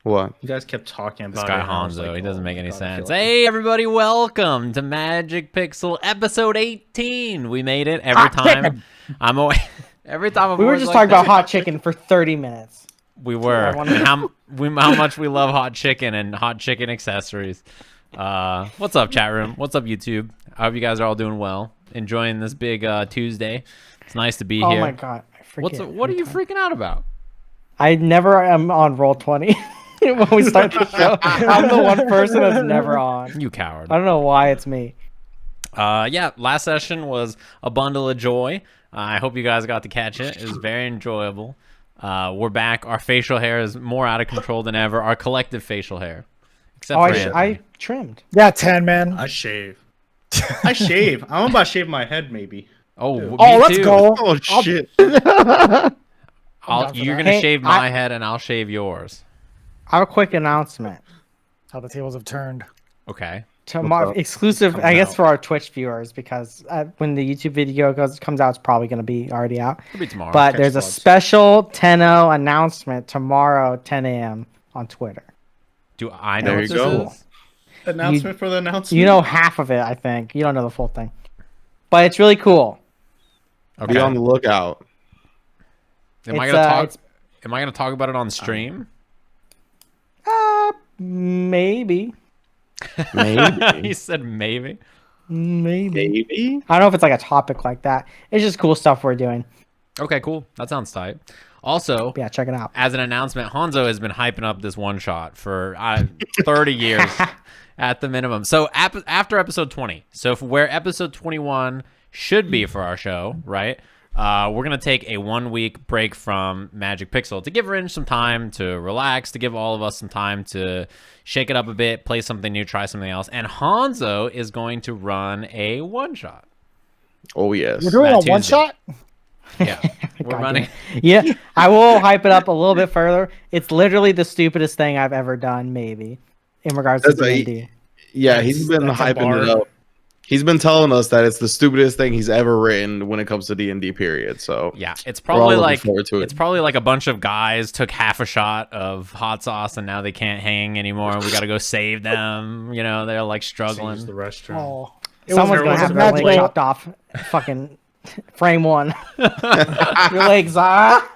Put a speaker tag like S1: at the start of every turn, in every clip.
S1: What?
S2: You guys kept talking about
S3: This guy
S2: it.
S3: Honzo, he doesn't make any sense. Hey, everybody, welcome to Magic Pixel episode 18. We made it every time. I'm away. Every time
S4: we were just talking about hot chicken for 30 minutes.
S3: We were. How much we love hot chicken and hot chicken accessories. What's up, chat room? What's up, YouTube? I hope you guys are all doing well. Enjoying this big Tuesday. It's nice to be here.
S4: Oh my god. I forget
S3: What are you freaking out about?
S4: I never am on Roll20 when we start the show. I'm the one person that's never on.
S3: You coward.
S4: I don't know why it's me.
S3: Yeah, last session was a bundle of joy. I hope you guys got to catch it. It was very enjoyable. We're back. Our facial hair is more out of control than ever. Our collective facial hair. Except for Anthony.
S4: I trimmed.
S5: Yeah, Tanman.
S2: I shave. I shave. I'm about to shave my head, maybe.
S3: Oh,
S5: let's
S3: too.
S5: go.
S1: Oh shit!
S3: You're gonna shave my head, and I'll shave yours.
S4: I have a quick announcement.
S5: How the tables have turned.
S3: Okay.
S4: Tomorrow, exclusive, I guess, for our Twitch viewers, because when the YouTube video comes out, it's probably going to be already out.
S3: It'll be tomorrow.
S4: But there's a special 10:0 announcement tomorrow, 10 a.m. on Twitter.
S3: Do I know
S1: There
S3: what
S1: you
S3: this
S1: go.
S3: is?
S2: Announcement for the announcement.
S4: You know half of it, I think. You don't know the full thing. But it's really cool.
S3: Okay.
S1: Be on the lookout.
S3: Am I gonna talk about it on stream?
S4: Maybe.
S3: He said maybe.
S1: Maybe.
S4: I don't know if it's like a topic like that. It's just cool stuff we're doing.
S3: Okay, cool. That sounds tight. Also,
S4: Yeah, check it out.
S3: as an announcement, Honzo has been hyping up this one shot for 30 years at the minimum. So after episode 20, so where episode 21 should be for our show, right? We're going to take a 1 week break from Magic Pixel to give Rynge some time to relax, to give all of us some time to shake it up a bit, play something new, try something else. And Honzo is going to run a one-shot.
S1: Oh yes.
S5: We're doing
S3: That
S5: a
S3: Tuesday.
S5: one shot?
S3: Yeah, we're
S4: God
S3: running.
S4: Yeah, I will hype it up a little bit further. It's literally the stupidest thing I've ever done, maybe, in regards to D&D.
S1: Yeah, he's been
S2: that's a
S1: hyping
S2: bar.
S1: it up. He's been telling us that it's the stupidest thing he's ever written when it comes to D&D. Period. So
S3: Yeah, it's
S1: we're all
S3: probably
S1: looking
S3: like
S1: forward to it.
S3: it's probably like a bunch of guys took half a shot of hot sauce and now they can't hang anymore. And we got to go save them. You know, they're like
S2: Use the
S3: struggling.
S2: restroom.
S5: Oh.
S4: Someone's
S2: there
S4: gonna
S2: was
S4: have
S2: a
S4: their
S5: magical-
S4: leg chopped off. Fucking frame one. Your legs are.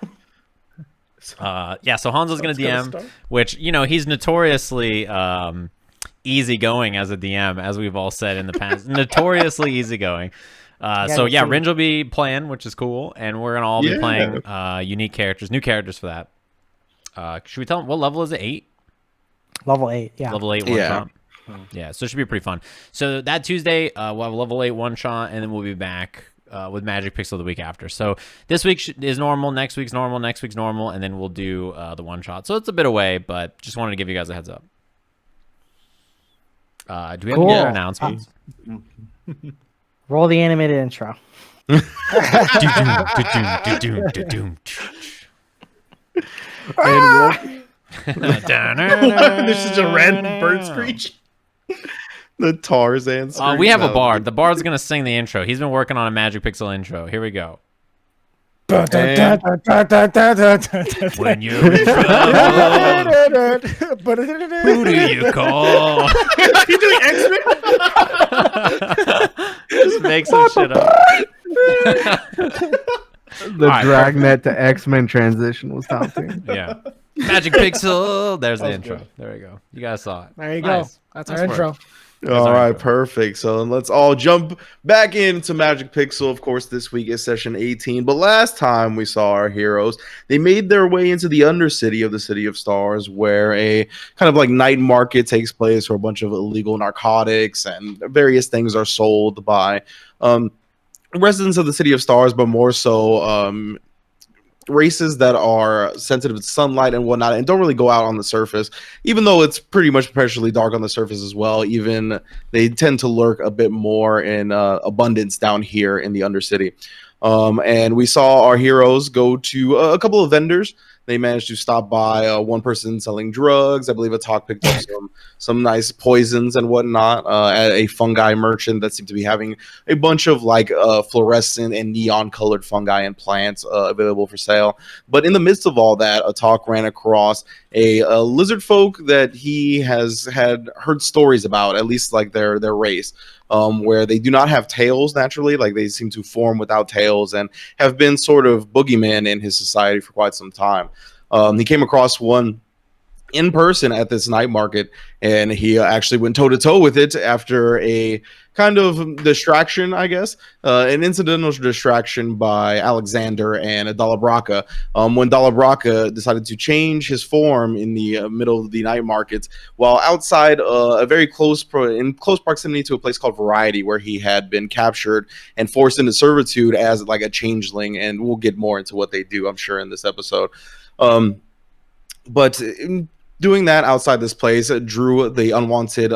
S3: Yeah, so Honzo's gonna DM, which he's notoriously easygoing as a DM, as we've all said in the past. Notoriously easygoing. So yeah, Rynge will be playing, which is cool, and we're gonna all be playing unique characters, new characters for that. Should we tell them what level is it? 8?
S4: Level 8. Yeah.
S3: Level 8 one shot. Yeah, so it should be pretty fun. So that Tuesday, we'll have a level 8 one shot, and then we'll be back with Magic Pixel the week after. So this week is normal, next week's normal, next week's normal, and then we'll do the one shot. So it's a bit away, but just wanted to give you guys a heads up. Do we have any other announcements?
S4: Roll the animated intro.
S2: This is a random bird screech.
S1: The Tarzan.
S3: We have a bard. The bard's gonna sing the intro. He's been working on a Magic Pixel intro. Here we go. When you're in trouble, who do you call?
S2: You doing X-Men?
S3: Just make some shit up.
S6: The Dragnet to X-Men transition was touting.
S3: Yeah. Magic Pixel. There's the intro. There we go. You guys saw it.
S5: There you
S3: Nice.
S5: go. That's
S3: Nice
S5: our
S3: work.
S5: intro.
S1: All right, perfect. So let's all jump back into Magic Pixel. Of course, this week is session 18. But last time we saw our heroes, they made their way into the Undercity of the City of Stars, where a kind of like night market takes place, where a bunch of illegal narcotics and various things are sold by residents of the City of Stars, but more so races that are sensitive to sunlight and whatnot and don't really go out on the surface, even though it's pretty much perpetually dark on the surface as well. Even they tend to lurk a bit more in abundance down here in the Undercity. And we saw our heroes go to a couple of vendors They managed to stop by one person selling drugs. I believe Atoq picked up some nice poisons and whatnot at a fungi merchant that seemed to be having a bunch of like fluorescent and neon colored fungi and plants available for sale. But in the midst of all that, Atoq ran across a lizard folk that he had heard stories about, at least like their race, where they do not have tails naturally, like they seem to form without tails and have been sort of boogeyman in his society for quite some time. He came across one in person at this night market, and he actually went toe to toe with it after a kind of distraction, I guess, an incidental distraction by Alexander and Dala Brakka. When Dala Brakka decided to change his form in the middle of the night markets, while outside a very in close proximity to a place called Variety, where he had been captured and forced into servitude as like a changeling, and we'll get more into what they do, I'm sure, in this episode. But doing that outside this place drew the unwanted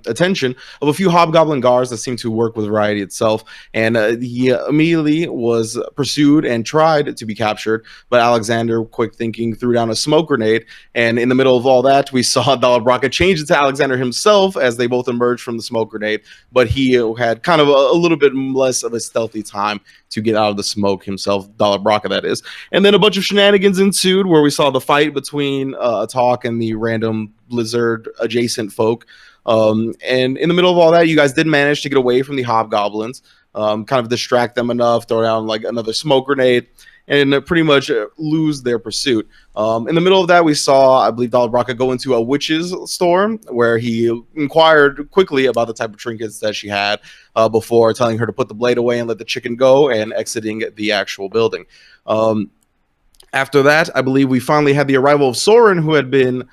S1: attention of a few hobgoblin guards that seemed to work with Variety itself, and he immediately was pursued and tried to be captured, but Alexander, quick thinking, threw down a smoke grenade, and in the middle of all that, we saw Dala Brakka change into Alexander himself as they both emerged from the smoke grenade, but he had kind of a little bit less of a stealthy time to get out of the smoke himself, Dala Brakka, that is. And then a bunch of shenanigans ensued where we saw the fight between Atoq and the random lizard adjacent folk. And in the middle of all that, you guys did manage to get away from the hobgoblins, kind of distract them enough, throw down like another smoke grenade, and pretty much lose their pursuit. In the middle of that, we saw, I believe, Dala Brakka go into a witch's store where he inquired quickly about the type of trinkets that she had before telling her to put the blade away and let the chicken go and exiting the actual building. After that, I believe we finally had the arrival of Soren, who had been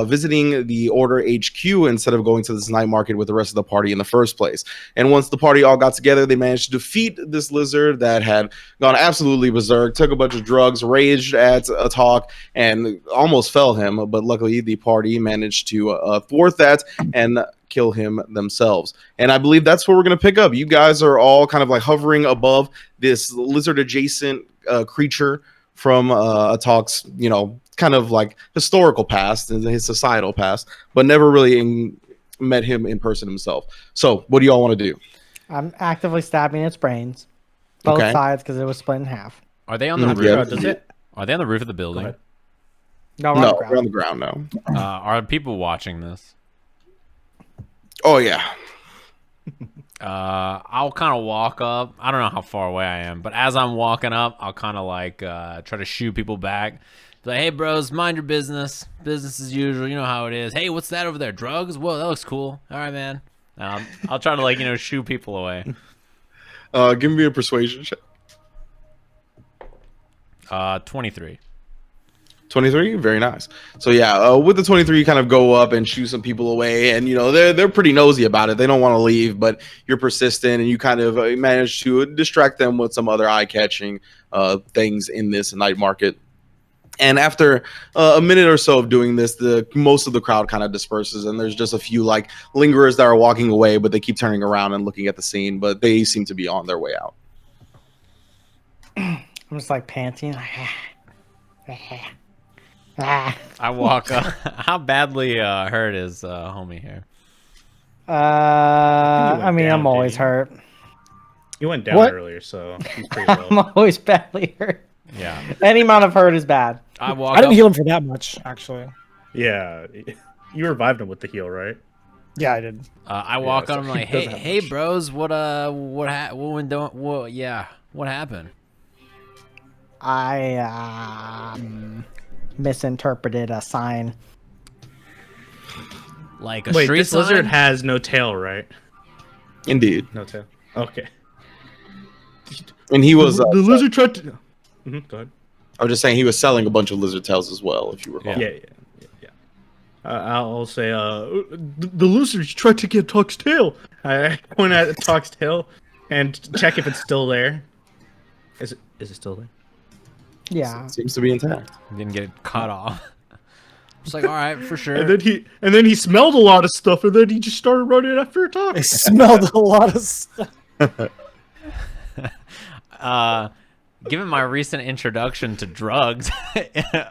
S1: visiting the Order HQ instead of going to this night market with the rest of the party in the first place. And once the party all got together, they managed to defeat this lizard that had gone absolutely berserk, took a bunch of drugs, raged at Atoq, and almost fell him. But luckily, the party managed to thwart that and kill him themselves. And I believe that's where we're going to pick up. You guys are all kind of like hovering above this lizard adjacent creature from Atoq's, kind of like historical past and his societal past, but never really met him in person himself. So what do y'all want to do?
S4: I'm actively stabbing its brains, both sides, because it was split in half.
S3: Are they on the roof? Are they on the roof of the building?
S4: No,
S1: we're on the ground now.
S3: Are people watching this?
S1: Oh yeah.
S3: I'll kind of walk up. I don't know how far away I am, but as I'm walking up, I'll kind of like try to shoo people back. Be like, hey, bros, mind your business. Business as usual. You know how it is. Hey, what's that over there? Drugs? Whoa, that looks cool. All right, man. I'll try to shoo people away.
S1: Give me a persuasion check.
S3: 23.
S1: 23, very nice. So yeah, with the 23, you kind of go up and shoo some people away, and they're pretty nosy about it. They don't want to leave, but you're persistent, and you kind of manage to distract them with some other eye-catching things in this night market. And after a minute or so of doing this, most of the crowd kind of disperses, and there's just a few like lingerers that are walking away, but they keep turning around and looking at the scene, but they seem to be on their way out.
S4: I'm just like panting.
S3: I walk up. How badly hurt is homie here?
S4: I mean, I'm always hurt.
S2: You went down earlier, so he's pretty low.
S4: I'm always badly hurt.
S3: Yeah.
S4: Any amount of hurt is bad.
S3: I
S5: didn't heal him for that much, actually.
S2: Yeah. You revived him with the heal, right?
S5: Yeah, I did.
S3: I walk up. I'm like, hey, bros, what happened?
S4: I misinterpreted a sign.
S3: Like a street
S2: this
S3: sign?
S2: lizard has no tail, right?
S1: Indeed.
S2: No tail. Okay.
S1: And he was
S2: the lizard tried to. Go ahead.
S1: I was just saying he was selling a bunch of lizard tails as well, if you recall.
S2: Yeah. I'll say, the lizard tried to get Atoq's tail. I point at Atoq's tail and check if it's still there. Is it still there?
S4: Yeah.
S1: Seems to be intact.
S3: Didn't get it cut off. It's like, all right, for sure.
S2: And then he smelled a lot of stuff, and then he just started running after Atoq.
S5: I smelled a lot of stuff.
S3: given my recent introduction to drugs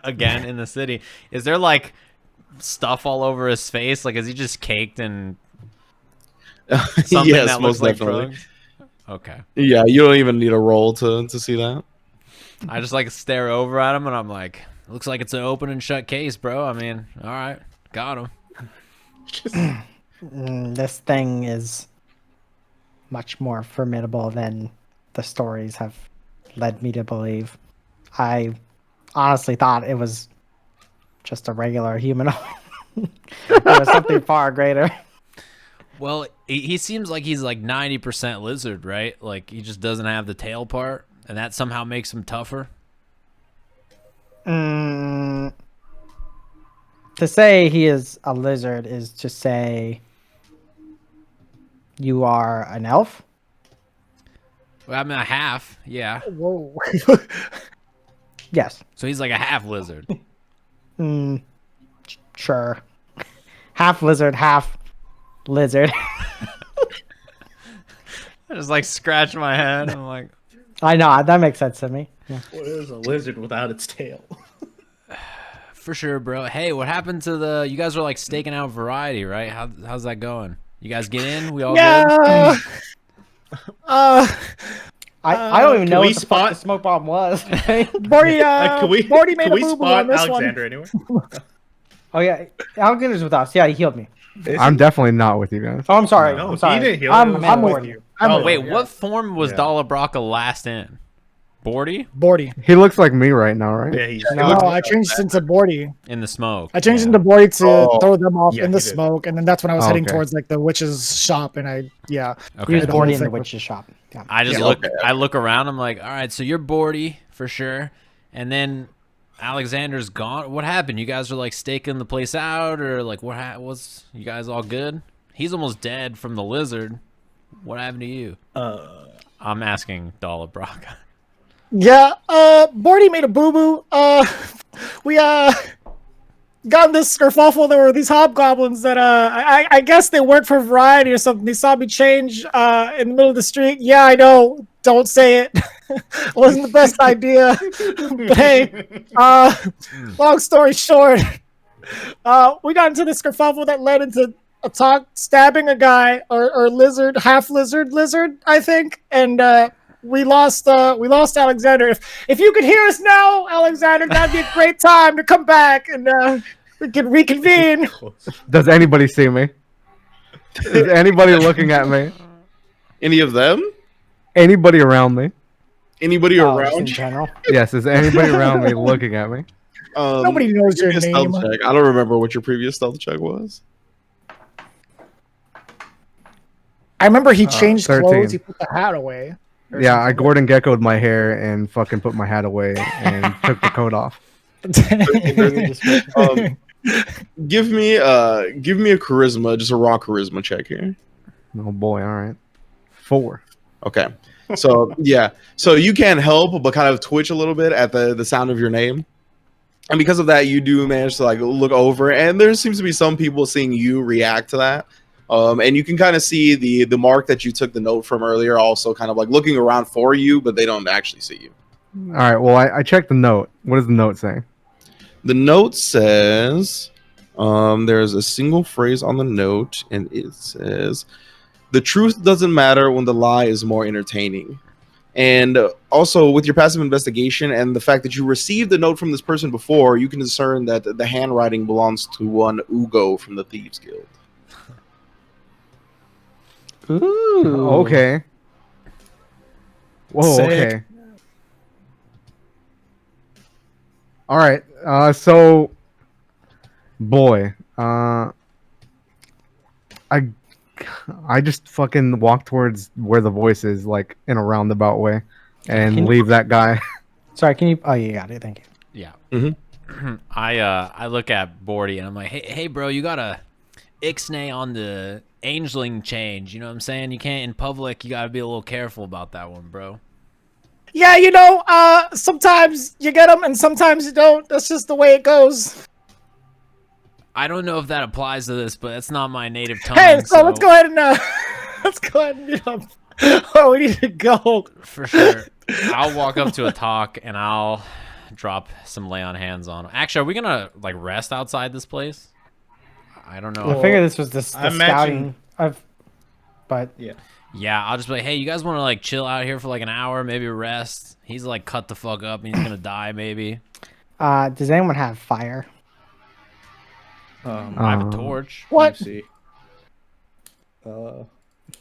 S3: again in the city, is there like stuff all over his face? Like, is he just caked in something
S1: Yes,
S3: that looks
S1: most
S3: like
S1: definitely.
S3: drugs? Okay.
S1: Yeah, you don't even need a roll to see that.
S3: I just like stare over at him and I'm like, looks like it's an open and shut case, bro. I mean, all right, got him.
S4: This thing is much more formidable than the stories have led me to believe. I honestly thought it was just a regular humanoid. It was something far greater.
S3: Well, he seems like he's like 90% lizard, right? Like he just doesn't have the tail part, and that somehow makes him tougher.
S4: To say he is a lizard is to say you are an elf.
S3: Well, I mean, a half, yeah.
S5: Whoa.
S4: Yes.
S3: So he's like a half lizard.
S4: Sure. Half lizard, half lizard.
S3: I just like scratch my head. I'm like,
S4: I know, that makes sense to me. Yeah.
S2: What is a lizard without its tail?
S3: for sure, bro. Hey, what happened to the? You guys were like staking out variety, right? How's that going? You guys get in? We all good?
S5: Yeah.
S4: I don't even
S2: can
S4: know
S2: we
S4: what the fuck
S2: spot-
S4: the smoke bomb was.
S5: Morty, Morty made
S2: can
S5: a
S2: we
S5: boo-boo
S2: spot
S5: on this one.
S2: Alexander anywhere?
S4: Oh yeah, Alexander's with us. Yeah, he healed me.
S6: I'm definitely not with you guys.
S4: Oh, I'm sorry.
S2: No,
S4: I'm sorry.
S2: he didn't heal.
S5: I'm
S2: It was
S5: with
S2: me.
S5: you. I'm
S2: Oh,
S5: with
S3: Wait,
S5: you.
S3: what form was
S2: Yeah.
S3: Dala Brakka last in? Bordy?
S5: Bordy.
S6: He looks like me right now, right?
S2: Yeah, he's
S4: No.
S5: No, I changed into Bordy.
S3: In the smoke.
S5: I changed
S3: Yeah.
S5: into Bordy to
S1: Oh,
S5: throw them off
S2: yeah,
S5: in the
S2: he did.
S5: smoke, and then that's when I was
S6: Oh,
S5: heading
S6: okay.
S5: towards like the witch's shop, and I
S4: He was
S3: Okay.
S5: the whole
S4: born in the
S5: thing.
S4: witch's shop. Yeah.
S3: I just
S1: Yeah,
S3: look.
S1: okay.
S3: I look around. I'm like, all right, so you're Bordy for sure, and then Alexander's gone. What happened? You guys are like staking the place out, or like what? Was you guys all good? He's almost dead from the lizard. What happened to you? I'm asking Dala Brakka.
S5: Yeah, Bordy made a boo-boo. We got in this kerfuffle. There were these hobgoblins that I guess they worked for Variety or something. They saw me change in the middle of the street. Yeah, I know. Don't say it. It wasn't the best idea. But hey, long story short, we got into this kerfuffle that led into Atoq stabbing a guy or lizard, half lizard, I think, and we lost Alexander. If you could hear us now, Alexander, that'd be a great time to come back and we can reconvene.
S6: Does anybody see me? Is anybody looking at me?
S1: Any of them?
S6: Anybody around me?
S1: Anybody
S4: Just in
S1: around?
S4: general.
S6: Yes, is anybody around me looking at me?
S5: Nobody knows
S1: give
S5: your
S1: me a stealth
S5: name.
S1: check. I don't remember what your previous stealth check was.
S5: I remember he changed
S6: 13.
S5: clothes. He put the hat away. or
S6: Yeah, I
S5: something.
S6: Gordon Gecko'd my hair and fucking put my hat away and took the coat off.
S1: Give me a charisma, just a raw charisma check here.
S6: Oh boy, all right. 4.
S1: Okay. So yeah. So you can't help but kind of twitch a little bit at the sound of your name. And because of that, you do manage to like look over, and there seems to be some people seeing you react to that. And you can kind of see the mark that you took the note from earlier also kind of like looking around for you, but they don't actually see you.
S6: All right, well, I checked the note. What does the note say?
S1: The note says, there's a single phrase on the note, and it says, "The truth doesn't matter when the lie is more entertaining." And also, with your passive investigation and the fact that you received the note from this person before, you can discern that the handwriting belongs to one Ugo from the Thieves Guild.
S4: Ooh.
S6: Okay. Whoa,
S5: Sick.
S6: okay. All right. So, boy, I just fucking walk towards where the voice is, like in a roundabout way, and
S4: Can you-
S6: leave that guy.
S4: Sorry, can you? Oh, you got it. Thank you.
S3: Yeah.
S1: Mhm.
S3: I look at Bordy and I'm like, hey bro, you gotta ixnay on the angeling change. You know what I'm saying? You can't in public. You gotta be a little careful about that one, bro.
S5: Yeah, sometimes you get them and sometimes you don't. That's just the way it goes.
S3: I don't know if that applies to this, but that's not my native tongue.
S5: Hey, so let's go ahead and let's go ahead and Oh, we need to go.
S3: For sure. I'll walk up to Atoq and I'll drop some lay on hands on him. Actually, are we gonna like rest outside this place? I don't know.
S4: I figured this was the
S2: I
S4: scouting of, but
S3: Yeah, I'll just be like, hey, you guys want to like chill out here for like an hour, maybe rest? He's like cut the fuck up and he's gonna die maybe.
S4: does anyone have fire?
S3: I have a torch.
S5: What?
S2: Let me see.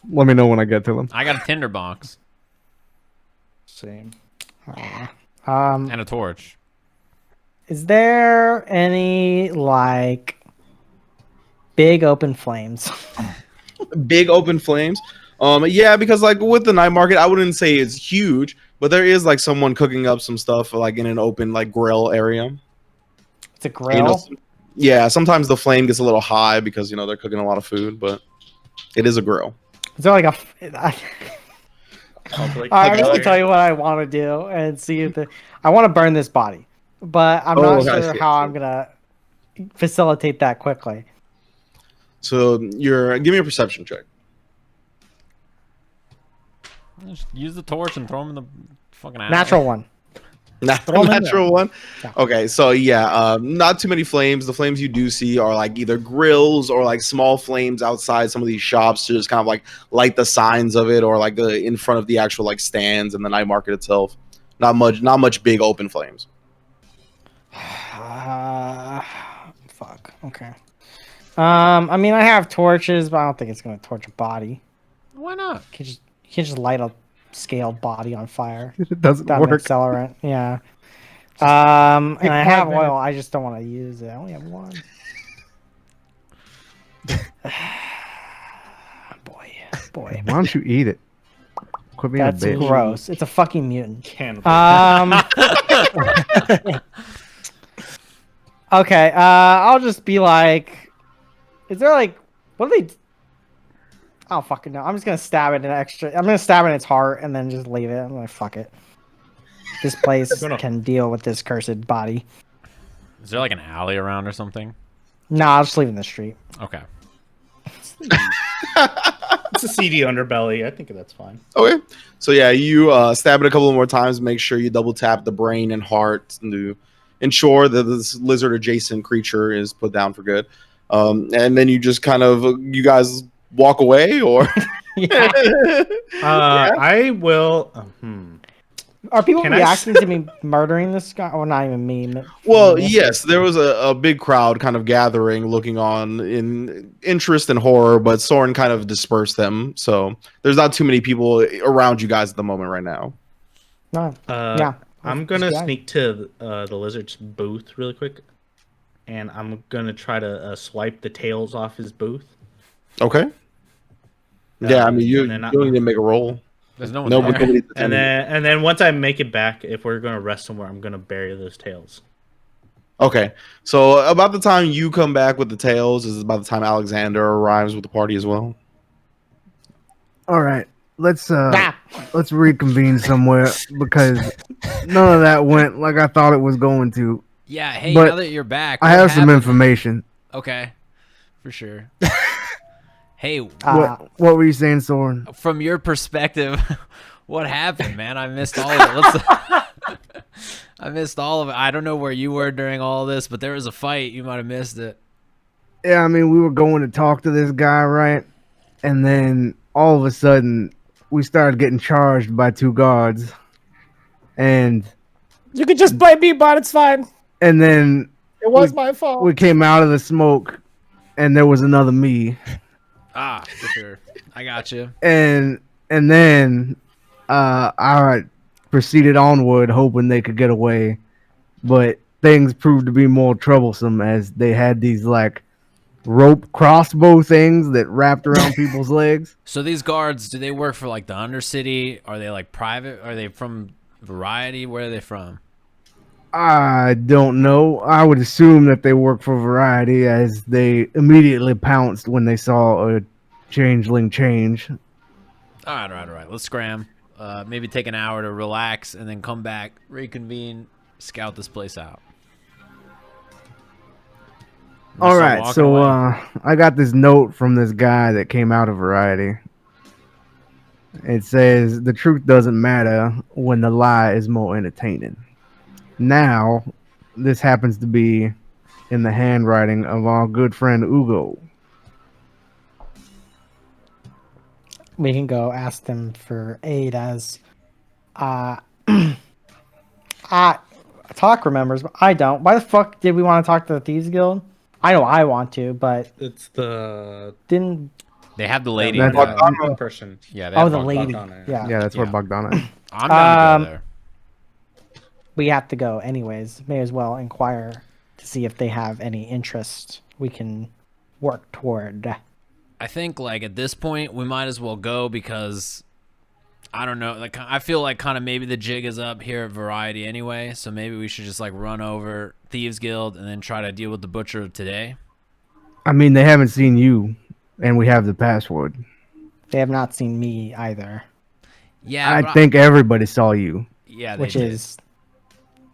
S6: Let me know when I get to them.
S3: I got a tinder box
S2: Same.
S3: and a torch.
S4: Is there any like big open flames?
S1: Big open flames. Yeah, because like with the night market, I wouldn't say it's huge, but there is like someone cooking up some stuff like in an open like grill area.
S4: It's a grill.
S1: You know, yeah, sometimes the flame gets a little high because they're cooking a lot of food, but it is a grill.
S4: Is there like a?
S2: Public.
S4: I'm just gonna tell you what I want to do and see if I want to burn this body, but I'm not
S1: okay, I
S4: sure
S1: see,
S4: how
S1: I see.
S4: I'm gonna facilitate that quickly.
S1: So give me a perception check.
S3: Just use the torch and throw him in the fucking alley.
S4: Natural one.
S1: Natural one.
S4: Yeah.
S1: Okay, so yeah, not too many flames. The flames you do see are like either grills or like small flames outside some of these shops to just kind of like light the signs of it, or like in front of the actual like stands and the night market itself. Not much big open flames.
S4: Fuck. Okay. I mean, I have torches, but I don't think it's gonna torch a body.
S3: Why not?
S4: You can't just light a scaled body on fire.
S6: It doesn't
S4: Without an
S6: work.
S4: accelerant. Yeah. And I have
S6: 5
S4: oil.
S6: minutes.
S4: I just don't want to use it. I only have one. Boy.
S6: Why don't you eat it? Quit being
S4: That's
S6: a bitch.
S4: gross. It's a fucking mutant.
S2: Cannibal.
S4: Okay. I'll just be like, is there like, what do they? I don't fucking know. I'm just gonna stab it I'm gonna stab it in its heart and then just leave it. I'm like, fuck it. This place can deal with this cursed body.
S3: Is there like an alley around or something?
S4: No, I'll just leave it in the street.
S3: Okay.
S2: It's a seedy underbelly. I think that's fine.
S1: Okay, so yeah, you stab it a couple more times. Make sure you double tap the brain and heart to ensure that this lizard adjacent creature is put down for good. And then you just you guys walk away, or
S4: Yeah.
S2: I will.
S4: Are people
S2: Can I
S4: reacting to me murdering this guy? Or not even me.
S1: well, yes, there was a big crowd kind of gathering, looking on in interest and horror, but Soren kind of dispersed them, so there's not too many people around you guys at the moment right now.
S4: No.
S2: Yeah. I'm gonna
S4: This guy.
S2: sneak to the lizard's booth really quick, and I'm gonna try to swipe the tails off his booth.
S1: Okay. Yeah, I mean, you
S2: and then
S1: don't need to make a roll.
S3: There's no one
S1: No,
S3: there.
S1: but nobody's
S2: And
S1: attending.
S2: then once I make it back, if we're gonna rest somewhere, I'm gonna bury those tails.
S1: Okay, so about the time you come back with the tails is about the time Alexander arrives with the party as well.
S6: All right, let's
S4: Ah.
S6: let's reconvene somewhere because none of that went like I thought it was going to.
S3: Yeah, hey,
S6: But
S3: now that you're back,
S6: I
S3: what
S6: have some
S3: happened?
S6: information.
S3: Okay, for sure. Hey,
S6: What were you saying, Soren?
S3: from your perspective, what happened, man? I missed all of it. I missed all of it. I don't know where you were during all this, but there was a fight. You might have missed it.
S6: Yeah, I mean, we were going to talk to this guy, right? And then all of a sudden, we started getting charged by 2 guards. And
S5: You can just blame me, but it's fine.
S6: then
S5: It was my fault.
S6: we came out of the smoke, and there was another me.
S3: Ah, for sure. I got you.
S6: And then I proceeded onward, hoping they could get away. But things proved to be more troublesome as they had these like rope crossbow things that wrapped around people's legs.
S3: So these guards, do they work for like the Undercity? Are they like private? Are they from Variety? Where are they from?
S6: I don't know. I would assume that they work for Variety, as they immediately pounced when they saw a changeling change.
S3: All right. Let's scram. Maybe take an hour to relax and then come back, reconvene, scout this place out.
S6: All
S3: Start
S6: right,
S3: walking
S6: so
S3: away.
S6: I got this note from this guy that came out of Variety. It says the truth doesn't matter when the lie is more entertaining. Now, this happens to be in the handwriting of our good friend Ugo.
S4: We can go ask them for aid as Atoq remembers, but I don't. Why the fuck did we want to talk to the Thieves Guild? I know I want to, but
S2: It's the
S4: didn't.
S3: They have the lady.
S6: That's-
S2: person.
S3: Yeah, they
S4: Oh,
S3: have
S4: the
S3: Bogdana.
S4: lady.
S2: Bogdana.
S4: Yeah.
S6: Yeah, that's where
S3: Yeah.
S6: Bogdana is.
S3: I'm down to go there.
S4: We have to go anyways. May as well inquire to see if they have any interest we can work toward.
S3: I think like at this point we might as well go because I don't know. Like I feel like kind of maybe the jig is up here at Variety anyway, so maybe we should just like run over Thieves Guild and then try to deal with the butcher today.
S6: I mean, they haven't seen you, and we have the password.
S4: They have not seen me either,
S3: Yeah,
S6: I
S3: but
S6: think everybody saw you.
S3: yeah, they
S4: which
S3: did.
S4: is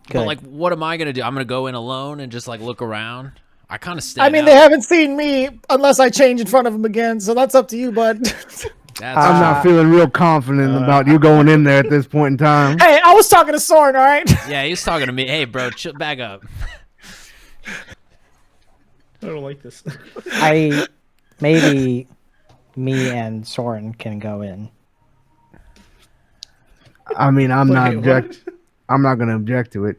S3: But
S4: good.
S3: like, what am I gonna do? I'm gonna go in alone and just like look around. I kind of stay.
S5: I mean, they haven't seen me unless I change in front of them again, so that's up to you, bud.
S3: That's
S6: I'm not feeling real confident about you going in there at this point in time.
S5: Hey, I was talking to Soren, all right?
S3: yeah, he's talking to me. Hey, bro, chill, back up.
S2: I don't like this.
S4: Maybe me and Soren can go in.
S6: I mean, I'm not
S2: Wait,
S6: I'm not gonna object to it.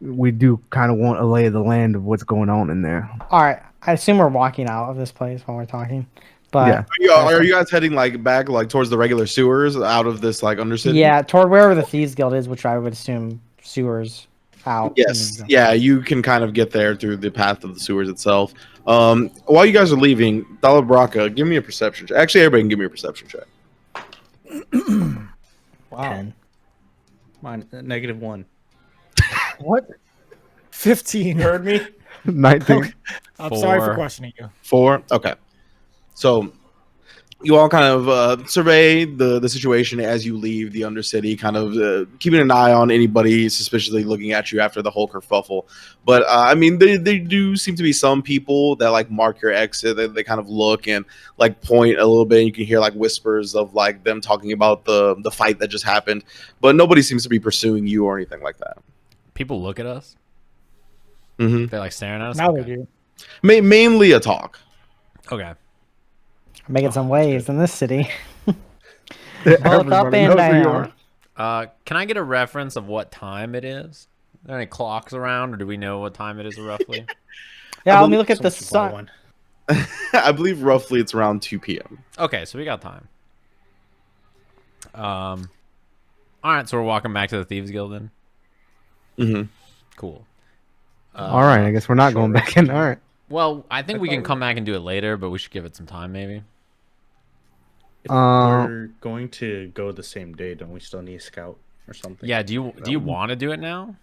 S6: We do kind of want a lay of the land of what's going on in there.
S4: All right. I assume we're walking out of this place while we're talking, but
S6: Yeah.
S1: Are you guys heading like back like towards the regular sewers out of this like undercity?
S4: yeah, toward wherever the Thieves Guild is, which I would assume sewers out.
S1: Yes. Yeah, you can kind of get there through the path of the sewers itself. While you guys are leaving, Dala Brakka, give me a perception check. Actually, everybody can give me a perception check.
S2: Wow.
S4: 10.
S2: Mine -1.
S5: What? 15.
S2: Heard me?
S6: 19.
S5: I'm sorry for
S3: 4.
S5: questioning you.
S1: 4. Okay. So you all kind of survey the situation as you leave the Undercity, kind of keeping an eye on anybody suspiciously looking at you after the whole kerfuffle. But I mean, they do seem to be some people that like mark your exit. They kind of look and like point a little bit, and you can hear like whispers of like them talking about the fight that just happened. But nobody seems to be pursuing you or anything like that.
S3: People look at us.
S1: Mm-hmm.
S3: They're like staring at us.
S5: Now
S3: okay.
S5: they do.
S1: Mainly a talk.
S3: Okay.
S4: Making some waves in this city. Both up
S6: Everybody
S4: and
S6: knows who you
S4: down.
S6: are.
S3: Can I get a reference of what time it is? Are there any clocks around, or do we know what time it is roughly?
S4: Yeah,
S1: I
S4: let me look at the
S2: Someone should buy
S4: sun.
S2: one.
S1: I believe roughly it's around 2 p.m.
S3: Okay, so we got time. All right, so we're walking back to the Thieves Guild then.
S1: Mm-hmm.
S3: Cool.
S6: All right, I guess we're not going back in. All right.
S3: Well, I think we can come back and do it later, but we should give it some time, maybe.
S2: If we're going to go the same day, don't we still need a scout or something?
S3: Yeah. Do you want to do it now?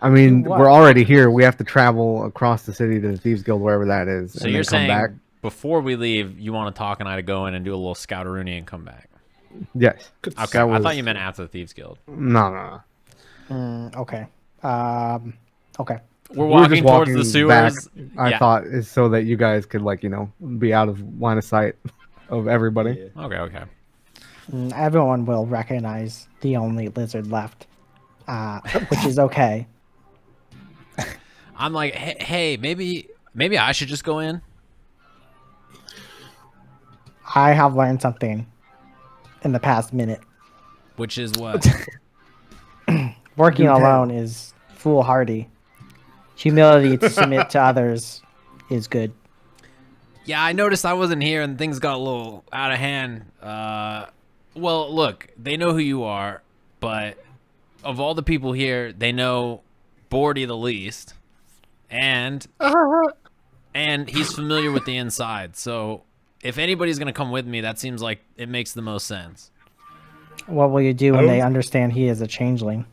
S6: I mean,
S4: What?
S6: we're already here. We have to travel across the city to the Thieves Guild, wherever that is.
S3: So
S6: and
S3: you're
S6: then come
S3: saying
S6: back.
S3: before we leave, you want to talk and I to go in and do a little scoutaroonie and come back?
S6: Yes.
S3: Okay.
S6: That
S3: I
S6: was-
S3: thought you meant after the Thieves Guild.
S6: No.
S4: Okay. Okay.
S3: We're
S6: We were
S3: walking
S6: just
S3: towards the
S6: walking
S3: sewers.
S6: I
S3: Yeah.
S6: thought is so that you guys could be out of line of sight of everybody.
S2: Yeah.
S3: Okay.
S4: Everyone will recognize the only lizard left, which is okay.
S3: I'm like, hey, maybe I should just go in.
S4: I have learned something in the past minute.
S3: Which is what?
S4: Working
S6: Do tell.
S4: alone is foolhardy. Humility to submit to others is good.
S3: Yeah, I noticed I wasn't here and things got a little out of hand. Well, look, they know who you are, but of all the people here, they know Bordy the least, and he's familiar with the inside. So if anybody's gonna come with me, that seems like it makes the most sense.
S4: What will you do when they understand he is a changeling?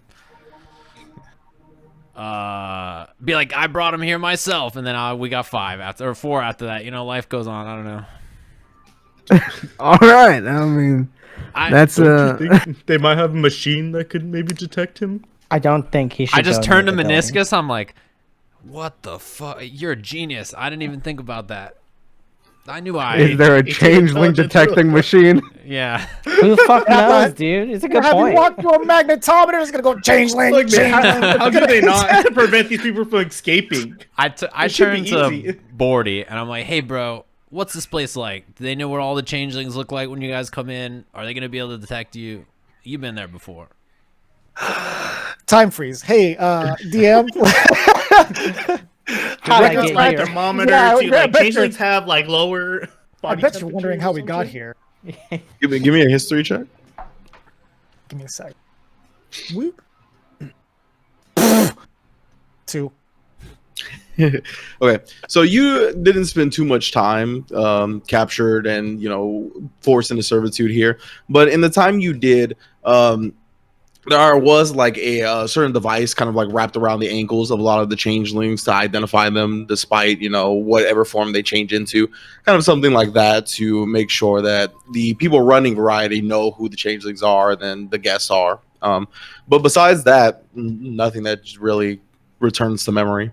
S3: Be like, I brought him here myself, and then we got 4 after that. You know, life goes on. I don't know.
S6: All right. I mean, that's
S2: Don't you think they might have a machine that could maybe detect him?
S4: I don't think he should.
S3: I just
S4: go
S3: turned to
S4: near the building.
S3: Minoscus. I'm like, what the fuck? You're a genius. I didn't even think about that. I knew I.
S6: Is there a
S2: It's
S6: changeling
S2: intelligence.
S6: detecting machine?
S3: Yeah.
S4: Who the fuck
S5: Yeah,
S4: knows,
S5: but-
S4: dude? It's a good
S5: Have you
S4: point.
S5: walked through a magnetometer? It's gonna go changeling,
S2: Like, man,
S5: changeling.
S2: how could they not prevent these people from escaping?
S3: I
S2: It should be
S3: turned to
S2: easy.
S3: Bordy and I'm like, hey, bro, what's this place like? Do they know where all the changelings look like when you guys come in? Are they going to be able to detect you? You've been there before.
S5: Time freeze. Hey, DM.
S4: How'd I
S2: Records
S4: get
S2: like
S4: here?
S2: thermometer
S5: Yeah,
S2: to
S5: I
S2: like
S5: bet you-
S2: changelings have like lower
S5: I
S2: body
S5: bet you're wondering
S2: temperature
S5: how
S2: or
S5: we got
S2: something.
S5: here.
S1: Give me a history check.
S5: Give me a sec. Whoop. 2.
S1: Okay, so you didn't spend too much time captured and forced into servitude here, but in the time you did, there was like a certain device kind of like wrapped around the ankles of a lot of the changelings to identify them, despite whatever form they change into, kind of something like that to make sure that the people running variety know who the changelings are, than the guests are. But besides that, nothing that really returns to memory.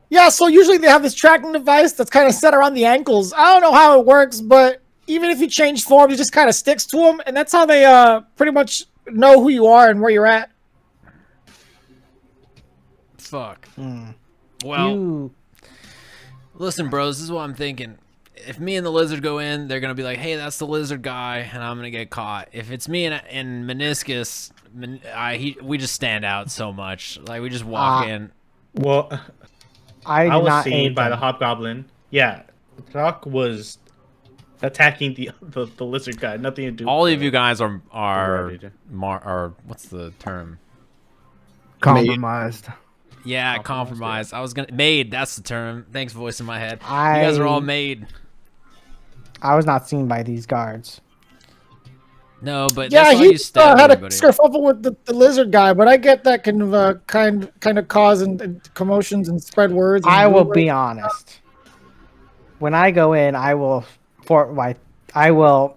S5: Yeah, so usually they have this tracking device that's kind of set around the ankles. I don't know how it works, but even if you change form, it just kind of sticks to them, and that's how they pretty much know who you are and where you're at.
S3: Fuck.
S4: Hmm.
S3: Well,
S4: You
S3: listen, bros, this is what I'm thinking. If me and the lizard go in, they're going to be like, hey, that's the lizard guy, and I'm going to get caught. If it's me and Minoscus, we just stand out so much. Like, we just walk in.
S2: Well,
S4: I
S2: I
S4: did
S2: was
S4: not
S2: seen
S4: aid
S2: by the
S4: them.
S2: hobgoblin. Yeah, Atoq was attacking the lizard guy. Nothing to do.
S3: All
S2: with
S3: of you guys are
S2: Alrighty.
S3: what's the term?
S6: Compromised.
S3: Yeah, compromise. I was gonna made. That's the term. Thanks, voice in my head. You guys are all made.
S4: I was not seen by these guards.
S3: No, but
S5: Yeah,
S3: that's why
S5: he
S3: you stab
S5: had a
S3: everybody.
S5: skerfuffle with the lizard guy, but I get that can kind of cause and commotions and spread words. And
S4: I will
S5: rumors.
S4: be honest. When I go in, I will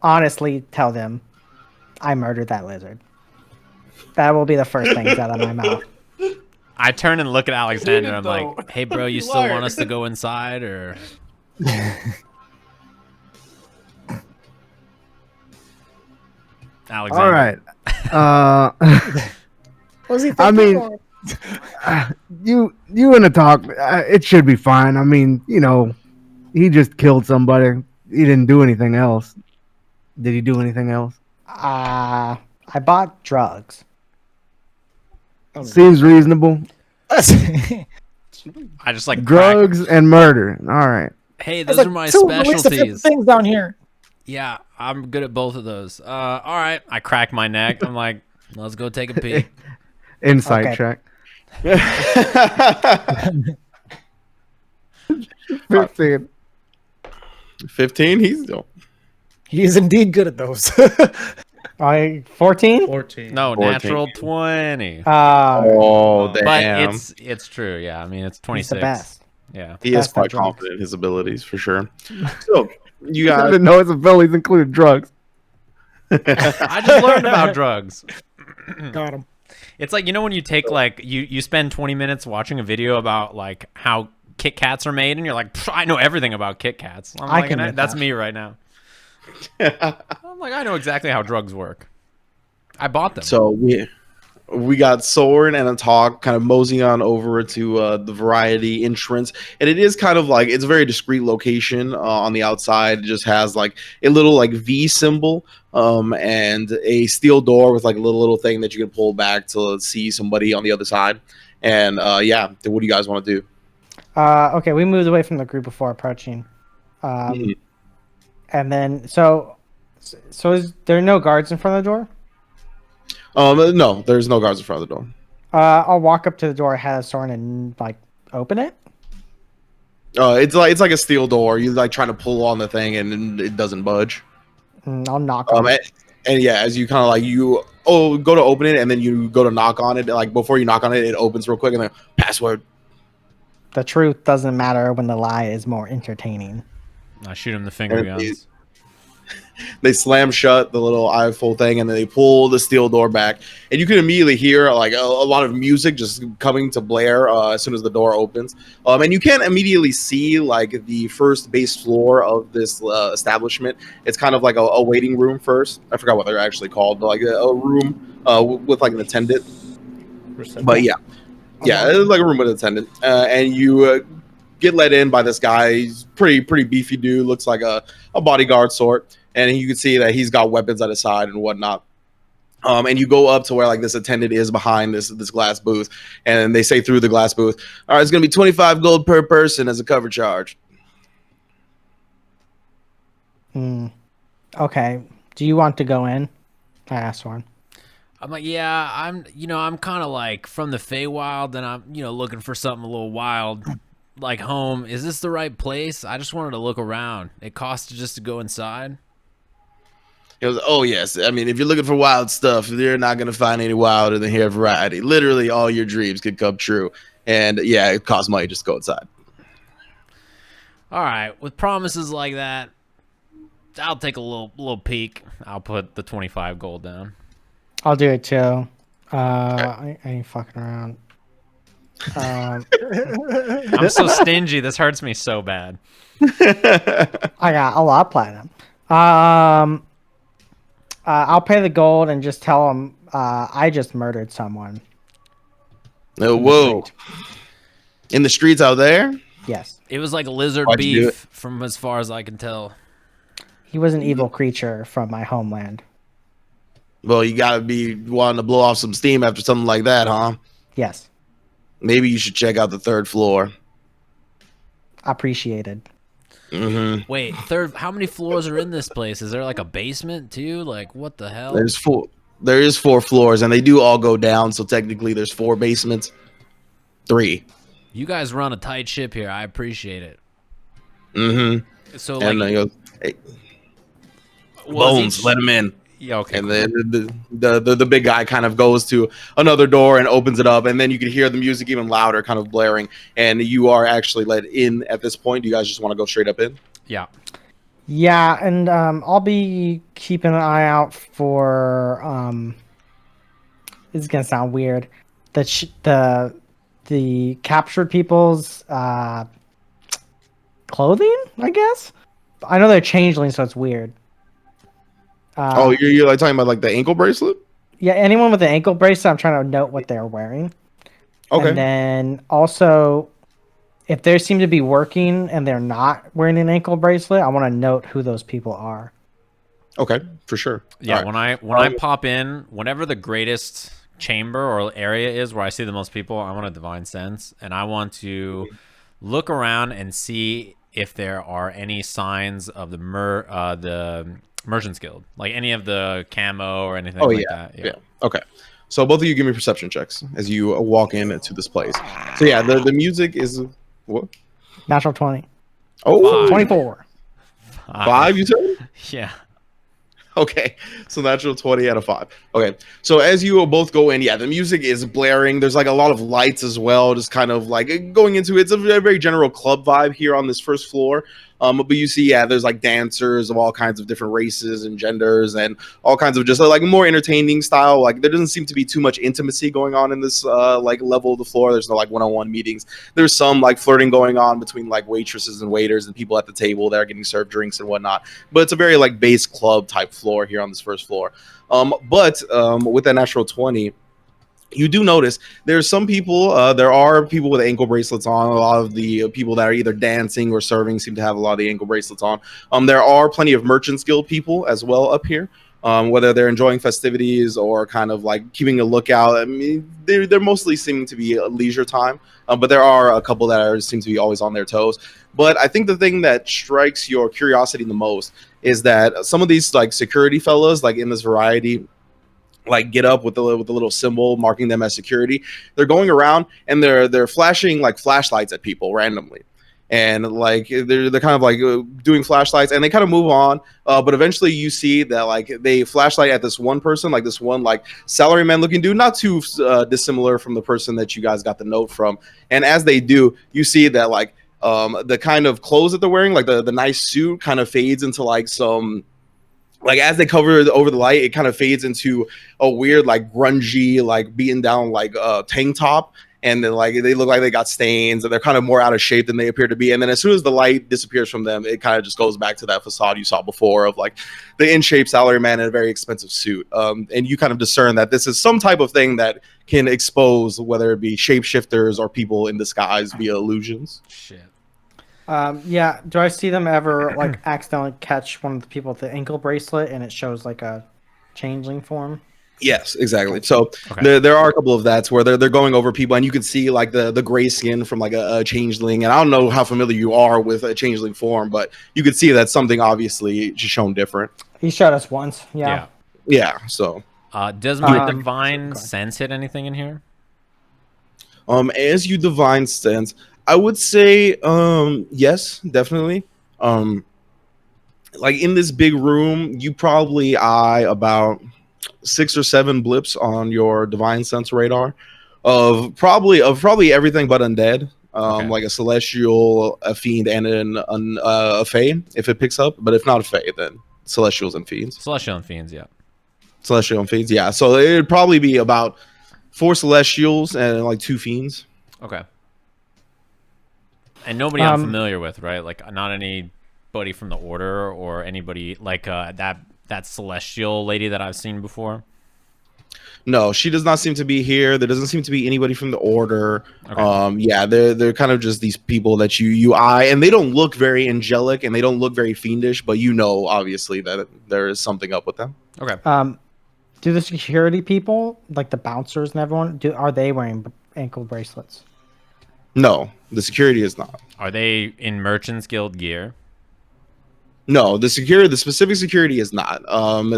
S4: honestly tell them I murdered that lizard. That will be the first things out of my mouth.
S3: I turn and look at Alexander.
S2: Did it,
S3: I'm
S2: though.
S3: like, hey, bro, you
S2: You
S3: still
S2: liar.
S3: want us to go inside or? Alexander.
S6: All right.
S5: What was he
S6: I
S5: thinking?
S6: mean-
S5: Or-
S6: You and Atoq, it should be fine. I mean, he just killed somebody. He didn't do anything else. Did he do anything else?
S4: I bought drugs.
S6: Seems reasonable.
S3: I just like crack.
S6: Drugs and murder. All right.
S3: Hey,
S5: There's
S3: those
S5: like
S3: are my
S5: two least offensive
S3: specialties.
S5: things down here.
S3: Yeah, I'm good at both of those. All right. I crack my neck. I'm like, let's go take a pee.
S6: Insight
S4: Okay.
S6: check. 15.
S1: 15.
S5: He is indeed good at those.
S4: 14?
S2: 14.
S3: No,
S1: 14.
S3: natural 20.
S1: Oh,
S3: But
S1: damn.
S3: it's true. Yeah, I mean it's 26.
S4: He's the best.
S3: Yeah.
S1: He is
S4: Best at
S1: quite
S4: drugs.
S1: confident in his abilities for sure. So you
S6: I
S1: got
S6: didn't know his abilities included drugs.
S3: I just learned about drugs.
S5: Got him.
S3: It's like when you take like you spend 20 minutes watching a video about like how Kit Kats are made, and you're like, I know everything about Kit Kats. I'm
S4: I
S3: like,
S4: can
S3: and
S4: admit
S3: that's
S4: that.
S3: me right now. I'm like, I know exactly how drugs work. I bought them.
S1: So we got Soren and Atoq kind of moseying on over to the variety entrance, and it is kind of like it's a very discreet location on the outside. It just has like a little like V symbol and a steel door with like a little thing that you can pull back to see somebody on the other side. And yeah, what do you guys want to do?
S4: Okay, we moved away from the group before approaching.
S1: Mhm.
S4: And then, so is there no guards in front of the door?
S1: No, there's no guards in front of the door.
S4: I'll walk up to the door, have Soren, and like open it.
S1: It's like a steel door. You like trying to pull on the thing and it doesn't budge.
S4: And I'll knock on it.
S1: And yeah, as you kind of like go to open it and then you go to knock on it. Like before you knock on it, it opens real quick and then password.
S4: The truth doesn't matter when the lie is more entertaining.
S3: I shoot him the finger
S1: And
S3: guns.
S1: They slam shut the little eyeful thing, and then they pull the steel door back, and you can immediately hear like a lot of music just coming to blare as soon as the door opens. And you can immediately see like the first base floor of this establishment. It's kind of like a waiting room first. I forgot what they're actually called, but like a room with like an attendant. But yeah, it's like a room with an attendant, and you get let in by this guy. He's pretty beefy dude, looks like a bodyguard sort. And you can see that he's got weapons at his side and whatnot. And you go up to where like this attendant is behind this glass booth, and they say through the glass booth, "All right, it's gonna be 25 gold per person as a cover charge."
S4: Okay. Do you want to go in? I asked one.
S3: I'm like, yeah, I'm kind of like from the Feywild, and I'm, looking for something a little wild, like home. Is this the right place? I just wanted to look around. It costs just to go inside.
S1: He goes, "Oh yes, I mean, if you're looking for wild stuff, you're not gonna find any wilder than here variety. Literally, all your dreams could come true. And yeah, it costs money just to go inside."
S3: All right, with promises like that, I'll take a little peek. I'll put the 25 gold down.
S4: I'll do it too. I ain't fucking around.
S3: I'm so stingy. This hurts me so bad.
S4: I got a lot of platinum. I'll pay the gold and just tell them I just murdered someone.
S1: Oh, whoa! In the streets out there?
S4: Yes.
S3: It was like lizard
S1: Why'd you do
S3: beef, from as far as I can tell.
S4: He was an evil creature from my homeland.
S1: Well, you gotta be wanting to blow off some steam after something like that, huh?
S4: Yes.
S1: Maybe you should check out the third floor.
S4: Appreciated.
S1: Mm-hmm.
S3: Wait, third? How many floors are in this place? Is there like a basement too? Like, what the hell?
S1: There is 4 floors, and they do all go down. So technically, there's 4 basements. 3.
S3: You guys run a tight ship here. I appreciate it.
S1: Mm-hmm.
S3: So, like,
S1: And then he goes, "Hey,
S3: was
S1: Bones,
S3: each-
S1: let him in."
S3: Yeah, okay.
S1: And
S3: cool.
S1: then the big guy kind of goes to another door and opens it up, and then you can hear the music even louder, kind of blaring. And you are actually let in at this point. Do you guys just want to go straight up in?
S3: Yeah.
S4: Yeah, and I'll be keeping an eye out for. This is gonna sound weird. The captured people's clothing, I guess. I know they're changelings, so it's weird.
S1: You're like talking about like the ankle bracelet?
S4: Yeah, anyone with an ankle bracelet, I'm trying to note what they're wearing.
S1: Okay.
S4: And then also, if they seem to be working and they're not wearing an ankle bracelet, I want to note who those people are.
S1: Okay, for sure.
S3: Yeah,
S1: All right.
S3: when I pop in, whenever the greatest chamber or area is where I see the most people, I want a divine sense, and I want to look around and see if there are any signs of the Merchant's Guild, like any of the camo or anything like that.
S1: Yeah. Okay. So both of you give me perception checks as you walk into this place. So yeah, the music is what?
S4: Natural 20.
S1: Oh,
S4: 24.
S1: 5 you said?
S3: Yeah.
S1: Okay, so natural 20 out of 5. Okay, so as you both go in, yeah, the music is blaring. There's like a lot of lights as well, just kind of like going into it's a very general club vibe here on this first floor. But you see, yeah, there's like dancers of all kinds of different races and genders and all kinds of just like more entertaining style. Like there doesn't seem to be too much intimacy going on in this like level of the floor. There's no like one-on-one meetings. There's some like flirting going on between like waitresses and waiters and people at the table that are getting served drinks and whatnot. But it's a very like base club type floor here on this first floor. But with that natural 20, you do notice there's some people, there are people with ankle bracelets on. A lot of the people that are either dancing or serving seem to have a lot of the ankle bracelets on. There are plenty of Merchant's Guild people as well up here, whether they're enjoying festivities or kind of like keeping a lookout. I mean, they're mostly seeming to be a leisure time, but there are a couple that seem to be always on their toes. But I think the thing that strikes your curiosity the most is that some of these like security fellas, like in this variety, like get up with the little symbol marking them as security. They're going around and they're flashing like flashlights at people randomly, and like they're kind of like doing flashlights, and they kind of move on. But eventually you see that like they flashlight at this one person, like this one like salaryman looking dude, not too dissimilar from the person that you guys got the note from. And as they do, you see that like the kind of clothes that they're wearing, like the nice suit, kind of fades into like some like as they cover over the light, it kind of fades into a weird like grungy like beaten down like tank top, and then like they look like they got stains and they're kind of more out of shape than they appear to be. And then as soon as the light disappears from them, it kind of just goes back to that facade you saw before of like the in shape salaryman in a very expensive suit. And you kind of discern that this is some type of thing that can expose whether it be shapeshifters or people in disguise via illusions.
S3: Shit.
S4: Yeah. Do I see them ever like accidentally catch one of the people with the ankle bracelet and it shows like a changeling form?
S1: Yes, exactly. So
S3: Okay.
S1: there are a couple of that's where they're going over people, and you can see like the gray skin from like a changeling. And I don't know how familiar you are with a changeling form, but you could see that something obviously just shown different.
S4: He showed us once. Yeah.
S1: Yeah. So
S3: Does my
S4: Um,
S3: divine
S4: go ahead.
S3: sense hit anything in here?
S1: as you divine sense, I would say yes, definitely. Like in this big room, you probably eye about 6 or 7 blips on your divine sense radar of probably everything but undead.
S3: Okay.
S1: Like a celestial, a fiend, and a fae if it picks up. But if not a fae, then celestials and fiends.
S3: Celestial and fiends, yeah.
S1: Celestial and fiends, yeah. So it'd probably be about 4 celestials and like 2 fiends.
S3: Okay. And nobody I'm
S4: Um,
S3: familiar with, right? Like not anybody from the order or anybody like that celestial lady that I've seen before.
S1: No, she does not seem to be here. There doesn't seem to be anybody from the order.
S3: Okay.
S1: Yeah, they're kind of just these people that you eye, and they don't look very angelic and they don't look very fiendish, but you know obviously that there is something up with them.
S3: Okay.
S4: Do the security people, like the bouncers and everyone, are they wearing ankle bracelets?
S1: No, the security is not.
S3: Are they in Merchants Guild gear?
S1: No, the specific security is not.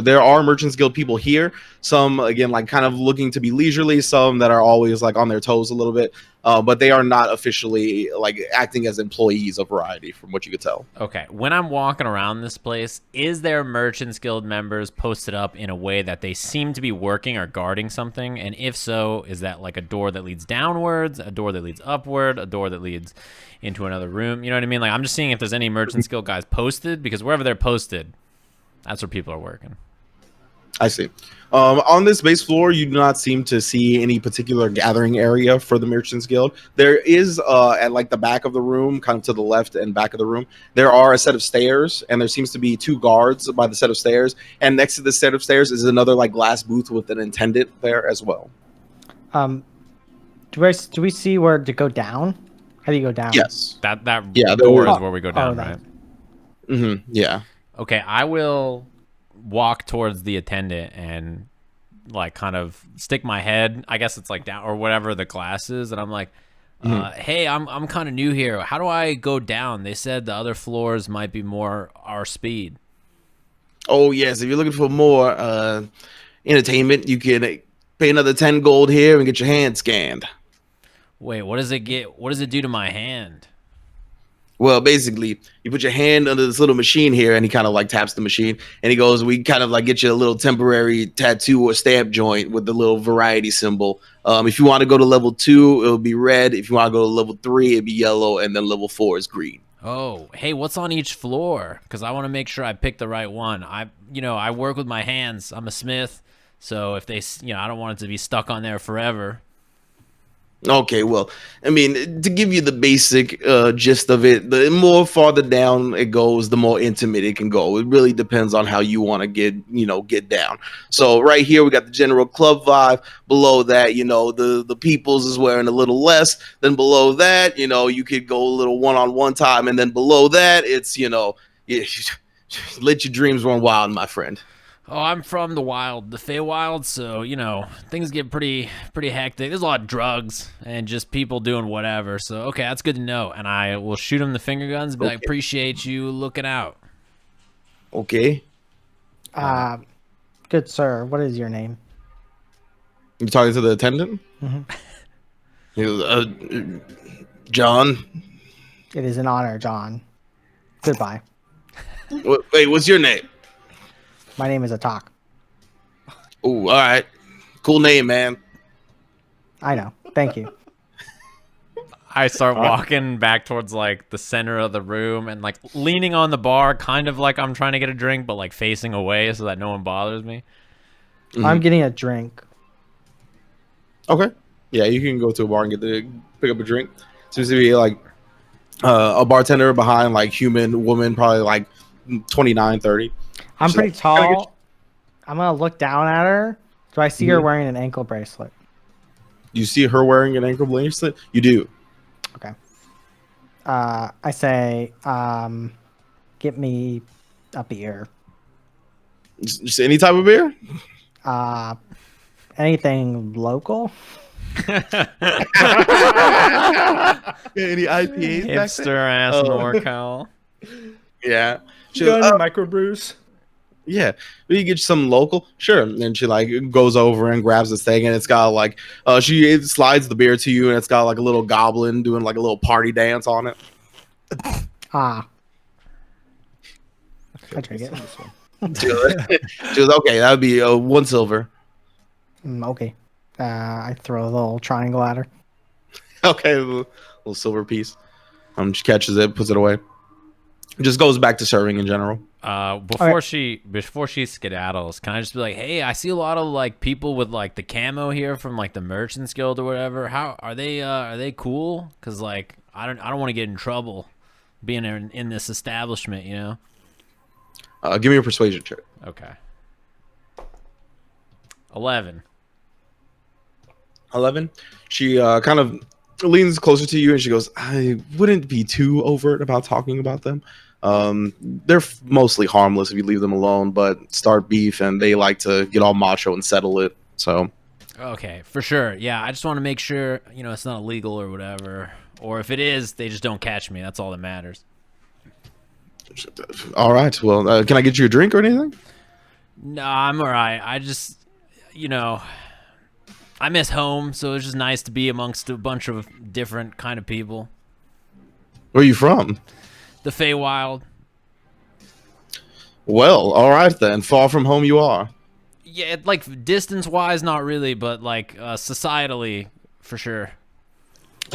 S1: There are Merchants Guild people here. Some again, like kind of looking to be leisurely. Some that are always like on their toes a little bit. But they are not officially like acting as employees of Variety, from what you could tell.
S3: Okay. When I'm walking around this place, is there Merchants Guild members posted up in a way that they seem to be working or guarding something? And if so, is that like a door that leads downwards, a door that leads upward, a door that leads into another room? You know what I mean? Like I'm just seeing if there's any Merchants Guild guys posted, because wherever they're posted, that's where people are working.
S1: I see. On this base floor, you do not seem to see any particular gathering area for the Merchants Guild. There is at like the back of the room, kind of to the left and back of the room, there are a set of stairs, and there seems to be 2 guards by the set of stairs. And next to the set of stairs is another like glass booth with an attendant there as well.
S4: Do we see where to go down? How do you go down?
S1: Yes.
S3: That
S1: Yeah,
S3: door
S1: there-
S3: is where we go down,
S4: that.
S3: right?
S1: Yeah.
S3: Okay, I will walk towards the attendant and like kind of stick my head, I guess it's like down or whatever the glass is, and I'm like, hey, I'm kind of new here. How do I go down? They said the other floors might be more our speed.
S1: Oh yes, if you're looking for more entertainment, you can pay another 10 gold here and get your hand scanned.
S3: Wait, what does it get? What does it do to my hand?
S1: Well, basically, you put your hand under this little machine here, and he kind of like taps the machine, and he goes, "We kind of like get you a little temporary tattoo or stamp joint with the little variety symbol. If you want to go to level 2, it'll be red. If you want to go to level 3, it'll be yellow, and then level 4 is green."
S3: Oh, hey, what's on each floor? Because I want to make sure I pick the right one. I work with my hands. I'm a smith, so if they, I don't want it to be stuck on there forever.
S1: Okay, well, I mean, to give you the basic gist of it, the more farther down it goes, the more intimate it can go. It really depends on how you want to get down. So right here, we got the general club vibe. Below that, the people's is wearing a little less. Then below that, you could go a little one-on-one time. And then below that, it's, let your dreams run wild, my friend.
S3: Oh, I'm from the wild, the Feywild, so, things get pretty hectic. There's a lot of drugs and just people doing whatever. So, okay, that's good to know. And I will shoot him the finger guns and be like, appreciate you looking out.
S1: Okay.
S4: Good sir, what is your name?
S1: You talking to the attendant? He goes, John.
S4: It is an honor, John. Goodbye.
S1: Wait, what's your name?
S4: My name is Atoq.
S1: Oh, all right. Cool name, man.
S4: I know. Thank you.
S3: I start walking back towards like the center of the room and like leaning on the bar, kind of like I'm trying to get a drink, but like facing away so that no one bothers me.
S4: I'm getting a drink.
S1: Okay. Yeah, you can go to a bar and pick up a drink. Seems to be like a bartender behind like human woman, probably like 29, 30.
S4: I'm
S1: She's
S4: pretty
S1: like, "Can I get
S4: tall. I'm gonna look down at her. Do I see her
S1: Mhm.
S4: wearing an ankle bracelet?
S1: You see her wearing an ankle bracelet? You do.
S4: Okay. I say, get me a beer.
S1: Just any type of beer?
S4: Anything local?
S1: Any IPAs?
S3: Hipster ass NorCal.
S1: Yeah. She
S2: You
S1: goes,
S2: got any microbrews?
S1: yeah, will you get you some local? Sure. And then she like goes over and grabs this thing, and it's got like she slides the beer to you, and it's got like a little goblin doing like a little party dance on it.
S4: I drink it.
S1: She goes, okay, that would be 1 silver.
S4: Okay. I throw a little triangle at her.
S1: Okay, a little silver piece. She catches it, puts it away. Just goes back to serving in general.
S3: Before she skedaddles, can I just be like, hey, I see a lot of like people with like the camo here from like the Merchants Guild or whatever. How are they? Are they cool? Cause like I don't want to get in trouble being in this establishment, you know.
S1: Give me a persuasion check.
S3: Okay. 11.
S1: 11. She kind of leans closer to you and she goes, I wouldn't be too overt about talking about them. They're mostly harmless if you leave them alone, but start beef and they like to get all macho and settle it. So
S3: Okay, for sure. Yeah, I just want to make sure, you know, it's not illegal or whatever. Or if it is, they just don't catch me. That's all that matters.
S1: all right, well, can I get you a drink or anything?
S3: No, I'm all right. I just, you know, I miss home, so it's just nice to be amongst a bunch of different kind of people.
S1: Where are you from?
S3: The Feywild.
S1: Well, all right then, far from home you are.
S3: Yeah, like distance-wise, not really, but like societally, for sure.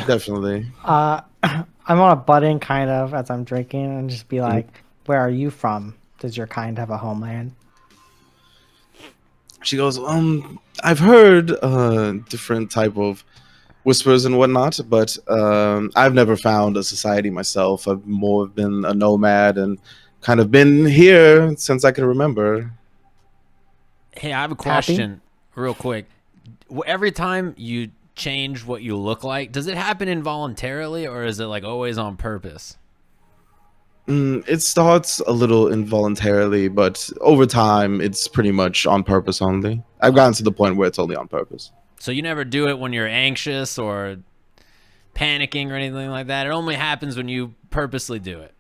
S1: Definitely.
S4: I'm on a butt in kind of as I'm drinking and just be like, where are you from? Does your kind have a homeland?
S1: She goes, I've heard different type of whispers and whatnot, but I've never found a society myself. I've more been a nomad and kind of been here since I can remember.
S3: Hey, I have a question real quick. Every time you change what you look like, does it happen involuntarily or is it like always on purpose?
S1: It starts a little involuntarily, but over time, it's pretty much on purpose only. I've gotten to the point where it's only on purpose.
S3: So you never do it when you're anxious or panicking or anything like that. It only happens when you purposely do it.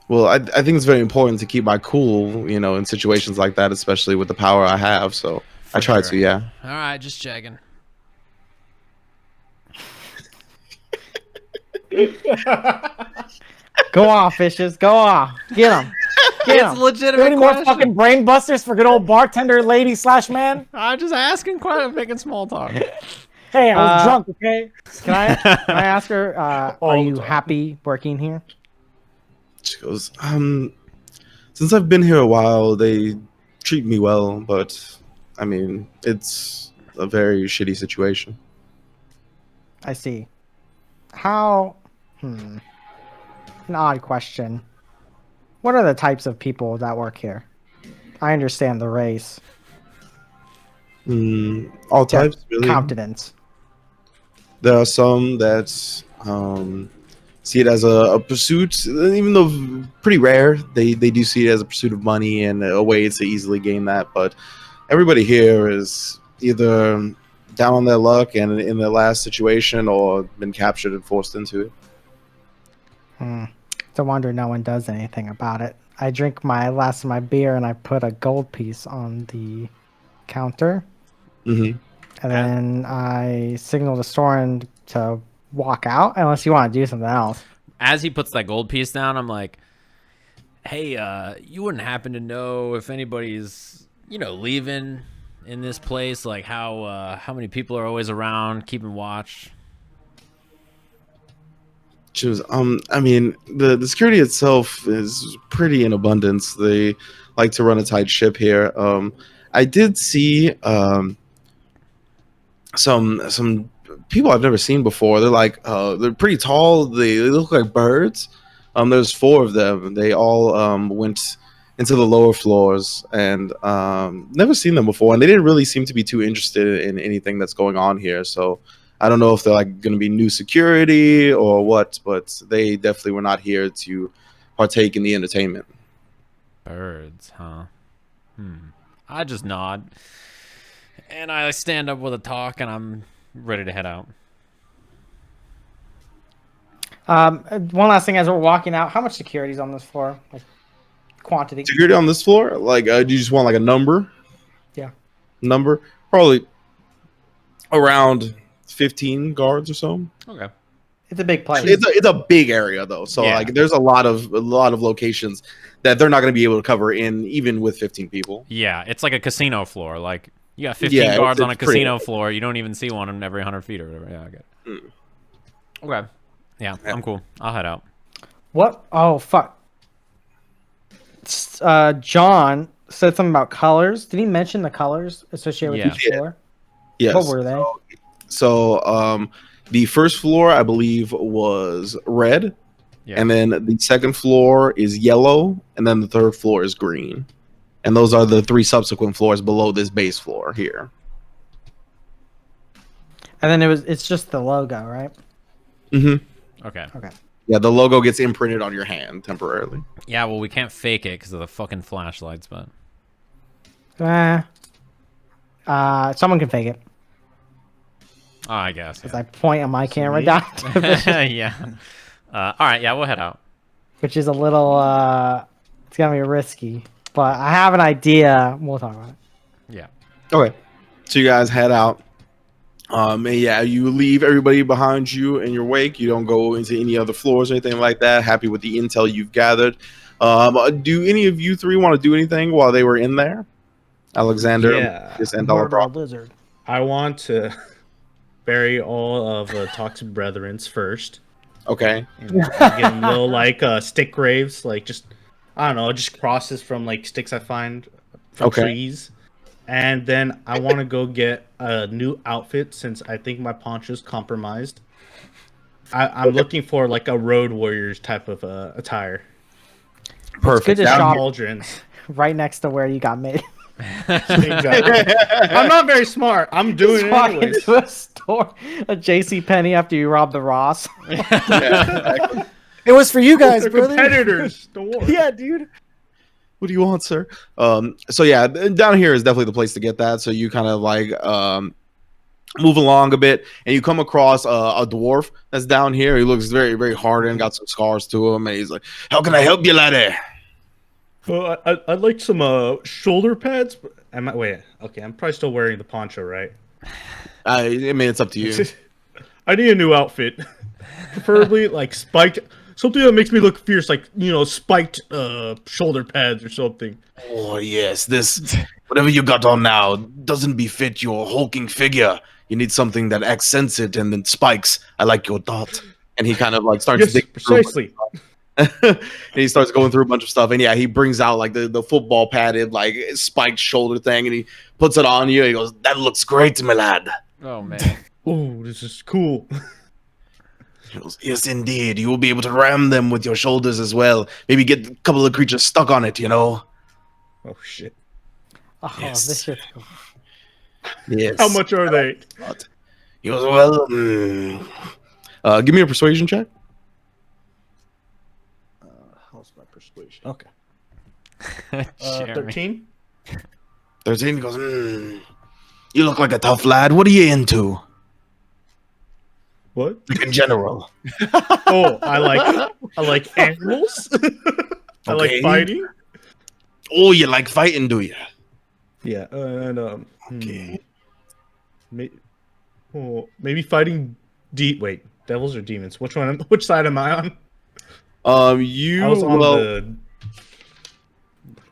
S1: Well, I think it's very important to keep my cool, you know, in situations like that, especially with the power I have. So I try to, yeah.
S3: All right, just checking.
S4: Go off, fishes. Go off. Get them. Get
S3: It's a
S4: 'em.
S3: legitimate
S5: Any more
S3: question.
S5: fucking brain busters for good old bartender lady / man?
S3: I'm just asking, making small talk.
S5: Hey, I was drunk, okay?
S4: Can I ask her, are you happy working here?
S1: She goes, since I've been here a while, they treat me well, but I mean, it's a very shitty situation.
S4: I see. How? An odd question. What are the types of people that work here? I understand the race.
S1: All types, really.
S4: Countenance.
S1: There are some that see it as a pursuit, even though pretty rare. They do see it as a pursuit of money and a way to easily gain that. But everybody here is either down on their luck and in their last situation, or been captured and forced into it.
S4: It's a wonder no one does anything about it. I drink my last of my beer and I put a gold piece on the counter.
S1: Mm-hmm.
S4: And then I signal to Soren to walk out, unless you want to do something else.
S3: As he puts that gold piece down, I'm like, hey, you wouldn't happen to know if anybody's, you know, leaving in this place? Like how many people are always around keeping watch?
S1: choose. I mean, the security itself is pretty in abundance. They like to run a tight ship here. I did see some people I've never seen before. They're like they're pretty tall. They look like birds. There's 4 of them. They all went into the lower floors and never seen them before. And they didn't really seem to be too interested in anything that's going on here. So I don't know if they're like going to be new security or what, but they definitely were not here to partake in the entertainment.
S3: Birds, huh? I just nod. And I stand up with a talk, and I'm ready to head out.
S4: One last thing as we're walking out, how much security's on this floor? Like quantity?
S1: Security on this floor? Like, do you just want like a number?
S4: Yeah.
S1: Number? Probably around 15 guards or so.
S3: Okay.
S4: It's a big place.
S1: It's a big area though, so
S3: Yeah.
S1: like there's a lot of locations that they're not going to be able to cover in even with 15 people.
S3: Yeah, it's like a casino floor. Like, you got 15
S1: Yeah,
S3: guards on a
S1: it's pretty-
S3: casino floor. You don't even see one in every 100 feet or whatever. Yeah, I get it. Okay. Yeah, I'm cool. I'll head out.
S4: What? Oh, fuck. John said something about colors. Did he mention the colors associated
S3: Yeah.
S4: with each floor?
S1: Yes.
S4: What were they?
S1: So the first floor I believe was red,
S3: Yeah.
S1: and then the second floor is yellow, and then the third floor is green. And those are the 3 subsequent floors below this base floor here.
S4: And then it's just the logo, right?
S1: Mm-hmm.
S3: Okay.
S4: Okay.
S1: Yeah, the logo gets imprinted on your hand temporarily.
S3: Yeah, well, we can't fake it because of the fucking flashlights, but...
S4: Someone can fake it.
S3: Oh, I guess.
S4: As I point on my camera down to the
S3: Yeah. All right, yeah, we'll head out.
S4: which is a little it's gonna be risky. But I have an idea. We'll talk about it.
S3: Yeah.
S1: Okay. So you guys head out. And yeah, you leave everybody behind you in your wake. You don't go into any other floors or anything like that. Happy with the intel you've gathered. Do any of you 3 want to do anything while they were in there? Alexander,
S2: Yeah.
S1: and Dala.
S4: Lizard.
S2: I want to bury all of Atoq's brethrens first.
S1: Okay.
S2: And give them little like stick graves, like just I don't know, just crosses from like sticks I find from
S1: Okay.
S2: trees. And then I want to go get a new outfit since I think my poncho's compromised. I'm looking for like a road warriors type of attire.
S1: Perfect.
S4: good to
S1: Now-
S4: shop
S2: Pauldrons.
S4: Right next to where you got made.
S2: Exactly. I'm not very smart. I'm doing
S4: Just
S2: it
S4: walk
S2: anyways.
S4: into a store, a J.C. Penney after you rob the Ross.
S1: Yeah, exactly.
S5: It was for you guys,
S2: They're
S5: brother.
S2: competitors. Don't worry.
S5: Yeah, dude.
S1: What do you want, sir? So yeah, down here is definitely the place to get that. So you kind of like move along a bit, and you come across a dwarf that's down here. He looks very, very hardened, got some scars to him, and he's like, "How can I help you, laddie?"
S2: I'd like some shoulder pads. Wait, okay, I'm probably still wearing the poncho, right?
S1: I mean, it's up to you.
S2: I need a new outfit, preferably like spiked, something that makes me look fierce, like spiked shoulder pads or something.
S1: Oh yes, this whatever you got on now doesn't befit your hulking figure. You need something that accents it and then spikes. I like your thought. And he kind of like starts
S2: Yes,
S1: digging
S2: precisely.
S1: and he starts going through a bunch of stuff. And yeah, he brings out like the football padded like spiked shoulder thing, and he puts it on you. He goes, "That looks great, my lad."
S3: Oh, man.
S2: Oh, this is cool.
S1: He goes, "Yes, indeed. You will be able to ram them with your shoulders as well. Maybe get a couple of creatures stuck on it, you know."
S2: Oh shit!
S4: Oh,
S1: Yes.
S4: this shit's cool.
S1: Yes.
S2: How much are they?
S1: He goes, "Well, give me a persuasion check."
S2: How's my persuasion? Okay,
S3: Jeremy.
S2: 13.
S1: 13 goes, "You look like a tough lad. What are you into?"
S2: What?
S1: Like in general.
S2: Oh, I like animals. I like
S1: Okay.
S2: fighting.
S1: Oh, you like fighting, do you?
S2: Yeah, and
S1: Okay.
S2: maybe fighting. Wait, devils or demons? Which one? Which side am I on?
S1: You
S2: I was on
S1: well,
S2: the.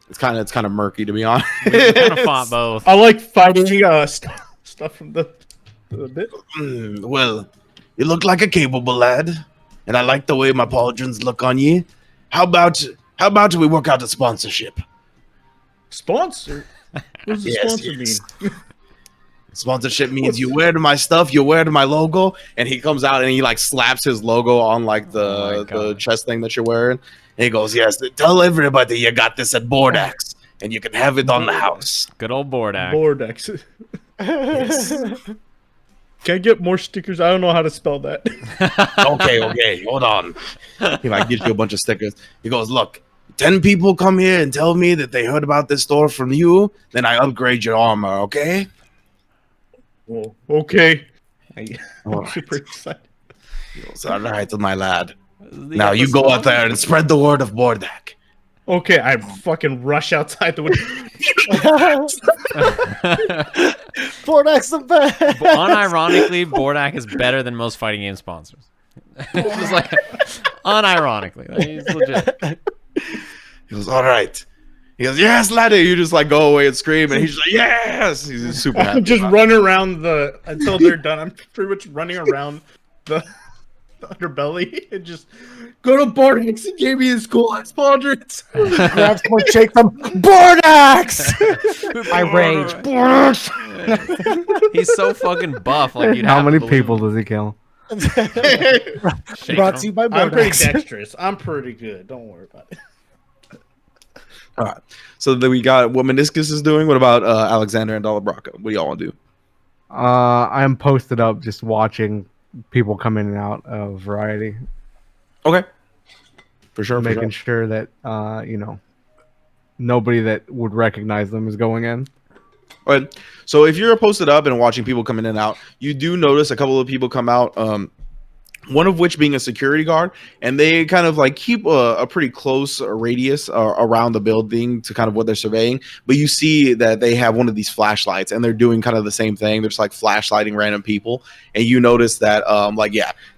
S1: it's kind of murky to be honest.
S3: We kind of fought both.
S2: I like fighting stuff from the bit.
S1: Well, you look like a capable lad, and I like the way my pauldrons look on ye. How about we work out a sponsorship?
S2: Sponsor? What does the
S1: Yes,
S2: sponsor
S1: yes.
S2: mean?
S1: Sponsorship means you wear my stuff, you wear my logo, and he comes out and he like slaps his logo on like the chest thing that you're wearing. And he goes, "Yes, tell everybody you got this at Bordax, and you can have it on the house."
S3: Good old Bordak.
S2: Bordex.
S1: Yes.
S2: Can I get more stickers? I don't know how to spell that.
S1: Okay, hold on. He like gives you a bunch of stickers. He goes, "Look, 10 people come here and tell me that they heard about this store from you, then I upgrade your armor, okay?"
S2: Well, okay.
S1: All
S2: I'm
S1: right.
S2: super excited.
S1: He goes, "All right, my lad. Now you go out there and spread the word of Bordak."
S2: Okay, I fucking rush outside the window.
S5: Bordax the best.
S3: Unironically, Bordak is better than most fighting game sponsors. Just like, unironically. Like, he's legit.
S1: He goes, "All right." He goes, "Yes, laddie." You just like go away and scream, and he's just like, "Yes!" He's just super happy.
S2: I'm just running around until they're done. I'm pretty much running around the underbelly and just go to Bordax and gave me his cool ass pauldrons.
S5: Grab someone, shake them. Bordax! I rage. Bordax!
S3: He's so fucking buff. Like, you'd
S6: How
S3: have to
S6: many
S3: believe
S6: people
S3: him.
S6: does he kill?
S3: Shaking
S5: Brought to you
S3: him.
S5: by
S2: I'm pretty
S5: Bordax.
S2: dexterous. I'm pretty good. Don't worry about it.
S1: All right. So then we got what Minoscus is doing. What about Alexander and Dala Brakka? What do y'all want to do?
S6: I'm posted up just watching people come in and out of Variety,
S1: Okay. For sure.
S6: making sure that nobody that would recognize them is going in.
S1: All right. So if you're posted up and watching people come in and out, you do notice a couple of people come out. One of which being a security guard, and they kind of like keep a pretty close radius around the building to kind of what they're surveying. But you see that they have one of these flashlights, and they're doing kind of the same thing. They're just like flashlighting random people, and you notice that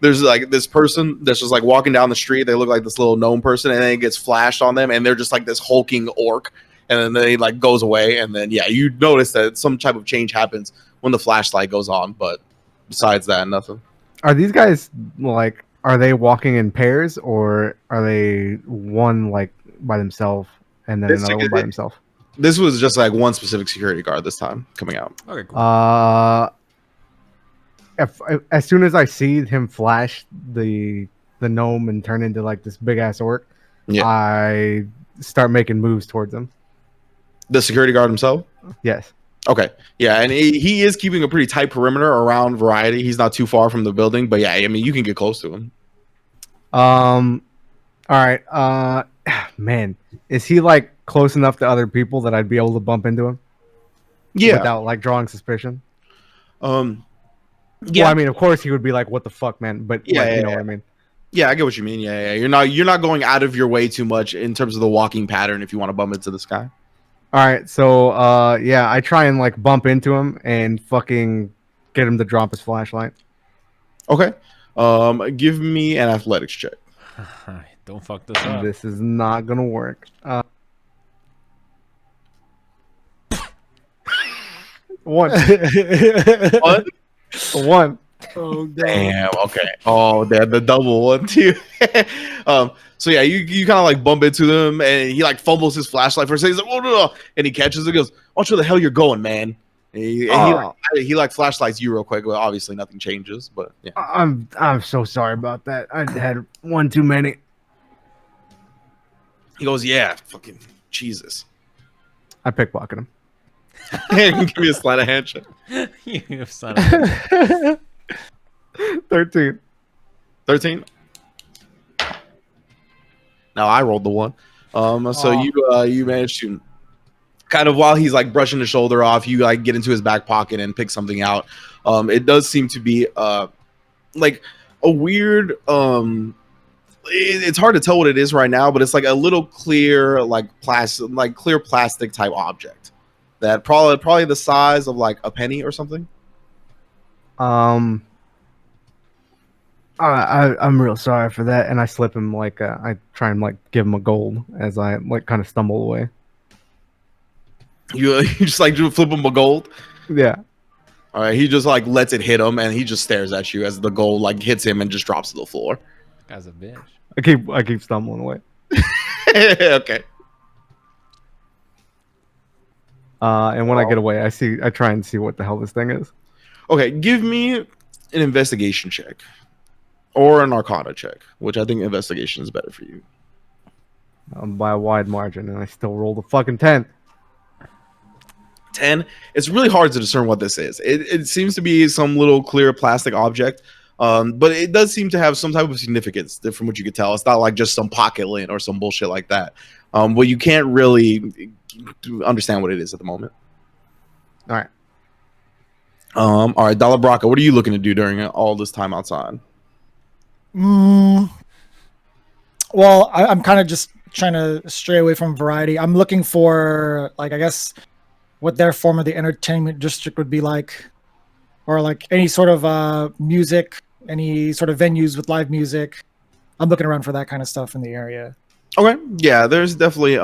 S1: there's like this person that's just like walking down the street. They look like this little gnome person, and then it gets flashed on them, and they're just like this hulking orc, and then they like goes away, and then you notice that some type of change happens when the flashlight goes on. But besides that, nothing.
S6: Are these guys like? Are they walking in pairs, or are they one like by themselves and then
S1: This
S6: another one by themselves?
S1: This was just like one specific security guard this time coming out.
S3: Okay, cool.
S6: As soon as I see him flash the gnome and turn into like this big ass orc,
S1: Yeah.
S6: I start making moves towards him.
S1: The security guard himself?
S6: Yes.
S1: Okay. Yeah, and he is keeping a pretty tight perimeter around Variety. He's not too far from the building, but yeah, I mean, you can get close to him.
S6: All right. Man, is he like close enough to other people that I'd be able to bump into him?
S1: Yeah.
S6: Without like drawing suspicion?
S1: Yeah.
S6: Well, I mean, of course he would be like, "What the fuck, man?" But
S1: Yeah,
S6: like,
S1: yeah,
S6: you know
S1: yeah.
S6: what I mean.
S1: Yeah, I get what you mean. Yeah. You're not going out of your way too much in terms of the walking pattern if you want to bump into this guy.
S6: All right, so I try and like bump into him and fucking get him to drop his flashlight.
S1: Okay. Give me an athletics check.
S3: Don't fuck this up.
S6: This is not gonna work. One.
S1: What?
S6: One.
S5: Oh,
S1: Damn. Okay. Oh, the double one too. So yeah, you kind of like bump into them, and he like fumbles his flashlight for a second. He's like, "Oh no!" And he catches it. Goes, "Watch where the hell you're going, man." And he like flashlights you real quick. Well, obviously nothing changes, but yeah.
S6: I'm so sorry about that. I had one too many.
S1: He goes, "Yeah, fucking Jesus."
S6: I pickpocket him.
S1: Give me a sleight of hand check.
S3: You son of a...
S6: 13.
S1: 13. Now I rolled the one. So you managed to kind of, while he's like brushing his shoulder off, you like get into his back pocket and pick something out. It does seem to be like a weird it's hard to tell what it is right now, but it's like a little clear clear plastic type object that probably the size of like a penny or something.
S6: I'm real sorry for that, and I slip him like I try and like give him a gold as I like kind of stumble away.
S1: You just like flip him a gold.
S6: Yeah.
S1: All right, he just like lets it hit him, and he just stares at you as the gold like hits him and just drops to the floor.
S3: Guy's a bitch.
S6: I keep stumbling away.
S1: Okay.
S6: And when I get away, I try and see what the hell this thing is.
S1: Okay, give me an investigation check. Or an arcana check, which I think investigation is better for you.
S6: By a wide margin, and I still rolled a fucking 10.
S1: 10. It's really hard to discern what this is. It seems to be some little clear plastic object, but it does seem to have some type of significance from what you could tell. It's not like just some pocket lint or some bullshit like that. But you can't really understand what it is at the moment.
S6: All right.
S1: All right, Dala Brakka, what are you looking to do during all this time outside?
S5: Well, I'm kind of just trying to stray away from variety. I'm looking for, like, I guess, what their form of the entertainment district would be like, or like any sort of music, any sort of venues with live music. I'm looking around for that kind of stuff in the area.
S1: Okay, yeah, there's definitely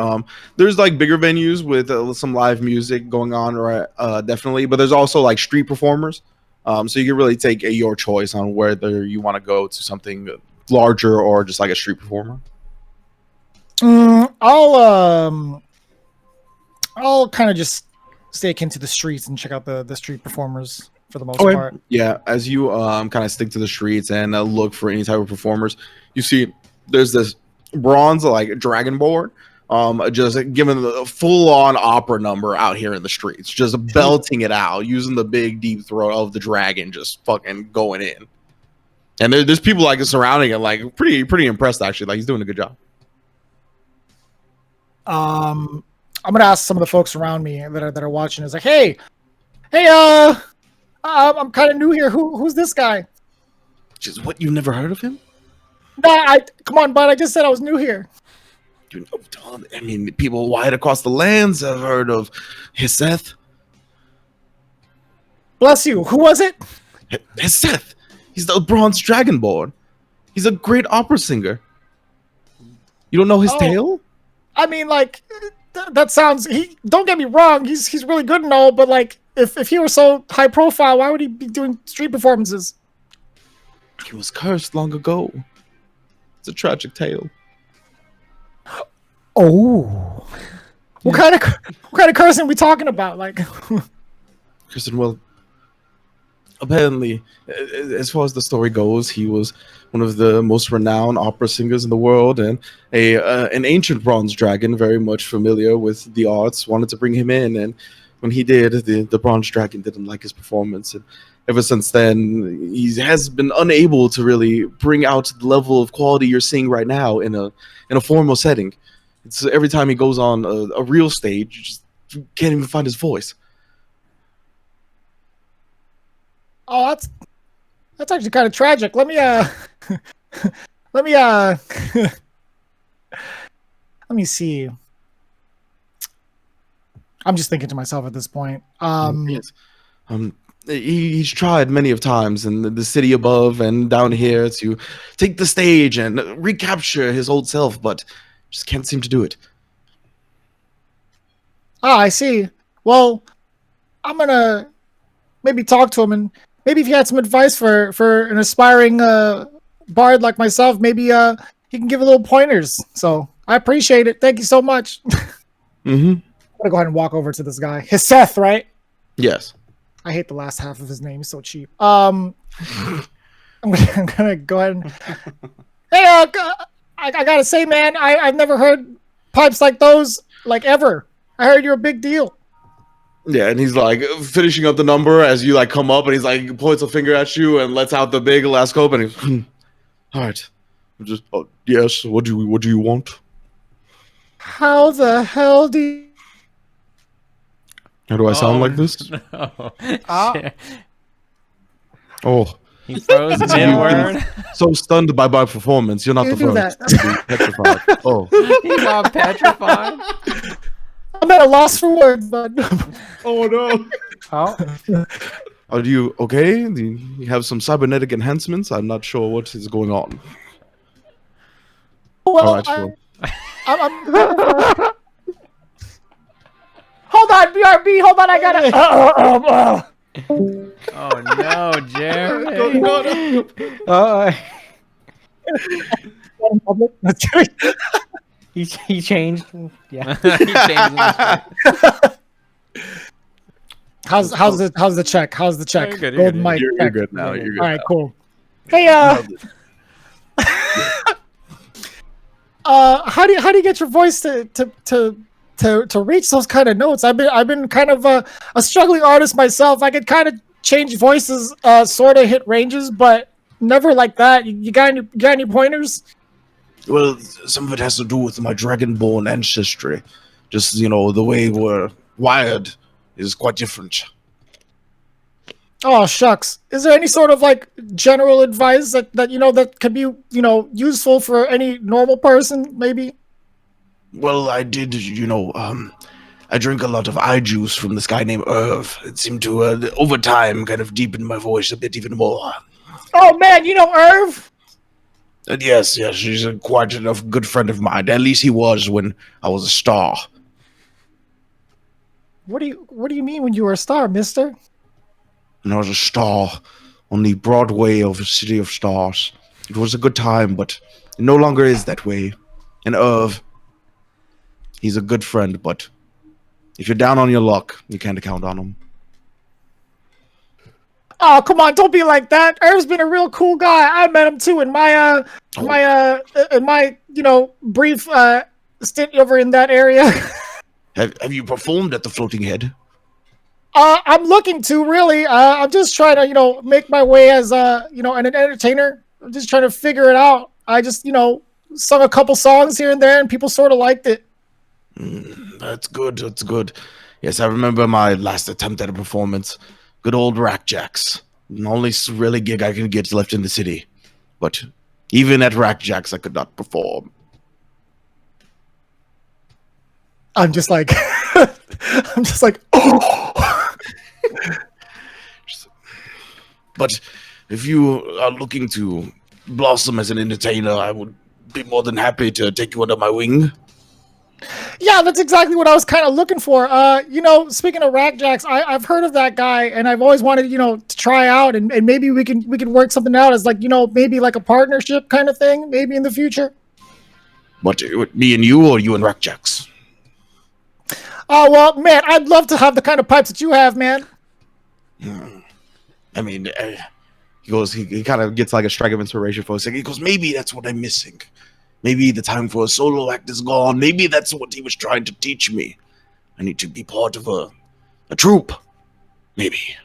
S1: there's like bigger venues with some live music going on, right? Definitely, but there's also like street performers. So you can really take your choice on whether you want to go to something larger or just like a street performer.
S5: I'll kind of just stay akin to the streets and check out the street performers for the most part.
S1: Yeah, as you kind of stick to the streets and look for any type of performers, you see there's this bronze like dragon board. Just giving the full-on opera number out here in the streets, just belting it out, using the big deep throat of the dragon, just fucking going in. And there's people like surrounding it, like pretty impressed actually. Like he's doing a good job.
S5: I'm gonna ask some of the folks around me that are watching. Is like, hey, I'm kind of new here. Who's this guy?
S1: Just what, you never heard of him?
S5: Nah, come on, bud. I just said I was new here.
S1: You know, I mean, people wide across the lands have heard of Hiseth.
S5: Bless you. Who was it?
S1: Hiseth. He's the bronze dragonborn. He's a great opera singer. You don't know his tale?
S5: I mean, like, that sounds. Don't get me wrong. He's really good and all, but like, if he were so high profile, why would he be doing street performances?
S1: He was cursed long ago. It's a tragic tale.
S5: Oh, what kind of cursing are we talking about? Like,
S1: Kristen, well, apparently, as far as the story goes, he was one of the most renowned opera singers in the world, and an ancient bronze dragon, very much familiar with the arts, wanted to bring him in, and when he did, the bronze dragon didn't like his performance, and ever since then, he has been unable to really bring out the level of quality you're seeing right now in a formal setting. It's every time he goes on a real stage, you just can't even find his voice.
S5: oh, that's actually kind of tragic. Let me let me see. I'm just thinking to myself at this point.
S1: Yes. He's tried many of times in the city above and down here to take the stage and recapture his old self, but just can't seem to do it.
S5: I see. Well, I'm gonna maybe talk to him, and maybe if he had some advice for an aspiring bard like myself, maybe he can give a little pointers. So I appreciate it. Thank you so much.
S1: Mm-hmm.
S5: I'm gonna go ahead and walk over to this guy. Hiseth, right?
S1: Yes.
S5: I hate the last half of his name. He's so cheap. I'm gonna go ahead and hey, I gotta say, man, I've never heard pipes like those, like, ever. I heard you're a big deal.
S1: Yeah, and he's like finishing up the number as you like come up, and he's like points a finger at you and lets out the big last scope, and he's all right. Just yes. What do you want?
S5: How the hell do you...
S1: How do I sound like this?
S3: No.
S5: Ah.
S1: Oh,
S3: He froze mid-word.
S1: so stunned by my performance, you're not
S5: You
S1: the
S5: do
S1: first
S5: that.
S1: to be petrified. Oh,
S3: He's all petrified.
S5: I'm at a loss for words, bud.
S1: oh no.
S4: Oh,
S1: Are you okay? Do you have some cybernetic enhancements? I'm not sure what is going on.
S5: Well,
S1: All right, sure.
S5: I'm hold on, BRB. Hold on, I gotta.
S3: Oh no, Jerry.
S4: uh,
S5: In public?
S4: He changed. Yeah.
S3: He changed the
S5: How's the check? How's the check?
S3: You're good, you're
S5: Golden
S3: good.
S5: mic
S1: You're
S5: check.
S1: good now. You're good.
S5: All right,
S1: now.
S5: cool. Hey, how do you get your voice to reach those kind of notes? I've been kind of a struggling artist myself. I could kind of change voices, sort of hit ranges, but never like that. You got any pointers?
S1: Well, some of it has to do with my dragonborn ancestry. Just, the way we're wired is quite different.
S5: Oh shucks! Is there any sort of like general advice that that could be useful for any normal person? Maybe.
S1: Well, I did, I drink a lot of eye juice from this guy named Irv. It seemed to, over time, kind of deepen my voice a bit even more.
S5: Oh man, you know Irv?
S1: And yes, he's quite enough good friend of mine. At least he was when I was a star.
S5: What do you mean when you were a star, Mister?
S1: And I was a star on the Broadway of the City of Stars. It was a good time, but it no longer is that way. And Irv, he's a good friend, but if you're down on your luck, you can't count on him.
S5: Oh, come on, don't be like that. Irv's been a real cool guy. I met him too in my brief stint over in that area.
S1: Have you performed at the Floating Head?
S5: I'm looking to really. I'm just trying to, make my way as an entertainer. I'm just trying to figure it out. I just, sung a couple songs here and there, and people sort of liked it.
S1: That's good. That's good. Yes, I remember my last attempt at a performance. Good old Rackjacks. The only really gig I could get left in the city. But even at Rackjacks, I could not perform.
S5: I'm just like, oh.
S1: But if you are looking to blossom as an entertainer, I would be more than happy to take you under my wing.
S5: Yeah, that's exactly what I was kind of looking for. Speaking of Rackjacks, I've heard of that guy, and I've always wanted, to try out, and maybe we can work something out as like, maybe like a partnership kind of thing, maybe in the future.
S1: What, me and you, or you and Rackjacks?
S5: Oh, well, man, I'd love to have the kind of pipes that you have, man.
S1: I mean, he kind of gets like a strike of inspiration for a second. He goes, maybe that's what I'm missing. Maybe the time for a solo act is gone. Maybe that's what he was trying to teach me. I need to be part of a troupe. Maybe.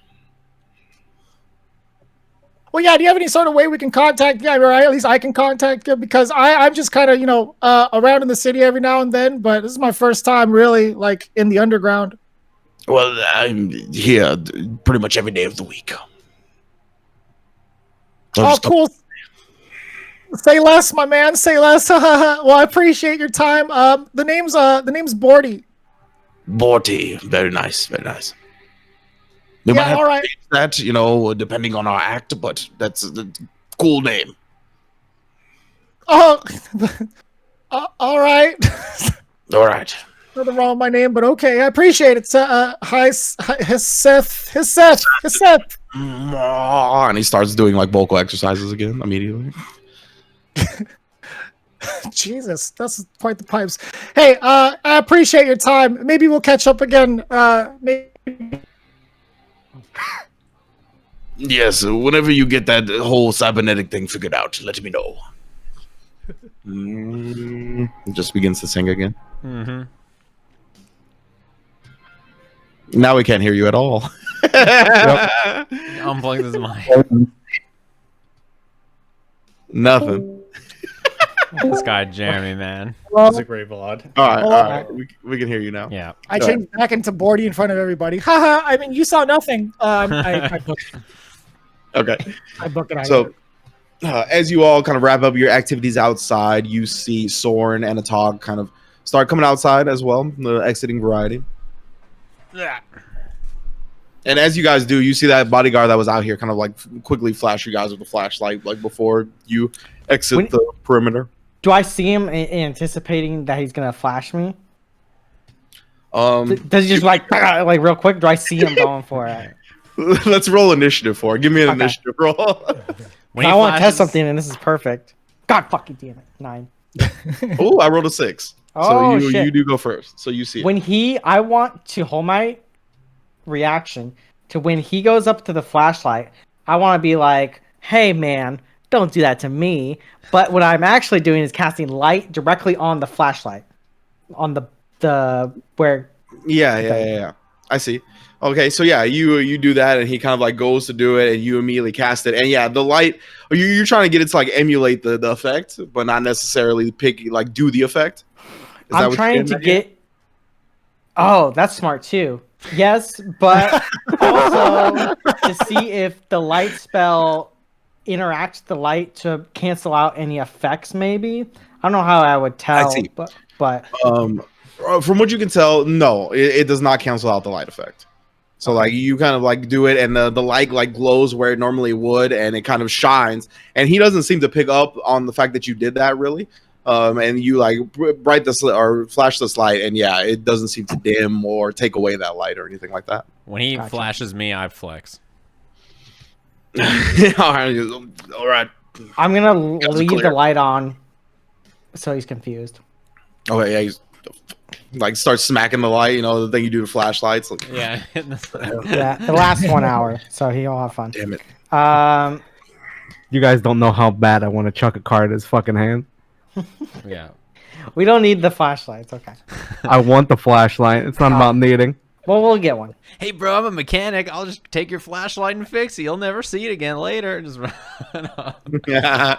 S5: Well, yeah, do you have any sort of way we can contact you? Or at least I can contact you, because I'm just kind of, around in the city every now and then, but this is my first time really, like, in the underground.
S1: Well, I'm here pretty much every day of the week.
S5: Oh, cool. Say less, my man. Say less. Well, I appreciate your time. The name's Borty.
S1: Borty. Very nice. Very nice. We might have
S5: all right.
S1: to change that, depending on our act, but that's a cool name.
S5: Oh, all right.
S1: All right.
S5: Nothing wrong with my name, but okay. I appreciate it. Hi, Seth.
S1: And he starts doing like vocal exercises again immediately.
S5: Jesus, that's quite the pipes. Hey, I appreciate your time. Maybe we'll catch up again. Maybe.
S1: Yes, whenever you get that whole cybernetic thing figured out, let me know. It just begins to sing again.
S3: Mm-hmm.
S1: Now we can't hear you at all.
S3: Unplug this mic.
S1: Nothing.
S3: This guy Jeremy, man.
S2: It's a great VOD.
S1: All right. We can hear you now.
S3: Yeah.
S5: I changed back into Borty in front of everybody. Haha, I mean, you saw nothing. I booked.
S1: Okay.
S5: I booked it.
S1: So, as you all kind of wrap up your activities outside, you see Soren and Atoq kind of start coming outside as well, the exiting variety.
S3: Yeah.
S1: And as you guys do, you see that bodyguard that was out here kind of like quickly flash you guys with the flashlight, like before you exit the perimeter.
S4: Do I see him anticipating that he's gonna flash me? Does he just like real quick? Do I see him going for it?
S1: Let's roll initiative for it. Give me an initiative roll.
S3: When
S4: I
S3: he
S4: want to test
S3: flashes-
S4: something, and this is perfect. God fucking damn it. 9.
S1: Oh, I rolled a 6.
S4: Oh,
S1: so
S4: shit.
S1: you do go first. So you see it.
S4: When I want to hold my reaction to when he goes up to the flashlight. I want to be like, hey, man, don't do that to me. But what I'm actually doing is casting light directly on the flashlight. On the where...
S1: Yeah. I see. Okay, so yeah, you do that, and he kind of like goes to do it, and you immediately cast it, and yeah, the light. You're trying to get it to like emulate the effect, but not necessarily do the effect.
S4: I'm trying to get. Oh, that's smart too. Yes, but also to see if the light spell interacts with the light to cancel out any effects. Maybe I don't know how I would tell.
S1: I see.
S4: But
S1: from what you can tell, no, it does not cancel out the light effect. So like you kind of like do it, and the light like glows where it normally would, and it kind of shines. And he doesn't seem to pick up on the fact that you did that really. And you like flash this light, and yeah, it doesn't seem to dim or take away that light or anything like that.
S3: When he flashes me, I flex.
S1: All right.
S4: I'm gonna leave the light on, so he's confused.
S1: Okay, yeah, he's like starts smacking the light. You know the thing you do to flashlights. Like,
S3: Yeah.
S4: Yeah, it lasts 1 hour, so he'll have fun.
S1: Damn it.
S6: You guys don't know how bad I want to chuck a card at his fucking hand.
S3: Yeah.
S4: We don't need the flashlights. Okay.
S6: I want the flashlight. It's not about needing.
S4: Well, we'll get one.
S3: Hey, bro, I'm a mechanic. I'll just take your flashlight and fix it. You'll never see it again later. Just run off.
S1: Yeah.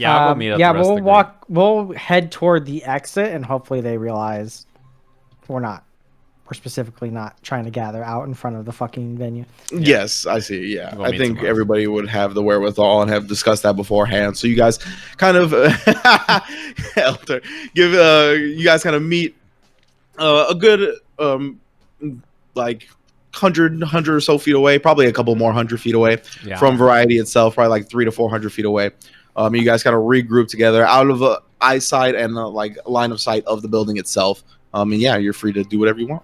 S3: I'll go meet up.
S4: Yeah,
S3: the rest
S4: we'll
S3: of the group.
S4: We'll head toward the exit, and hopefully they realize we're specifically not trying to gather out in front of the fucking venue.
S1: Yes, I see. Yeah,
S3: We'll
S1: I
S3: meet
S1: think
S3: tomorrow.
S1: everybody would have the wherewithal and have discussed that beforehand. So you guys kind of Elder, you guys kind of meet a good like 100 or so feet away, probably a couple more 100 feet away from Variety itself, probably like 300 to 400 feet away. You guys kind of regroup together out of eyesight and like line of sight of the building itself. And yeah, you're free to do whatever you want.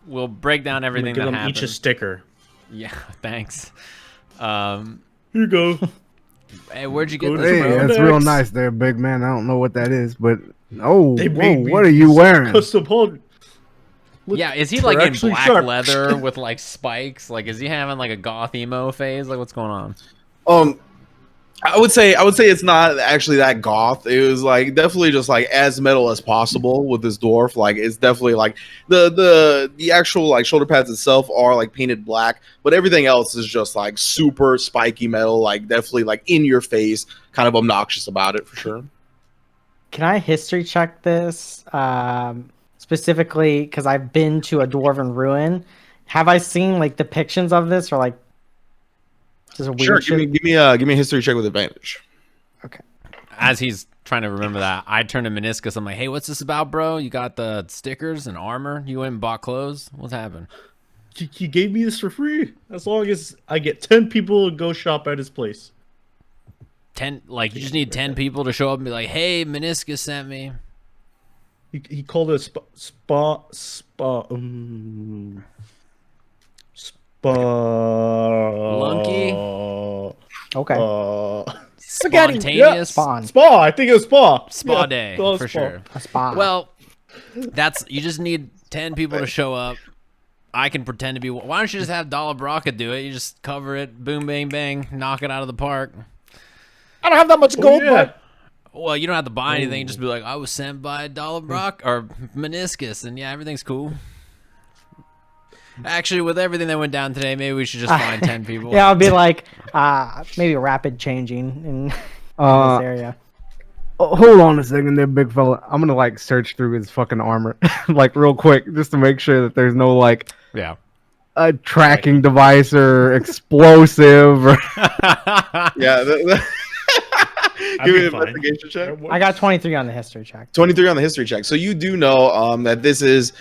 S3: We'll break down everything
S2: Give
S3: that
S2: them
S3: happened.
S2: each a sticker.
S3: Yeah, thanks.
S2: Here you go.
S3: Hey, where'd you get
S2: Go
S3: this,
S6: Hey,
S3: bro?
S6: that's real nice there, big man. I don't know what that is, but whoa,
S2: They made me
S6: what are you wearing?
S2: Custom hug.
S3: Yeah, is he like in
S2: actually
S3: black
S2: sharp.
S3: leather with like spikes? Like, is he having like a goth emo phase? Like, what's going on?
S1: I would say it's not actually that goth. It was like definitely just like as metal as possible with this dwarf. Like it's definitely like the actual like shoulder pads itself are like painted black, but everything else is just like super spiky metal, like definitely like in your face, kind of obnoxious about it for sure.
S4: Can I history check this? Specifically, because I've been to a dwarven ruin. Have I seen like depictions of this or like just a weird
S1: Sure,
S4: shit?
S1: give me a history check with advantage.
S4: Okay.
S3: As he's trying to remember that, I turn to Minoscus. I'm like, hey, what's this about, bro? You got the stickers and armor? You went and bought clothes? What's happened?
S2: He gave me this for free. As long as I get 10 people to go shop at his place.
S3: 10, like, you just need 10 people to show up and be like, hey, Minoscus sent me.
S2: He called it spa.
S3: Lunky?
S4: Okay.
S3: Spontaneous?
S4: Spawn.
S2: Spa. I think it was spa.
S3: Spa
S2: Yeah,
S3: day,
S2: it was
S3: for
S2: spa.
S3: sure.
S4: A spa.
S3: Well, you just need 10 people to show up. I can pretend to be. Why don't you just have Dala Brakka do it? You just cover it, boom, bang, bang, knock it out of the park.
S5: I don't have that much gold, but
S3: Well, you don't have to buy anything. Just be like, I was sent by Dala Brakka or Minoscus, and yeah, everything's cool. Actually, with everything that went down today, maybe we should just find 10 people.
S4: Yeah, I'll be like, maybe rapid changing in this area.
S6: Hold on a second there, big fella. I'm gonna like search through his fucking armor, like real quick, just to make sure that there's no like
S3: Yeah.
S6: a tracking device or explosive. Or...
S1: Yeah. Give me an
S2: fine.
S1: investigation check.
S4: I got 23 on the history check.
S1: 23 on the history check. So you do know that this is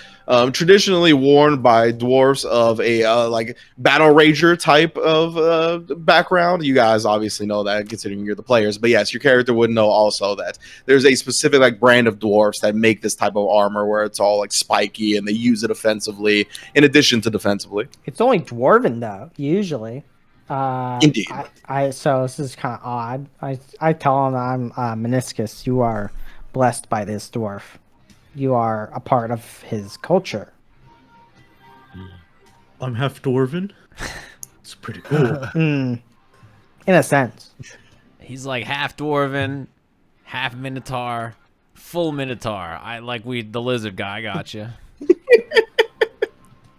S1: traditionally worn by dwarves of a like battle rager type of background. You guys obviously know that, considering you're the players. But yes, your character would know also that there's a specific like brand of dwarves that make this type of armor where it's all like spiky and they use it offensively in addition to defensively.
S4: It's only dwarven though, usually.
S1: Indeed.
S4: So this is kind of odd. I tell him I'm Minoscus. You are blessed by this dwarf. You are a part of his culture.
S2: I'm half dwarven. It's pretty cool.
S4: In a sense.
S3: He's like half dwarven, half minotaur, full minotaur. I like the lizard guy. I got you.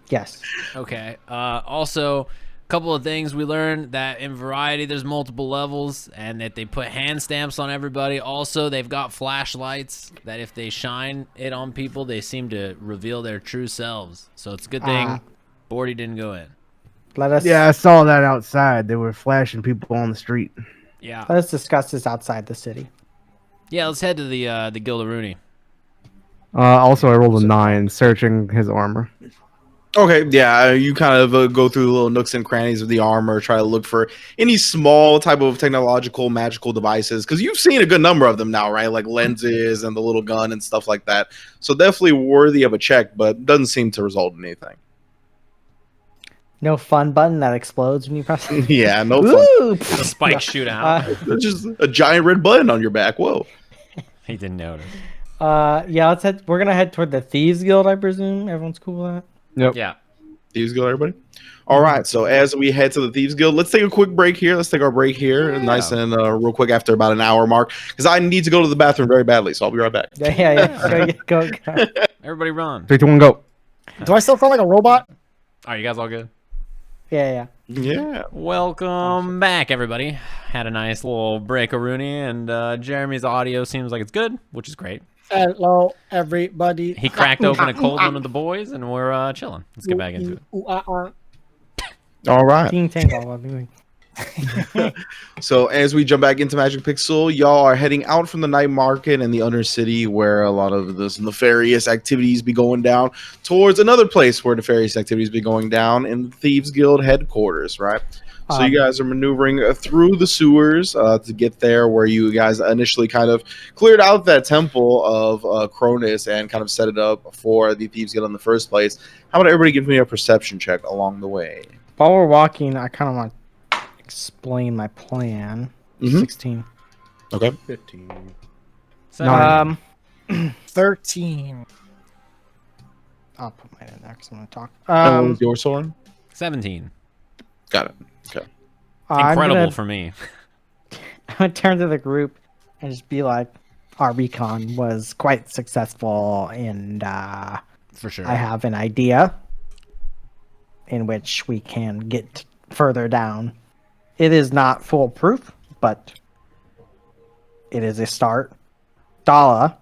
S4: Yes.
S3: Okay. Also, a couple of things we learned that in variety there's multiple levels, and that they put hand stamps on everybody. Also, they've got flashlights that if they shine it on people, they seem to reveal their true selves. So it's a good thing Bordy didn't go in.
S4: Let us.
S6: Yeah, I saw that outside. They were flashing people on the street.
S3: Yeah.
S4: Let us discuss this outside the city.
S3: Yeah. Let's head to the Guild of Rooney.
S6: Also, I rolled a 9, searching his armor.
S1: Okay, yeah, you kind of go through the little nooks and crannies of the armor, try to look for any small type of technological, magical devices, because you've seen a good number of them now, right? Like lenses and the little gun and stuff like that. So definitely worthy of a check, but doesn't seem to result in anything.
S4: No fun button that explodes when you press it.
S1: Yeah, no fun.
S4: Ooh!
S3: The spike shootout.
S1: It's just a giant red button on your back. Whoa.
S3: He didn't notice.
S4: Yeah, let's head. We're gonna head toward the Thieves Guild, I presume. Everyone's cool with that.
S6: Yep.
S3: Yeah.
S1: Thieves Guild, everybody? All right, so as we head to the Thieves Guild, let's take a quick break here. Let's take our break here, nice and real quick after about an hour mark, because I need to go to the bathroom very badly, so I'll be right back.
S4: Yeah. Go.
S3: Everybody run.
S6: 3, 2, 1, go.
S5: Do I still sound like a robot?
S3: Are you guys all good?
S4: Yeah.
S1: Yeah.
S3: Welcome back, everybody. Had a nice little break of Rooney, and Jeremy's audio seems like it's good, which is great.
S5: Hello, everybody.
S3: He cracked open a cold one of the boys, and we're chilling. Let's get back into it.
S1: All right.
S4: King Tank, all I'm doing.
S1: So as we jump back into Magic Pixel, y'all are heading out from the night market and the Undercity, where a lot of this nefarious activities be going down, towards another place where nefarious activities be going down in the Thieves Guild headquarters, right? So you guys are maneuvering through the sewers to get there, where you guys initially kind of cleared out that temple of Cronus and kind of set it up for the Thieves Guild in the first place. How about everybody give me a perception check along the way?
S4: While we're walking, I kind of want to explain my plan.
S1: Mhm.
S4: 16.
S1: Okay.
S2: 15.
S5: 13.
S4: I'll put mine in there because I'm going to talk.
S1: And what was your Soren?
S3: 17.
S1: Got it. Okay.
S3: Incredible for me.
S4: I'm going to turn to the group and just be like, our recon was quite successful, and
S3: For sure.
S4: I have an idea in which we can get further down. It is not foolproof, but it is a start. Dala,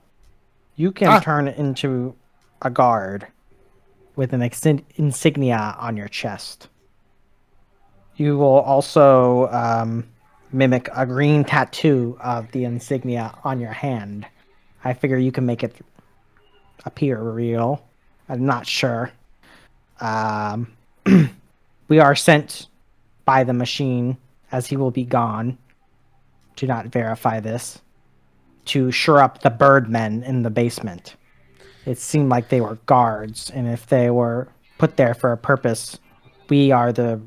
S4: you can turn into a guard with an insignia on your chest. You will also mimic a green tattoo of the insignia on your hand. I figure you can make it appear real. I'm not sure. We are sent by the machine, as he will be gone. Do not verify this. To shore up the birdmen in the basement. It seemed like they were guards, and if they were put there for a purpose, we are the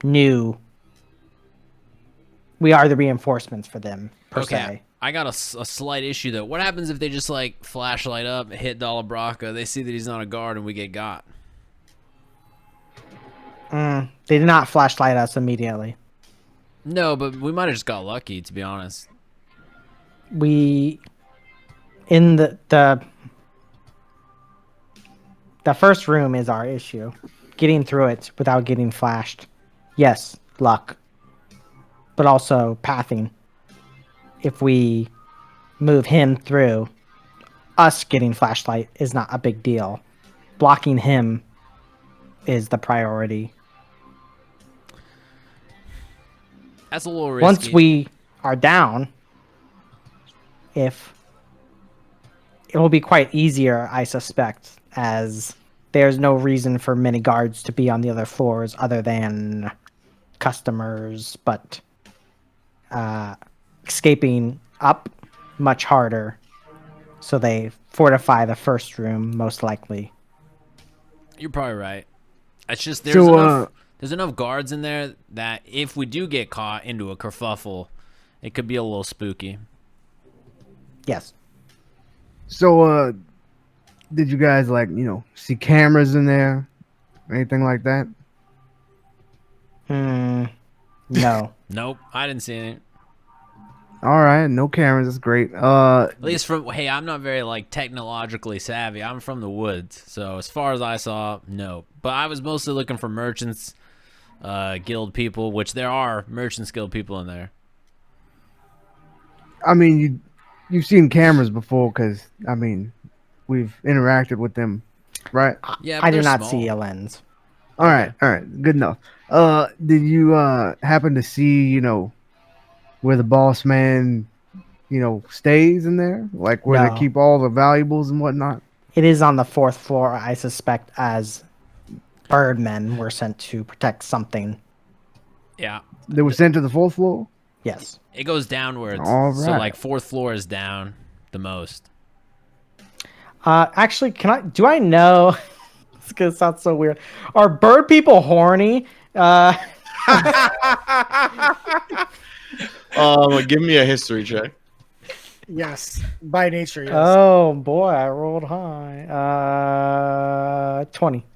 S4: reinforcements for them, per se.
S3: I got a slight issue, though. What happens if they just, like, flashlight up, hit Dala Brakka, they see that he's not a guard, and we get got?
S4: They did not flashlight us immediately.
S3: No, but we might have just got lucky, to be honest.
S4: In the first room is our issue. Getting through it without getting flashed. Yes, luck. But also pathing. If we move him through, us getting flashlight is not a big deal. Blocking him is the priority.
S3: That's a little risky.
S4: Once we are down, it will be quite easier, I suspect, as there's no reason for many guards to be on the other floors other than customers, but escaping up, much harder. So they fortify the first room, most likely.
S3: You're probably right. It's just there's there's enough guards in there that if we do get caught into a kerfuffle, it could be a little spooky.
S4: Yes.
S6: So, did you guys see cameras in there, anything like that?
S4: No.
S3: Nope, I didn't see any.
S6: All right, no cameras. That's great.
S3: At least I'm not very technologically savvy. I'm from the woods, so as far as I saw, no. But I was mostly looking for merchants, guild people, which there are merchants guild people in there.
S6: I mean, you've seen cameras before, because we've interacted with them, right?
S3: Yeah,
S4: I do
S3: they're
S4: not
S3: small.
S4: see a lens.
S6: All right, good enough. Did you happen to see where the boss man stays in there, like where
S4: No.
S6: they keep all the valuables and whatnot?
S4: It is on the 4th floor, I suspect, as birdmen were sent to protect something.
S3: Yeah,
S6: They were sent to the 4th floor.
S4: Yes.
S3: it goes downwards.
S6: All
S3: So
S6: right.
S3: 4th floor is down the most.
S4: Actually, do I know? It's gonna sound so weird. Are bird people horny?
S1: Give me a history check.
S5: Yes, by nature, yes.
S4: Oh boy, I rolled high. 20.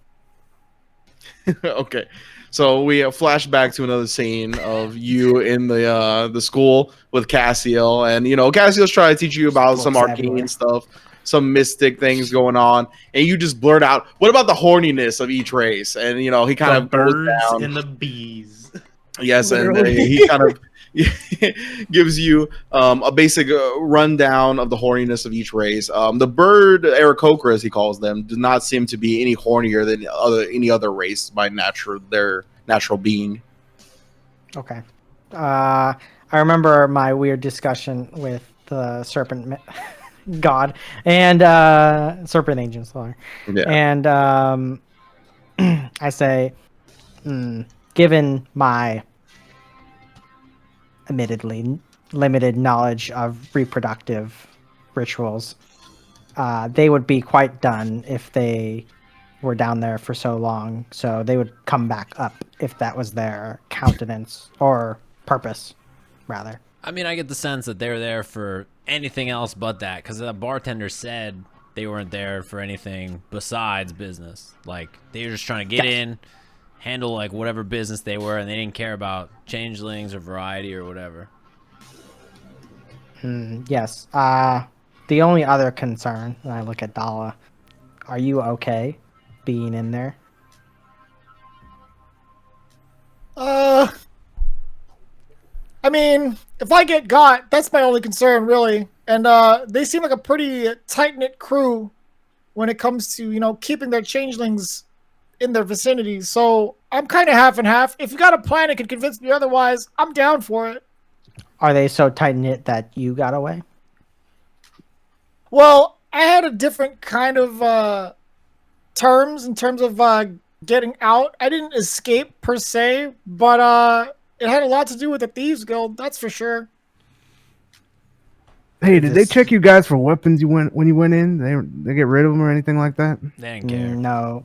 S1: Okay, so we flash back to another scene of you in the school with Cassiel, and Cassiel's trying to teach you about some
S4: Looks
S1: arcane
S4: everywhere.
S1: stuff, some mystic things going on, and you just blurt out, "What about the horniness of each race?" And he kind
S2: The
S1: of goes
S2: birds
S1: down.
S2: and the bees.
S1: Yes, and
S5: Literally.
S1: he kind of gives you a basic rundown of the horniness of each race. The bird Aarakocra, as he calls them, does not seem to be any hornier than any other race by their natural being.
S4: Okay. I remember my weird discussion with the serpent god and serpent agent. Sorry.
S1: Yeah.
S4: And I say, given my admittedly limited knowledge of reproductive rituals, they would be quite done if they were down there for so long. So they would come back up if that was their countenance or purpose, rather.
S3: I mean, I get the sense that they're there for anything else but that, because the bartender said they weren't there for anything besides business. They were just trying to get in, handle whatever business they were, and they didn't care about changelings or variety or whatever.
S4: Yes. The only other concern, and I look at Dala, are you okay being in there?
S5: I mean, if I get got, that's my only concern, really. And they seem like a pretty tight-knit crew when it comes to, keeping their changelings in their vicinity. So I'm kind of half and half. If you got a plan that could convince me otherwise, I'm down for it.
S4: Are they so tight-knit that you got away?
S5: Well, I had a different kind of terms in terms of getting out. I didn't escape per se, but it had a lot to do with the Thieves Guild, that's for sure.
S6: Hey, did they check you guys for weapons when you went in? They get rid of them or anything like that?
S3: They didn't care.
S4: No.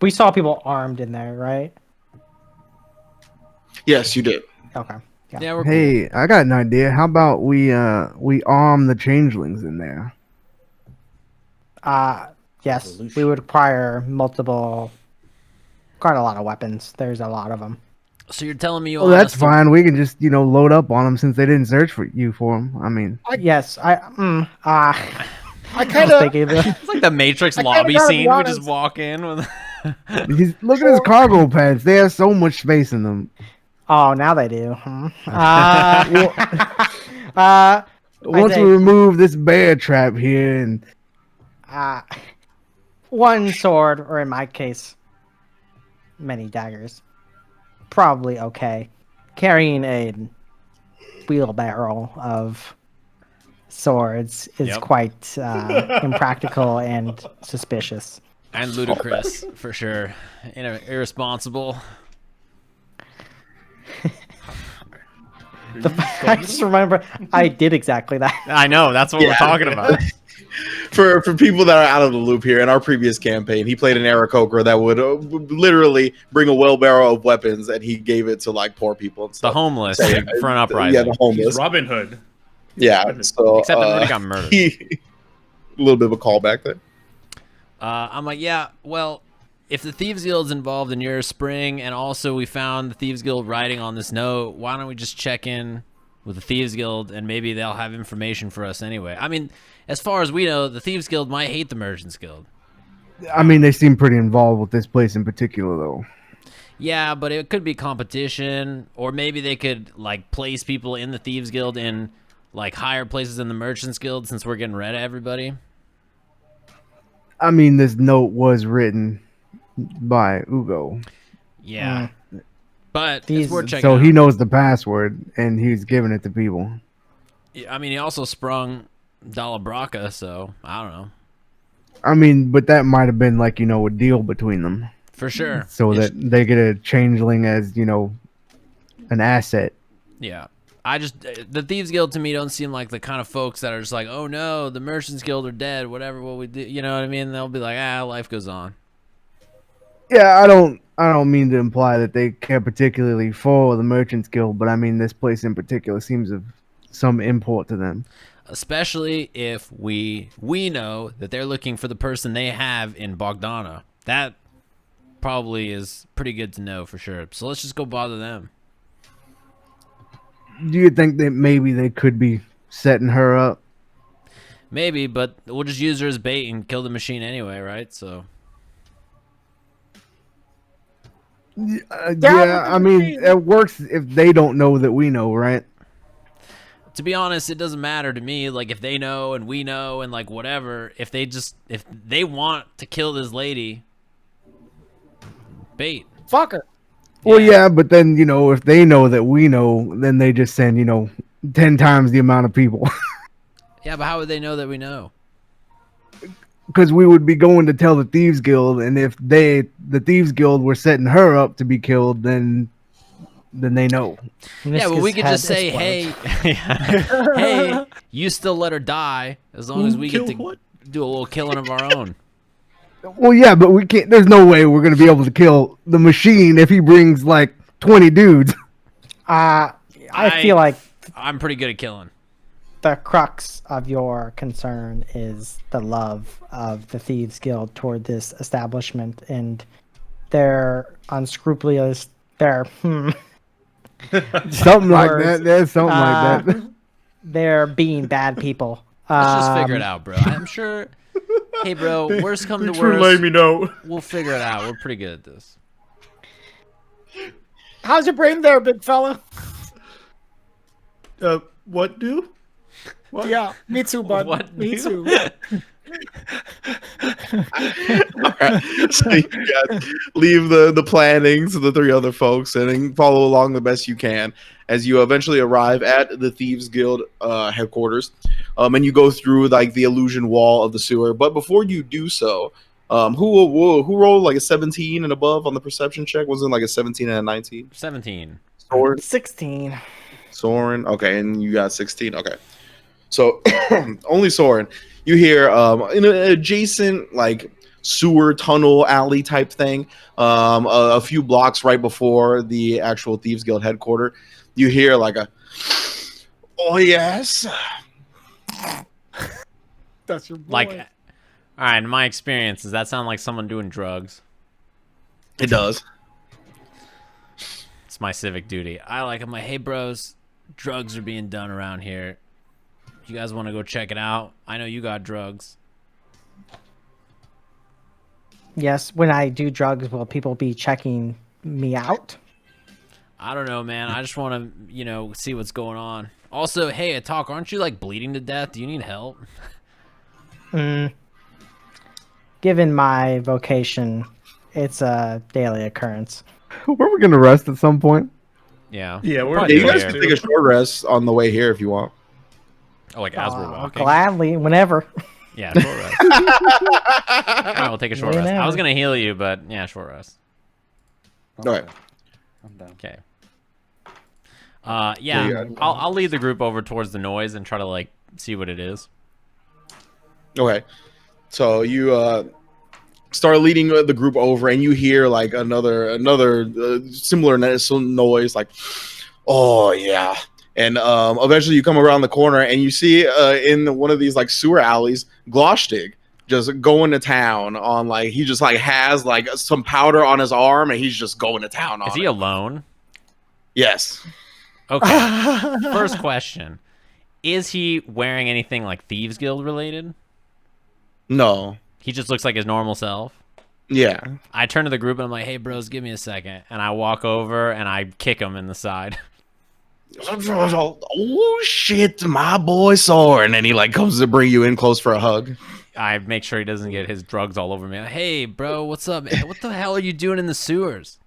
S4: We saw people armed in there, right?
S1: Yes, you did.
S4: Okay.
S3: Yeah, we're
S6: Hey, I got an idea. How about we arm the changelings in there?
S4: Yes,
S2: Evolution.
S4: we would require quite a lot of weapons. There's a lot of them.
S3: So you're telling me you
S6: Well,
S3: want
S6: that's
S3: us to-
S6: fine. We can just load up on them since they didn't search for them. I mean,
S4: Yes, I
S5: I
S4: was
S5: kind of
S4: thinking that.
S3: It's like the Matrix
S5: I kinda
S3: lobby
S5: gotta be
S3: scene. We
S5: honest.
S3: just walk in with.
S6: look at his cargo pants. They have so much space in them.
S4: Oh, now they do.
S6: Once we remove this bear trap here, and
S4: one sword, or in my case, many daggers, probably okay. Carrying a wheelbarrow of swords is
S3: Yep.
S4: quite impractical and suspicious.
S3: And ludicrous, for sure. Irresponsible.
S4: I just remember I did exactly that.
S3: I know, that's what we're talking about.
S1: For people that are out of the loop here, in our previous campaign, he played an Aarakocra that would literally bring a wheelbarrow of weapons, and he gave it to like poor people and
S3: The
S1: stuff.
S3: homeless
S1: So,
S3: for an uprising.
S1: yeah, the homeless.
S7: He's Robin Hood.
S1: Yeah, so
S3: Except everybody got murdered.
S1: A little bit of a callback there.
S3: I'm like, yeah, well, if the Thieves Guild's involved in your spring, and also we found the Thieves Guild writing on this note, why don't we just check in with the Thieves Guild, and maybe they'll have information for us anyway. I mean, as far as we know, the Thieves Guild might hate the Merchants Guild.
S6: I mean, they seem pretty involved with this place in particular, though.
S3: Yeah, but it could be competition, or maybe they could like place people in the Thieves Guild in like higher places in the Merchants Guild, since we're getting rid of everybody.
S6: I mean, this note was written by Ugo,
S3: Yeah, but
S4: These-
S3: it's worth checking
S6: so
S3: out.
S6: he knows the password, and he's giving it to people.
S3: I mean, he also sprung Dala Brakka, so I don't know.
S6: I mean, but that might have been like, a deal between them,
S3: For sure.
S6: so
S3: It's-
S6: that they get a changeling as, an asset.
S3: Yeah. The Thieves Guild to me don't seem like the kind of folks that are just like, oh no, the Merchants Guild are dead, whatever what we do, you know what I mean? They'll be like, life goes on.
S6: Yeah, I don't mean to imply that they care particularly for the Merchants Guild, but I mean, this place in particular seems of some import to them.
S3: Especially if we know that they're looking for the person they have in Bogdana. That probably is pretty good to know for sure. So let's just go bother them.
S6: Do you think that maybe they could be setting her up?
S3: Maybe, but we'll just use her as bait and kill the machine anyway, right? So
S6: Yeah, I mean, it works if they don't know that we know, right?
S3: to be honest, it doesn't matter to me. Like if they know and we know and like whatever, if they want to kill this lady, bait.
S5: Fuck her.
S6: Well, yeah, but then, if they know that we know, then they just send, 10 times the amount of people.
S3: Yeah, but how would they know that we know?
S6: Because we would be going to tell the Thieves Guild, and if the Thieves Guild were setting her up to be killed, then they know.
S3: Yeah, but we
S4: Minoscus'
S3: could
S4: head
S3: just say,
S4: explodes.
S3: hey, you still let her die as long as we get to
S7: What?
S3: do a little killing of our own.
S6: Well, yeah, but we can't. There's no way we're going to be able to kill the machine if he brings, like, 20 dudes.
S4: I feel like
S3: I'm pretty good at killing.
S4: the crux of your concern is the love of the Thieves Guild toward this establishment and their unscrupulous,
S6: Something like
S4: Words.
S6: that. There's something like that.
S4: they're being bad people.
S3: Let's just figure it out, bro. I'm sure. Hey, bro, worst come to
S7: Thanks for letting
S3: worst,
S7: me know.
S3: we'll figure it out. We're pretty good at this.
S5: How's your brain there, big fella?
S7: What do? What?
S5: Yeah, me too, bud.
S3: What
S5: Me
S3: do?
S5: too.
S1: All right. So you guys leave the planning to the three other folks and then follow along the best you can as you eventually arrive at the Thieves Guild headquarters. And you go through like the illusion wall of the sewer. But before you do so, who rolled like a 17 and above on the perception check? Wasn't it like a 17 and a 19?
S3: 17.
S1: Soren.
S4: 16.
S1: Soren. Okay, and you got 16. Okay. So only Soren. You hear in an adjacent like sewer tunnel alley type thing, a few blocks right before the actual Thieves Guild headquarters. You hear like a, oh yes.
S5: That's your boy.
S3: Like, all right, in my experience, does that sound like someone doing drugs?
S1: It does.
S3: It's my civic duty. I'm like, hey, bros, drugs are being done around here. You guys want to go check it out? I know you got drugs.
S4: Yes, when I do drugs, will people be checking me out?
S3: I don't know, man. I just want to, see what's going on. Also, hey, Atoq, aren't you like bleeding to death? Do you need help?
S4: Given my vocation, it's a daily occurrence.
S6: Were we going to rest at some point?
S3: Yeah.
S7: Yeah, we're
S3: Probably
S1: Yeah, you
S3: here.
S1: guys can take a short rest on the way here if you want.
S3: Oh, like as we're walking.
S4: Gladly, whenever.
S3: Yeah, short rest. All right, we'll take a short rest. I was
S4: Whenever.
S3: gonna heal you, but yeah, short rest.
S1: All right.
S8: I'm down.
S3: Okay.
S1: Yeah,
S3: Yeah,
S1: you got it.
S3: I'll lead the group over towards the noise and try to like see what it is.
S1: Okay. So you start leading the group over, and you hear like another similar noise, like, oh yeah. And eventually you come around the corner and you see in one of these like sewer alleys, Glostig just going to town on like he just like has like some powder on his arm and he's just going to town on
S3: Is he
S1: it.
S3: alone?
S1: Yes.
S3: Okay. First question. Is he wearing anything like Thieves Guild related?
S1: No.
S3: He just looks like his normal self.
S1: Yeah.
S3: I turn to the group and I'm like, hey, bros, give me a second. And I walk over and I kick him in the side.
S1: Oh shit, my boy Soren. And he like comes to bring you in close for a hug.
S3: I make sure he doesn't get his drugs all over me. Hey, bro, what's up, man? What the hell are you doing in the sewers?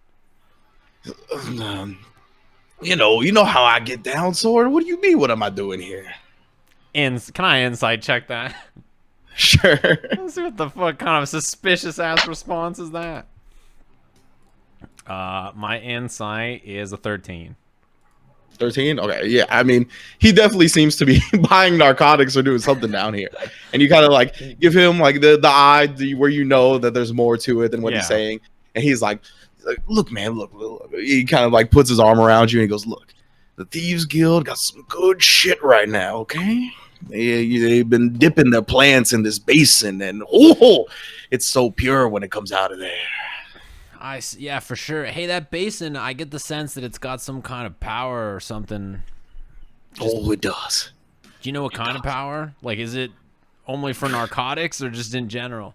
S1: You know how I get down, Soren. What do you mean? What am I doing here?
S3: Can I insight check that?
S1: Sure.
S3: Let's see what the fuck kind of suspicious ass response is that. My insight is a 13.
S1: 13? Okay, yeah. I mean, he definitely seems to be buying narcotics or doing something down here. And you kind of like give him like the eye where you know that there's more to it than what he's saying. And he's like, look, man, look. He kind of like puts his arm around you and he goes, look, the Thieves Guild got some good shit right now, okay? They've been dipping their plants in this basin and it's so pure when it comes out of there.
S3: Yeah, for sure. Hey, that basin, I get the sense that it's got some kind of power or something.
S1: It does.
S3: Do you know what kind of power? Like, is it only for narcotics or just in general?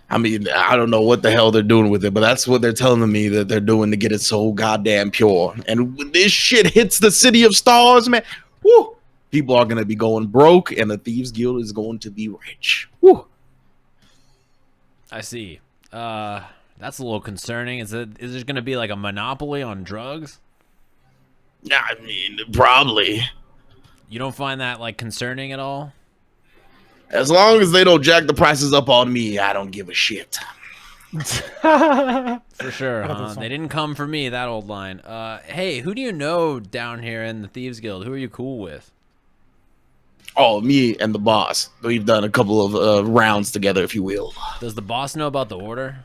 S1: I mean, I don't know what the hell they're doing with it, but that's what they're telling me that they're doing to get it so goddamn pure. And when this shit hits the City of Stars, man, whoo, people are going to be going broke and the Thieves Guild is going to be rich. Whoo.
S3: I see. That's a little concerning. Is there going to be like a monopoly on drugs?
S1: I mean, probably.
S3: You don't find that like concerning at all?
S1: As long as they don't jack the prices up on me, I don't give a shit.
S3: For sure, huh? They didn't come for me, that old line. Hey, who do you know down here in the Thieves Guild? Who are you cool with?
S1: Oh, me and the boss. We've done a couple of rounds together, if you will.
S3: Does the boss know about the order?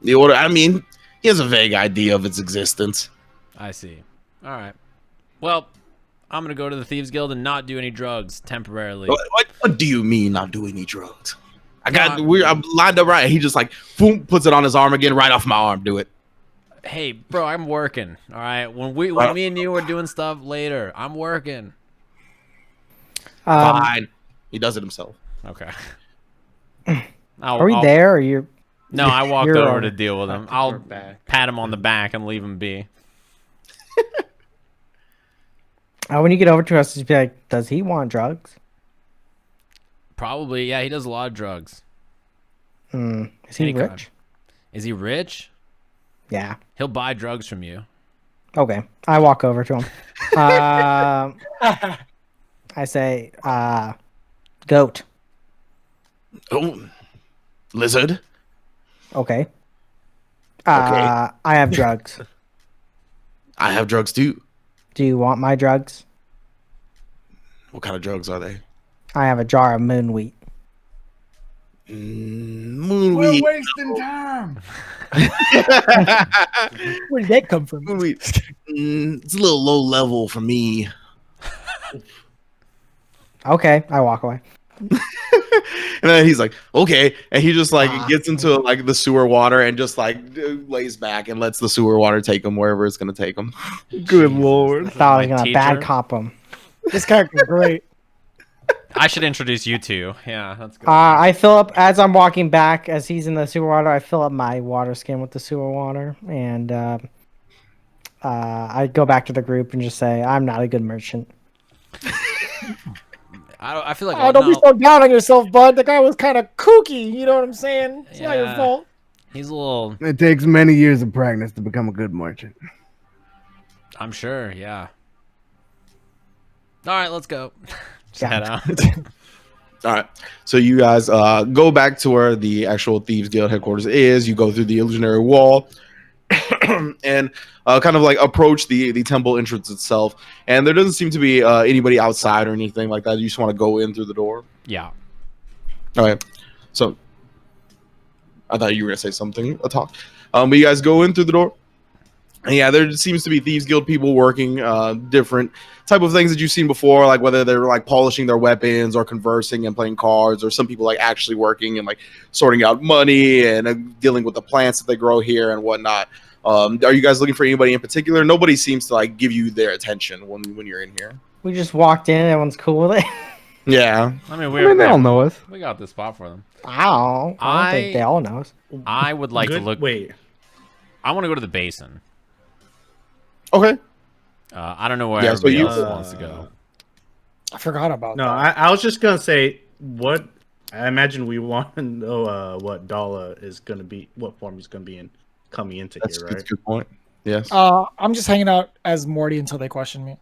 S1: The order, I mean, he has a vague idea of its existence.
S3: I see. All right. Well, I'm going to go to the Thieves Guild and not do any drugs temporarily.
S1: What do you mean not do any drugs? I'm lined up right. He just like, boom, puts it on his arm again, right off my arm. Do it.
S3: Hey, bro, I'm working. All right. When me and you are doing stuff later, I'm working.
S1: Fine. He does it himself.
S3: Okay.
S4: Are we there or you're...
S3: No, I walked over to deal with him. I'll pat him on the back and leave him be.
S4: When you get over to us, just be like, does he want drugs?
S3: Probably, yeah. He does a lot of drugs.
S4: Is he rich?
S3: Is he rich?
S4: Yeah.
S3: He'll buy drugs from you.
S4: Okay. I walk over to him. I say, goat.
S1: Oh, lizard.
S4: Okay. I have drugs.
S1: I have drugs too.
S4: Do you want my drugs?
S1: What kind of drugs are they?
S4: I have a jar of moon wheat.
S1: Moon
S6: We're
S1: wheat.
S6: wasting time.
S5: Where did that come from?
S1: Moon wheat. It's a little low level for me.
S4: Okay, I walk away.
S1: And then he's like, okay. And he just like gets into like the sewer water and just like lays back and lets the sewer water take him wherever it's going to take him.
S6: Good lord.
S4: I thought I was
S3: My
S4: going to bad
S3: teacher.
S4: cop him.
S5: This character's great.
S3: I should introduce you two. Yeah, that's good.
S4: I fill up, as I'm walking back, as he's in the sewer water, I fill up my water skin with the sewer water. And I go back to the group and just say, I'm not a good merchant.
S3: I feel like
S5: Oh, don't be so down on yourself, bud. The guy was kind of kooky. You know what I'm saying? It's not your
S3: Yeah.
S5: fault.
S3: He's a little.
S6: It takes many years of practice to become a good merchant.
S3: I'm sure. Yeah. All right, let's go. Just
S4: Yeah.
S3: head out.
S1: All right. So you guys go back to where the actual Thieves Guild headquarters is. You go through the illusionary wall. and kind of like approach the temple entrance itself. And there doesn't seem to be anybody outside or anything like that. You just want to go in through the door.
S3: Yeah.
S1: All right. So I thought you were gonna say something, Atoq. But you guys go in through the door. And yeah, there seems to be Thieves Guild people working different type of things that you've seen before, like whether they're like polishing their weapons or conversing and playing cards, or some people like actually working and like sorting out money and dealing with the plants that they grow here and whatnot. Are you guys looking for anybody in particular? Nobody seems to like give you their attention when you're in here.
S4: We just walked in. Everyone's cool with it.
S1: Yeah.
S3: I mean,
S6: I mean, they all know us.
S3: We got this spot for them.
S4: Wow. I don't think they all know us.
S3: I would like to
S2: Good.
S3: look.
S2: Wait.
S3: I want to go to the basin.
S1: Okay.
S3: I don't know where
S1: Yeah, so
S3: everybody
S1: you-
S3: else wants to go.
S5: I forgot about
S2: No,
S5: that.
S2: I was just gonna say what. I imagine we want to know what Dala is gonna be, what form he's gonna be in coming into
S1: That's,
S2: here,
S1: that's
S2: right?
S1: a good point. Yes.
S5: I'm just hanging out as Morty until they question me.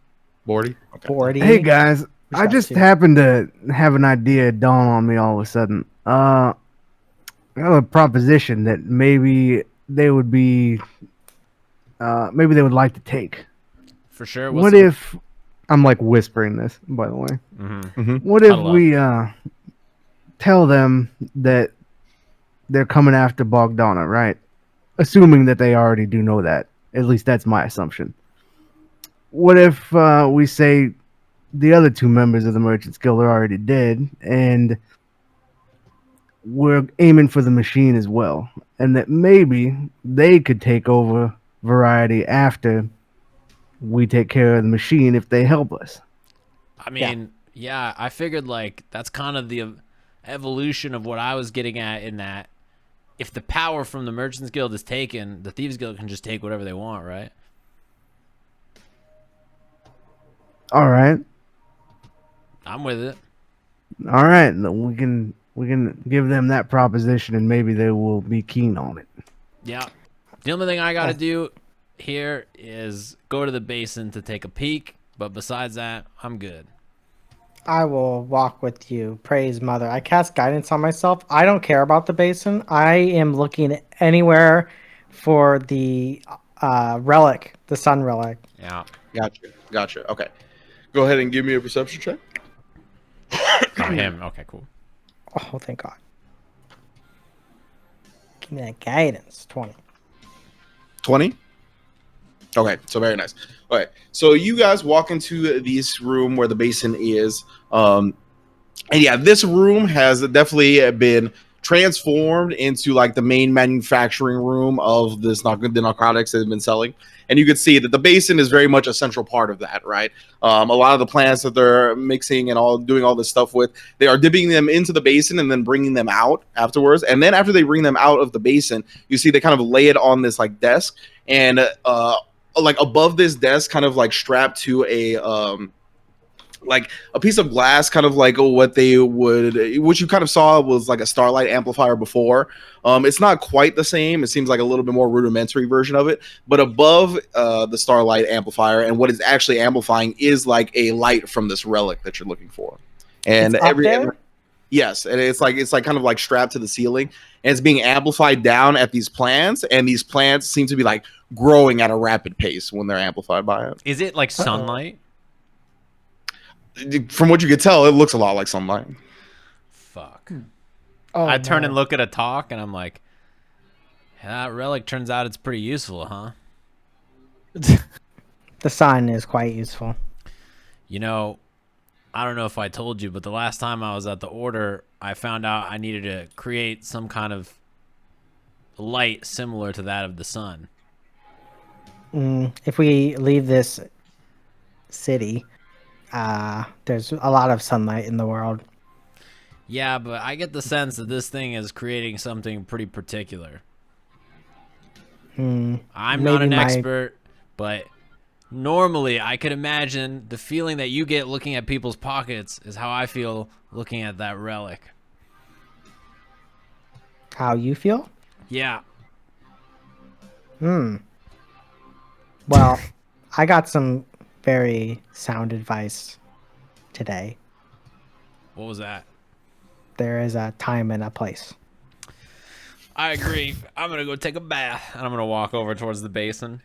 S1: Bordy. Okay.
S4: 40.
S6: Hey guys,
S4: Who's
S6: I
S4: that
S6: just
S4: too?
S6: happened to have an idea dawn on me all of a sudden. I have a proposition that maybe they would be, maybe they would like to take.
S3: For sure.
S6: What if I'm like whispering this, by the way?
S3: Mm-hmm.
S6: What if
S3: Huddle up.
S6: we tell them that they're coming after Bogdana, right? Assuming that they already do know that. At least that's my assumption. What if we say the other two members of the Merchants Guild are already dead, and we're aiming for the machine as well, and that maybe they could take over Variety after we take care of the machine if they help us?
S3: I mean, yeah, I figured like that's kind of the evolution of what I was getting at, in that if the power from the Merchants Guild is taken, the Thieves Guild can just take whatever they want, right?
S6: All right,
S3: I'm with it.
S6: all right. We can give them that proposition, and maybe they will be keen on it.
S3: Yeah. The only thing I got to do here is go to the basin to take a peek, but besides that, I'm good.
S4: I will walk with you. Praise Mother. I cast guidance on myself. I don't care about the basin. I am looking anywhere for the relic, the sun relic.
S3: Yeah.
S1: Gotcha. Okay. Go ahead and give me a perception check.
S3: Oh, him. Okay, cool.
S4: Oh, thank God. Give me that guidance. 20.
S1: 20. Okay, so very nice. Okay, so you guys walk into this room where the basin is, and yeah, this room has definitely been transformed into like the main manufacturing room of the narcotics that have been selling. And you can see that the basin is very much a central part of that, right? A lot of the plants that they're mixing and all doing all this stuff with, they are dipping them into the basin and then bringing them out afterwards. And then after they bring them out of the basin, you see they kind of lay it on this like desk, and like above this desk, kind of like strapped to like a piece of glass, kind of like what you kind of saw was like a starlight amplifier before. It's not quite the same. It seems like a little bit more rudimentary version of it, but above the starlight amplifier, and what is actually amplifying is like a light from this relic that you're looking for. And
S4: It's up there?
S1: yes, and it's like kind of like strapped to the ceiling, and it's being amplified down at these plants, and these plants seem to be like growing at a rapid pace when they're amplified by it.
S3: Is it like sunlight?
S1: From what you could tell, it looks a lot like sunlight.
S3: Fuck.
S5: Oh,
S3: I turn
S5: no.
S3: and look at Atoq, and I'm like, that relic turns out it's pretty useful, huh?
S4: The sun is quite useful.
S3: You know, I don't know if I told you, but the last time I was at the Order, I found out I needed to create some kind of light similar to that of the sun.
S4: If we leave this city, there's a lot of sunlight in the world.
S3: Yeah, but I get the sense that this thing is creating something pretty particular. I'm not
S4: Maybe
S3: an
S4: my-
S3: expert, but normally I could imagine the feeling that you get looking at people's pockets is how I feel looking at that relic.
S4: How you feel?
S3: Yeah.
S4: Well, I got some very sound advice today.
S3: What was that?
S4: There is a time and a place.
S3: I agree. I'm gonna go take a bath, and I'm gonna walk over towards the basin.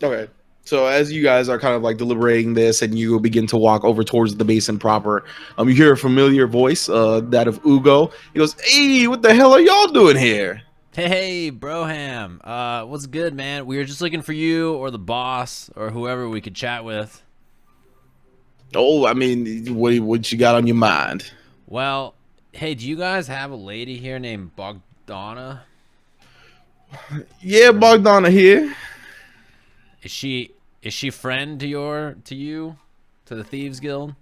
S1: Okay. So as you guys are kind of like deliberating this, and you begin to walk over towards the basin proper, you hear a familiar voice, that of Ugo. He goes, "Hey, what the hell are y'all doing here?"
S3: Hey, Broham. What's good, man? We were just looking for you or the boss or whoever we could chat with.
S1: Oh, I mean, what you got on your mind?
S3: Well, hey, do you guys have a lady here named Bogdana?
S1: Yeah, Bogdana here.
S3: Is she friend to you? To the Thieves Guild?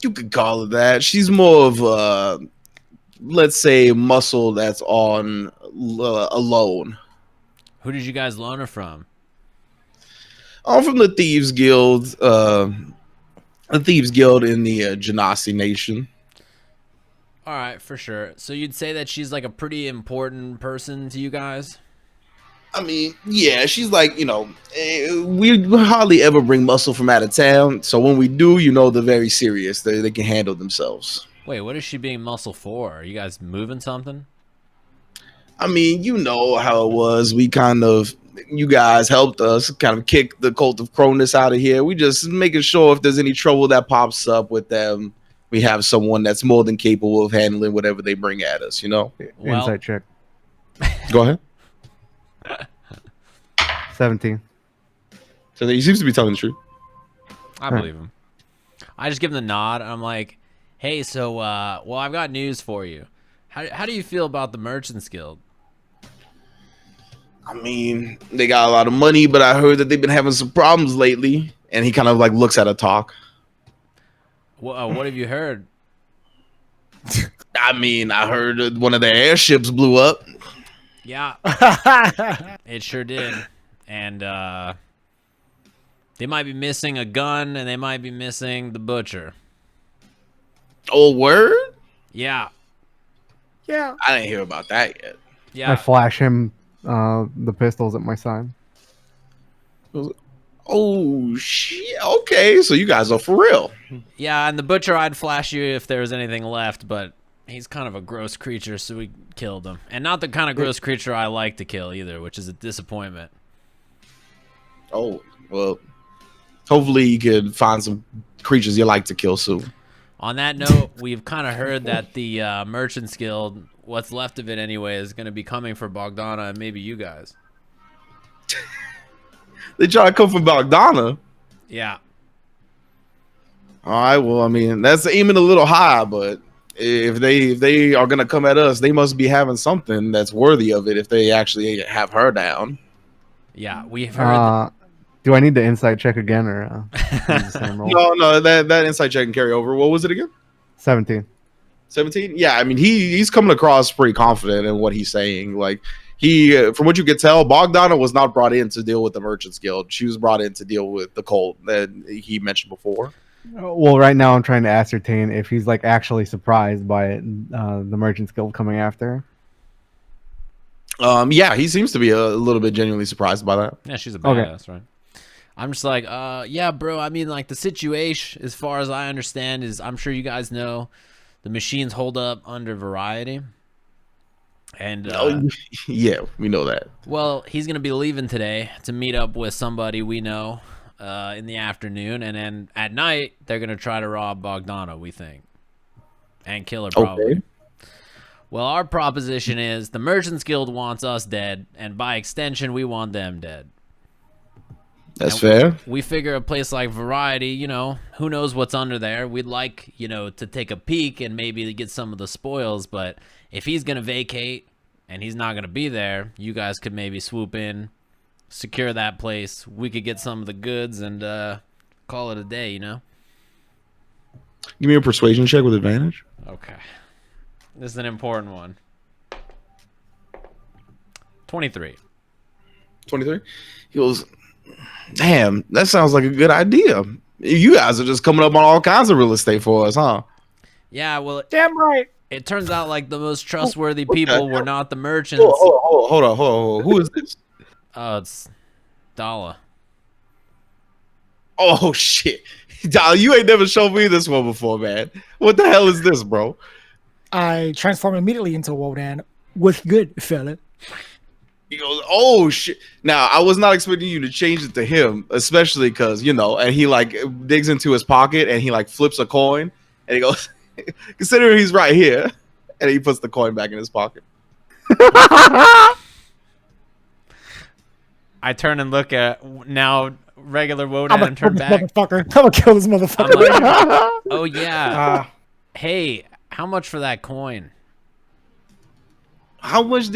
S1: You could call it that. She's more of let's say, muscle that's on a loan.
S3: Who did you guys loan her from?
S1: I'm from the Thieves Guild, in the Genasi Nation.
S3: All right, for sure. So you'd say that she's like a pretty important person to you guys?
S1: I mean, yeah, she's like, we hardly ever bring muscle from out of town. So when we do, they're very serious. They can handle themselves.
S3: Wait, what is she being muscle for? Are you guys moving something?
S1: I mean, you know how it was. You guys helped us kind of kick the cult of Cronus out of here. We just making sure if there's any trouble that pops up with them, we have someone that's more than capable of handling whatever they bring at us,
S3: Well,
S6: Insight check.
S1: Go ahead.
S6: 17.
S1: So he seems to be telling the truth.
S3: I believe him. I just give him the nod. And I'm like, hey, so, well, I've got news for you. How do you feel about the Merchants Guild?
S1: I mean, they got a lot of money, but I heard that they've been having some problems lately. And he kind of like looks at Atoq.
S3: What have you heard?
S1: I mean, I heard one of their airships blew up.
S3: Yeah, it sure did. And they might be missing a gun, and they might be missing the butcher.
S1: Oh, word?
S3: Yeah.
S5: Yeah.
S1: I didn't hear about that yet.
S6: I
S3: Yeah.
S6: flash him the pistols at my side.
S1: Oh, shit. Okay, so you guys are for real.
S3: Yeah, and the butcher, I'd flash you if there was anything left, but he's kind of a gross creature, so we killed him. And not the kind of gross creature I like to kill either, which is a disappointment.
S1: Oh, well, hopefully you could find some creatures you like to kill soon.
S3: On that note, we've kind of heard that the Merchants Guild, what's left of it anyway, is going to be coming for Bogdana and maybe you guys.
S1: They try to come from Bogdana.
S3: Yeah.
S1: All right, well, I mean, that's aiming a little high, but if they are gonna come at us, they must be having something that's worthy of it if they actually have her down.
S3: Yeah, we've heard.
S6: Do I need to insight check again, or the same roll?
S1: No, that insight check can carry over. What was it again?
S6: 17.
S1: 17? Yeah, I mean, he's coming across pretty confident in what he's saying. Like, from what you could tell, Bogdana was not brought in to deal with the Merchants Guild. She was brought in to deal with the cult that he mentioned before.
S6: Well, right now I'm trying to ascertain if he's like actually surprised by it, the Merchants Guild coming after.
S1: Yeah, he seems to be a little bit genuinely surprised by that.
S3: Yeah, she's a badass, right? I'm just like, yeah, bro. I mean, like, the situation, as far as I understand, is I'm sure you guys know the machines hold up under variety. And
S1: yeah, we know that.
S3: well, he's gonna be leaving today to meet up with somebody we know in the afternoon, and then at night they're gonna try to rob Bogdana, we think, and kill her probably.
S1: Okay.
S3: Well, our proposition is the Merchants Guild wants us dead, and by extension, we want them dead.
S1: That's fair.
S3: We figure a place like Variety, who knows what's under there. We'd like, to take a peek and maybe to get some of the spoils. But if he's going to vacate and he's not going to be there, you guys could maybe swoop in, secure that place. We could get some of the goods and call it a day,
S1: Give me a persuasion check with advantage.
S3: Okay. This is an important one. 23.
S1: 23? He goes, damn, that sounds like a good idea. You guys are just coming up on all kinds of real estate for us, huh?
S3: Yeah, well,
S5: Damn right.
S3: it turns out like the most trustworthy people were not the merchants.
S1: Hold on. Who is this?
S3: Oh, it's Dala.
S1: Oh, shit. Dala, you ain't never shown me this one before, man. What the hell is this, bro?
S5: I transform immediately into Wodan. What's good, fella?
S1: He goes, "Oh shit!" Now I was not expecting you to change it to him, especially because and he like digs into his pocket and he like flips a coin and he goes, "Consider he's right here," and he puts the coin back in his pocket.
S3: I turn and look at now regular
S5: I'm
S3: Wodan
S5: gonna
S3: and
S5: kill
S3: turn
S5: this
S3: back.
S5: motherfucker. I'm gonna kill this
S3: I'm
S5: motherfucker.
S3: like, oh yeah. Hey, how much for that coin?
S1: How much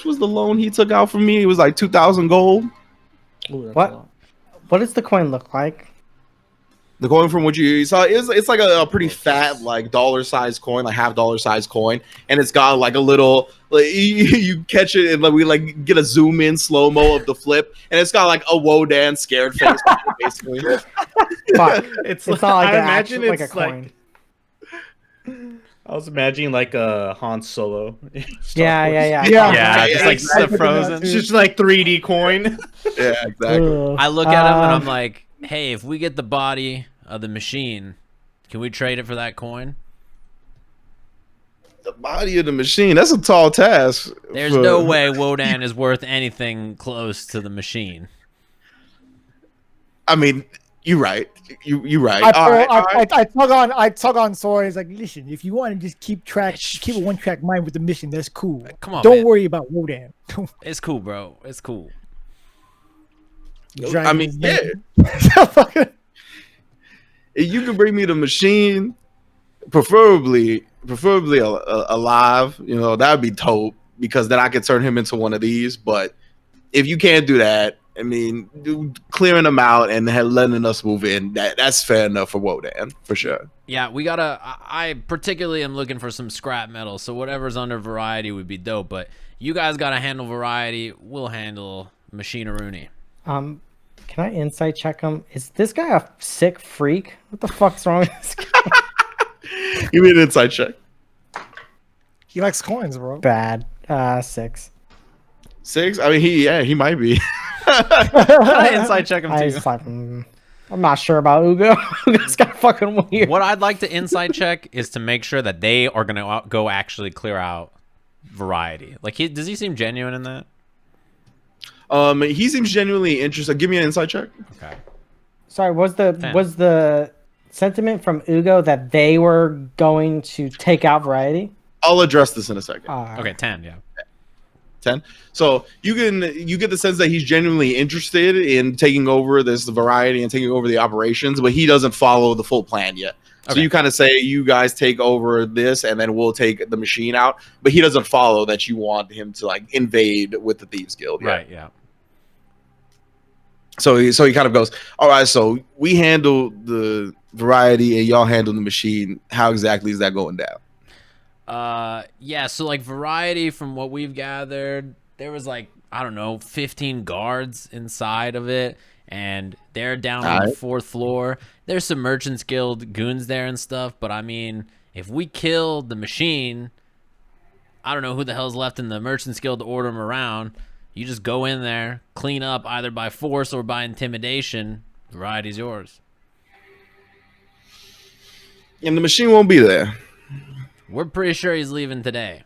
S1: was the loan he took out from me? It was like 2,000 gold.
S2: Ooh, that's a
S4: What?
S2: lot.
S4: What does the coin look like?
S1: The coin from what you saw is it's like a pretty fat like dollar size coin, like half dollar size coin, and it's got like a little like you catch it and like we like get a zoom in slow mo of the flip, and it's got like a Wodan scared face basically.
S4: Fuck.
S2: It's
S4: It's not like
S2: I
S4: an
S2: imagine
S4: actual, like a
S2: it's like
S4: coin.
S2: I was imagining like a Han Solo.
S4: Yeah.
S5: Yeah.
S3: Yeah, just like
S5: exactly.
S3: frozen.
S2: It's just like 3D coin.
S1: Yeah, exactly.
S4: Ugh.
S3: I look at him and I'm like, hey, if we get the body of the machine, can we trade it for that coin?
S1: The body of the machine, that's a tall task.
S3: There's no way Wodan is worth anything close to the machine.
S1: I mean, you're right. You're right.
S5: I tug on Soren. He's like, listen, if you want to just keep a one track mind with the mission, that's cool.
S3: Come on,
S5: Don't
S3: man.
S5: worry about Wodan.
S3: It's cool, bro. It's cool.
S1: I mean, yeah. If you can bring me the machine, preferably alive, that'd be dope because then I could turn him into one of these. But if you can't do that, I mean, clearing them out and letting us move in, that's fair enough for Wodan, for sure.
S3: Yeah, we gotta. I particularly am looking for some scrap metal, so whatever's under variety would be dope. But you guys gotta handle variety. We'll handle machineroony.
S4: Can I insight check him? Is this guy a sick freak? What the fuck's wrong with this guy?
S1: Give me an inside check.
S5: He likes coins, bro.
S4: Bad. 6.
S1: 6? I mean, he might be.
S3: Inside check him
S4: I
S3: too.
S4: was like, I'm not sure about Ugo. Ugo's got fucking weird.
S3: What I'd like to inside check is to make sure that they are gonna go actually clear out variety. Like, does he seem genuine in that?
S1: He seems genuinely interested. Give me an inside check.
S3: Okay.
S4: Sorry, was
S3: 10.
S4: the sentiment from Ugo that they were going to take out variety?
S1: I'll address this in a second.
S3: Okay, 10. Yeah.
S1: 10. So you get the sense that he's genuinely interested in taking over this variety and taking over the operations, but he doesn't follow the full plan yet. So
S3: Okay.
S1: you kind of say you guys take over this and then we'll take the machine out, but he doesn't follow that you want him to like invade with the Thieves Guild yet.
S3: Right. Yeah.
S1: So he kind of goes, all right, so we handle the variety and y'all handle the machine. How exactly is that going down?
S3: Yeah, so like variety from what we've gathered, there was like, I don't know, 15 guards inside of it, and they're down on the 4th floor. There's some Merchants Guild goons there and stuff, but I mean, if we kill the machine, I don't know who the hell's left in the Merchants Guild to order them around. You just go in there, clean up either by force or by intimidation. Variety's yours.
S1: And the machine won't be there.
S3: We're pretty sure he's leaving today.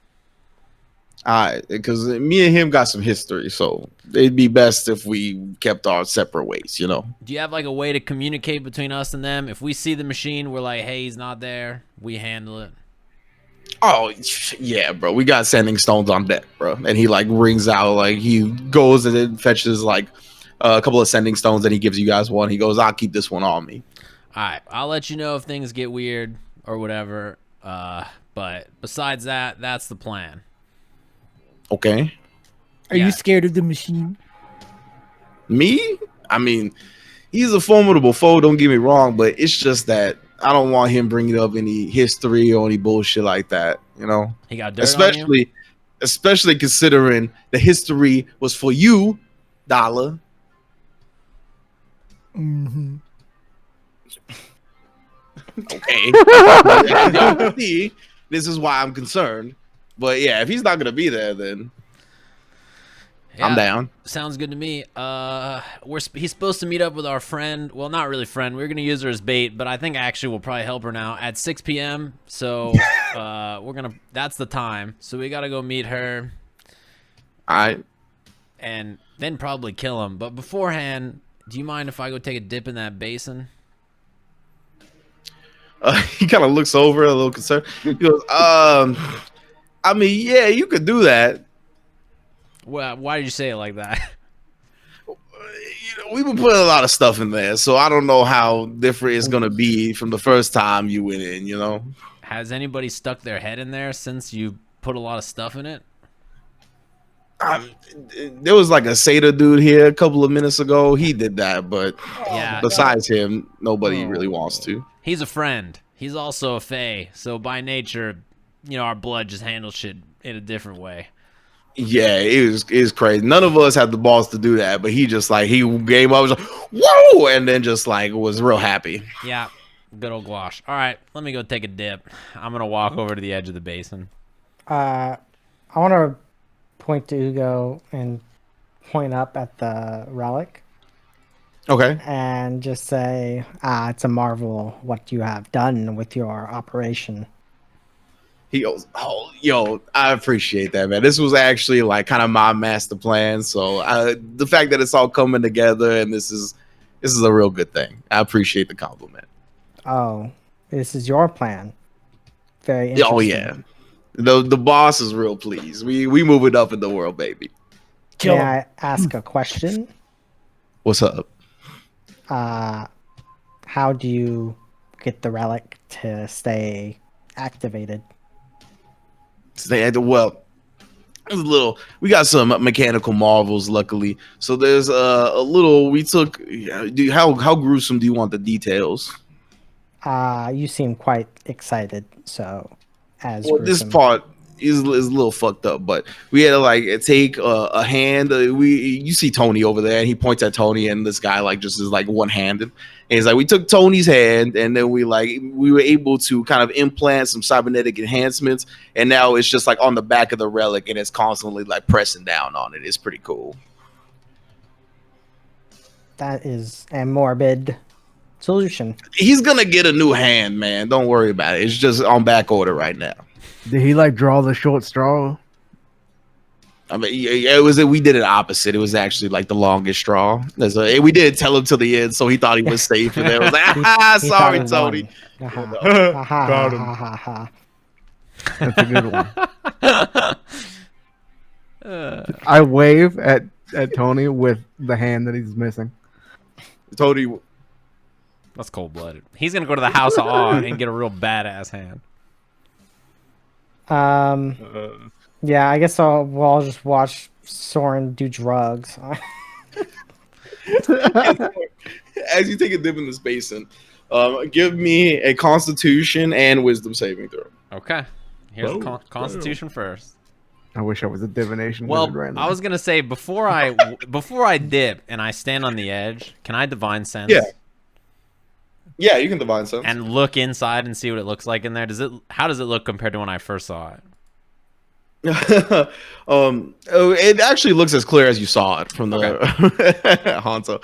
S1: All right, because me and him got some history, so it'd be best if we kept our separate ways,
S3: Do you have like a way to communicate between us and them? If we see the machine, we're like, hey, he's not there. We handle it.
S1: Oh yeah, bro. We got sending stones on deck, bro. And he like rings out, like he goes and then fetches like a couple of sending stones, and he gives you guys one. He goes, "I'll keep this one on me."
S3: All right, I'll let you know if things get weird or whatever. But besides that, that's the plan.
S1: Okay.
S5: Are
S3: Yeah.
S5: you scared of the machine?
S1: Me? I mean, he's a formidable foe. Don't get me wrong, but it's just that I don't want him bringing up any history or any bullshit like that.
S3: He got dirt on you?
S1: Especially considering the history was for you, Dala.
S5: Mm-hmm.
S1: Okay. See, this is why I'm concerned. But yeah, if he's not gonna be there, then I'm
S3: Yeah,
S1: down.
S3: Sounds good to me. He's supposed to meet up with our friend. Well, not really friend. We were gonna use her as bait, but I think actually we'll probably help her now at 6 p.m. So That's the time. So we gotta go meet her.
S1: All right.
S3: And then probably kill him. But beforehand, do you mind if I go take a dip in that basin?
S1: He kind of looks over a little concerned. He goes, I mean, yeah, you could do that.
S3: Well, why did you say it like that?
S1: We've been putting a lot of stuff in there, so I don't know how different it's gonna be from the first time you went in.
S3: Has anybody stuck their head in there since you put a lot of stuff in it?
S1: There was like a Seder dude here a couple of minutes ago. He did that, but
S3: Yeah.
S1: besides him, nobody really wants to.
S3: He's a friend. He's also a fae. So by nature, our blood just handles shit in a different way.
S1: Yeah, it was crazy. None of us had the balls to do that, but he just he came up, was like, whoa, and then just was real happy.
S3: Yeah, good old gouache. All right, let me go take a dip. I'm gonna walk over to the edge of the basin.
S4: I want to point to Ugo and point up at the relic
S1: Okay.
S4: and just say, it's a marvel what you have done with your operation.
S1: He goes, oh, yo, I appreciate that, man. This was actually kind of my master plan. So the fact that it's all coming together and this is a real good thing. I appreciate the compliment.
S4: Oh, this is your plan. Very interesting.
S1: Oh yeah, the boss is real pleased. We move it up in the world, baby.
S4: May I ask a question?
S1: What's up?
S4: How do you get the relic to stay activated?
S1: Well, there's we got some mechanical marvels, luckily. So there's a little. We took. How gruesome do you want the details?
S4: You seem quite excited. So,
S1: this part is a little fucked up, but we had to take a hand. You see Tony over there, and he points at Tony, and this guy just is one-handed. And he's we took Tony's hand, and then we were able to kind of implant some cybernetic enhancements, and now it's just on the back of the relic, and it's constantly pressing down on it. It's pretty cool.
S4: That is a morbid solution.
S1: He's gonna get a new hand, man. Don't worry about it. It's just on back order right now.
S6: Did he draw the short straw?
S1: I mean, we did it opposite. It was actually the longest straw. We didn't tell him till the end, so he thought he was safe. And it was
S4: He
S1: sorry,
S4: thought
S1: Tony.
S7: Got him.
S6: That's a good one. I wave at Tony with the hand that he's missing.
S1: Tony,
S3: That's cold-blooded. He's gonna go to the House of Awe and get a real badass hand.
S4: Yeah, I guess we'll just watch Soren do drugs.
S1: as you take a dip in this basin, give me a Constitution and Wisdom saving throw.
S3: Okay. Here's the Constitution first.
S6: I wish I was a divination.
S3: Well,
S6: wizard right now.
S3: I was gonna say before I dip and I stand on the edge, can I divine sense?
S1: Yeah, you can divine sense
S3: and look inside and see what it looks like in there. How does it look compared to when I first saw it?
S1: It actually looks as clear as you saw it from the Honzo.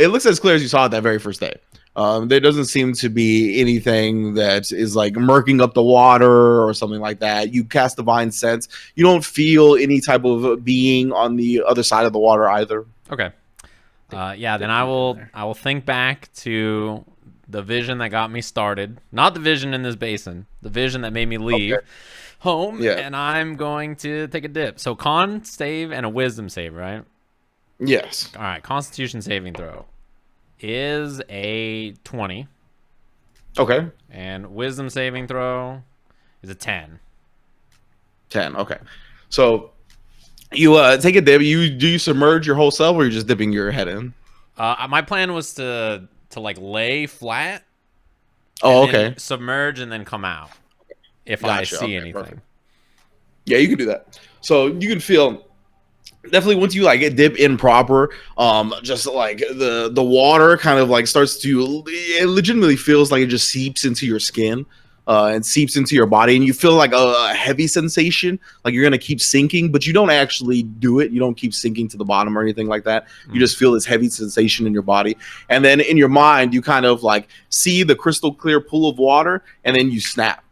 S1: It looks as clear as you saw it that very first day. There doesn't seem to be anything that is murking up the water or something like that. You cast divine sense. You don't feel any type of being on the other side of the water either.
S3: Okay. Then I will think back to the vision that got me started. Not the vision in this basin. The vision that made me leave home. Yeah. And I'm going to take a dip. So con save and a wisdom save, right?
S1: Yes.
S3: All right. Constitution saving throw is a 20.
S1: Okay.
S3: And wisdom saving throw is a 10.
S1: 10. Okay. So you take a dip. Do you submerge your whole self, or you're just dipping your head in?
S3: My plan was to lay flat.
S1: Oh, okay.
S3: Submerge and then come out if I see anything. Perfect.
S1: Yeah, you can do that. So you can feel definitely once you get dip in proper, just the water kind of starts to, it legitimately feels like it just seeps into your skin. And seeps into your body, and you feel a heavy sensation, you're gonna keep sinking, but you don't actually do it. You don't keep sinking to the bottom or anything like that. You just feel this heavy sensation in your body, and then in your mind, you kind of see the crystal clear pool of water, and then you snap.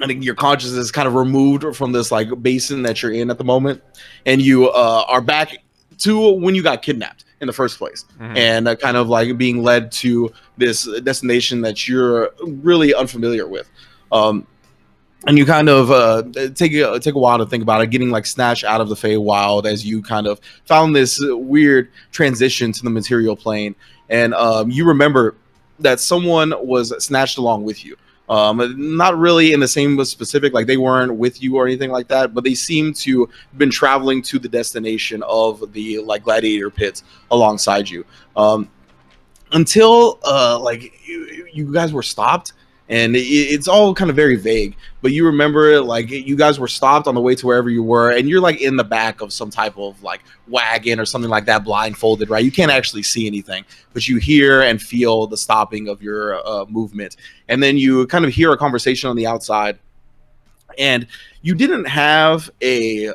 S1: I think your consciousness is kind of removed from this like basin that you're in at the moment, and you are back to when you got kidnapped in the first place, and kind of like being led to this destination that you're really unfamiliar with. And you kind of take a while to think about it, getting like snatched out of the Feywild as you kind of found this weird transition to the material plane, and you remember that someone was snatched along with you. Not really in the same specific, like they weren't with you or anything like that, but they seem to have been traveling to the destination of the like gladiator pits alongside you, until like you guys were stopped. And it's all kind of very vague, but you remember like you guys were stopped on the way to wherever you were, and you're like in the back of some type of like wagon or something like that, blindfolded, right? You can't actually see anything, but you hear and feel the stopping of your movement, and then you kind of hear a conversation on the outside. And you didn't have a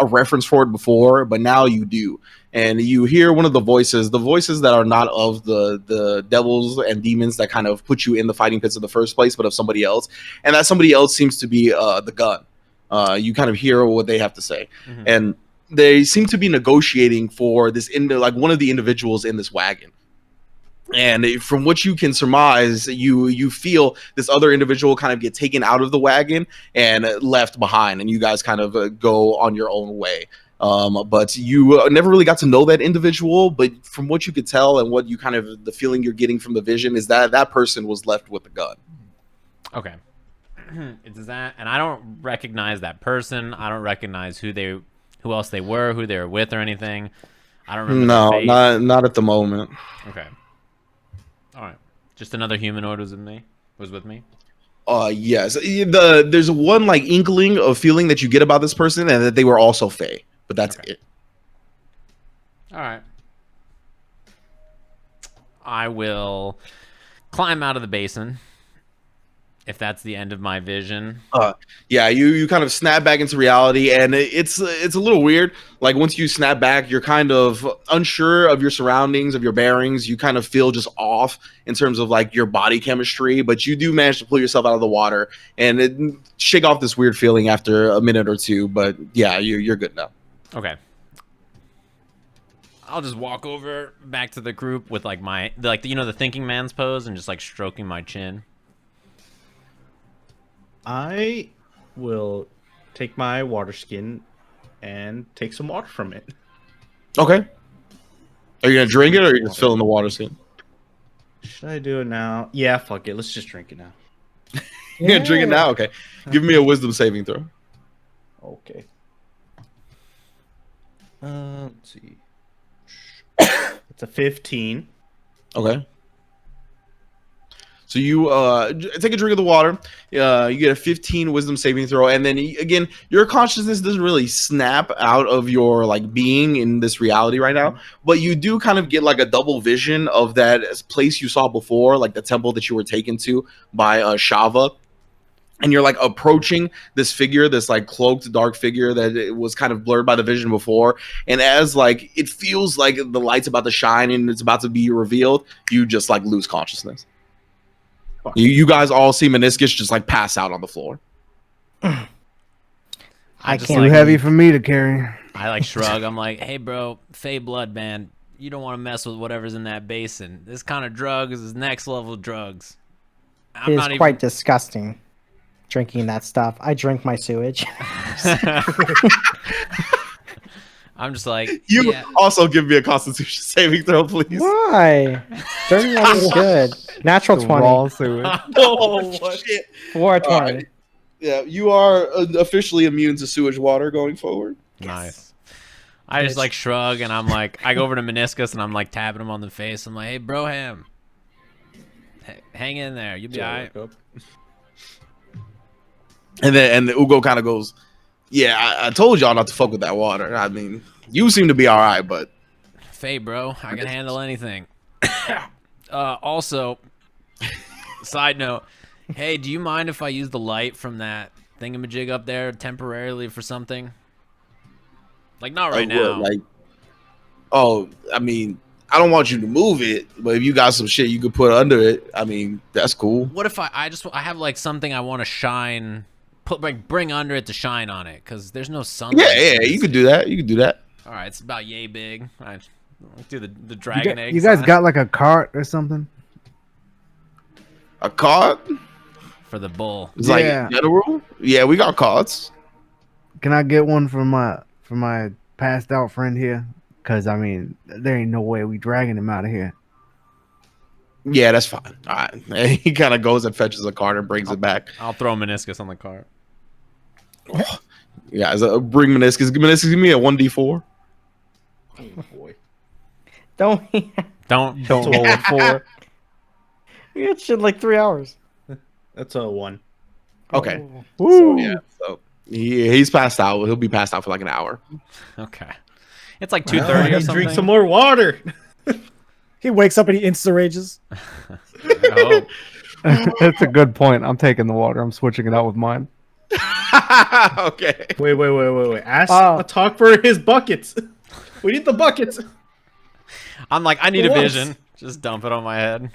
S1: reference for it before, but now you do. And you hear one of the voices that are not of the devils and demons that kind of put you in the fighting pits in the first place, but of somebody else. And that somebody else seems to be the gun. You kind of hear what they have to say. And they seem to be negotiating for this like one of the individuals in this wagon. And from what you can surmise, you feel this other individual kind of get taken out of the wagon and left behind, and you guys kind of go on your own way. But you never really got to know that individual. But from what you could tell and what you kind of the feeling you're getting from the vision is that that person was left with the gun.
S3: Okay, it's that, and I don't recognize that person. I don't recognize who else they were, who they were with, or anything. I don't remember.
S1: No, not at the moment.
S3: Okay. All right, just another humanoid was with me.
S1: Yes. There's one like inkling of feeling that you get about this person, and that they were also Fey, but that's it.
S3: All right. I will climb out of the basin if that's the end of my vision.
S1: Yeah, you kind of snap back into reality, and it's a little weird. Like once you snap back, you're kind of unsure of your surroundings, of your bearings. You kind of feel just off in terms of like your body chemistry, but you do manage to pull yourself out of the water and shake off this weird feeling after a minute or two. But yeah, you're good now.
S3: Okay. I'll just walk over back to the group with like the thinking man's pose and just like stroking my chin.
S2: I will take my water skin and take some water from it.
S1: Okay. Are you gonna drink it, or are you just filling the water skin?
S2: Should I do it now? Yeah, fuck it. Let's just drink it now.
S1: You're gonna drink it now? Okay. Give me a wisdom saving throw.
S2: Okay. Let's see. It's a 15.
S1: Okay. So you take a drink of the water. You get a 15 wisdom saving throw, and then again, your consciousness doesn't really snap out of your like being in this reality right now, but you do kind of get like a double vision of that place you saw before, like the temple that you were taken to by Shava. And you're like approaching this figure, this like cloaked dark figure that it was kind of blurred by the vision before. And as like it feels like the light's about to shine and it's about to be revealed, you just like lose consciousness. You guys all see Minoscus just like pass out on the floor.
S4: I can't.
S6: Too heavy for me to carry.
S3: I like shrug. I'm like, hey bro, Fey blood, man. You don't want to mess with whatever's in that basin. This kind of drugs is next level drugs.
S4: It is quite disgusting drinking that stuff. I drink my sewage.
S3: I'm just like,
S1: you also give me a Constitution saving throw, please.
S4: Why? Dirty one is good. Natural 20.
S1: Oh shit!
S4: 420.
S1: Right. Yeah, you are officially immune to sewage water going forward.
S3: Nice. I just like shrug and I'm like, I go over to Minoscus and I'm like tapping him on the face. I'm like, hey, Broham, hang in there. You'll be all right.
S1: And then Ugo kind of goes, yeah, I told y'all not to fuck with that water. I mean, you seem to be all right, but
S3: Fey, bro, I can handle anything. Also, side note, hey, do you mind if I use the light from that thingamajig up there temporarily for something? Like, not right now.
S1: Like, oh, I mean, I don't want you to move it, but if you got some shit you could put under it, I mean, that's cool.
S3: What if I have like something I want to shine, bring under it to shine on it, because there's no sunlight.
S1: Yeah, you could do that. You could do that.
S3: All right, it's about yay big. I do the dragon egg.
S6: You guys
S3: sign
S6: got like a cart or something?
S1: A cart?
S3: for the bull.
S1: It's like general? Yeah, we got carts.
S6: Can I get one for my passed out friend here? Because I mean, there ain't no way we dragging him out of here.
S1: Yeah, that's fine. All right. He kind of goes and fetches a cart and brings it back.
S3: I'll throw Minoscus on the cart.
S1: Yeah, bring Minoscus. Minoscus, give me a 1d4.
S2: Oh boy.
S4: Don't
S3: Don't.
S2: Roll a 4.
S4: we got shit like 3 hours.
S2: That's a 1.
S1: Okay.
S4: Oh.
S1: So, yeah. So he's passed out. He'll be passed out for like an hour.
S3: Okay. It's like 2:30 or something.
S2: Drink some more water.
S5: He wakes up and he insta rages.
S3: Oh.
S6: That's a good point. I'm taking the water. I'm switching it out with mine.
S1: Okay.
S2: Wait. Ask Atoq for his buckets. We need the buckets.
S3: I'm like, I need a vision. Just dump it on my head.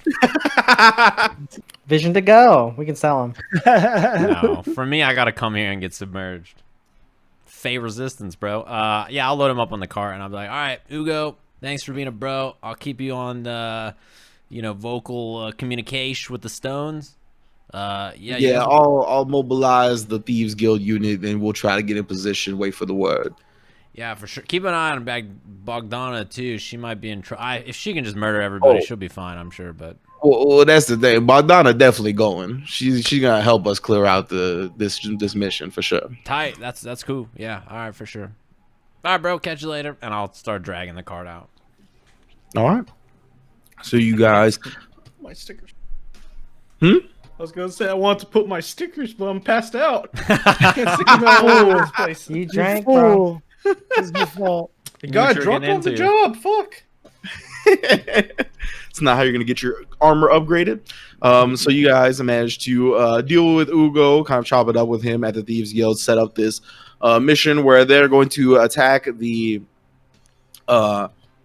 S4: Vision to go. We can sell him.
S3: No, for me, I gotta come here and get submerged. Fey resistance, bro. Yeah, I'll load him up on the cart and I'll be like, all right, Ugo, thanks for being a bro. I'll keep you on the, vocal communication with the stones.
S1: Yeah, I'll mobilize the Thieves Guild unit and we'll try to get in position, wait for the word.
S3: Yeah, for sure. Keep an eye on Bogdana too. She might be in trouble. If she can just murder everybody, she'll be fine, I'm sure. But
S1: well, that's the thing. Bogdana definitely going. She's gonna help us clear out this mission for sure.
S3: tight. That's cool. Yeah. All right, for sure. All right, bro. Catch you later. And I'll start dragging the cart out.
S1: All right. So you guys,
S2: My stickers.
S1: Hmm?
S2: I was gonna say I want to put my stickers, but I'm passed out. I can't stick them all over this place.
S4: You drank, bro.
S5: Fool. It's your fault.
S2: You got
S3: You're
S2: drunk
S3: getting
S2: on the
S3: into.
S2: job. Fuck.
S1: it's not how you're gonna get your armor upgraded. So you guys managed to deal with Ugo, kind of chop it up with him at the Thieves Guild, set up this mission where they're going to attack the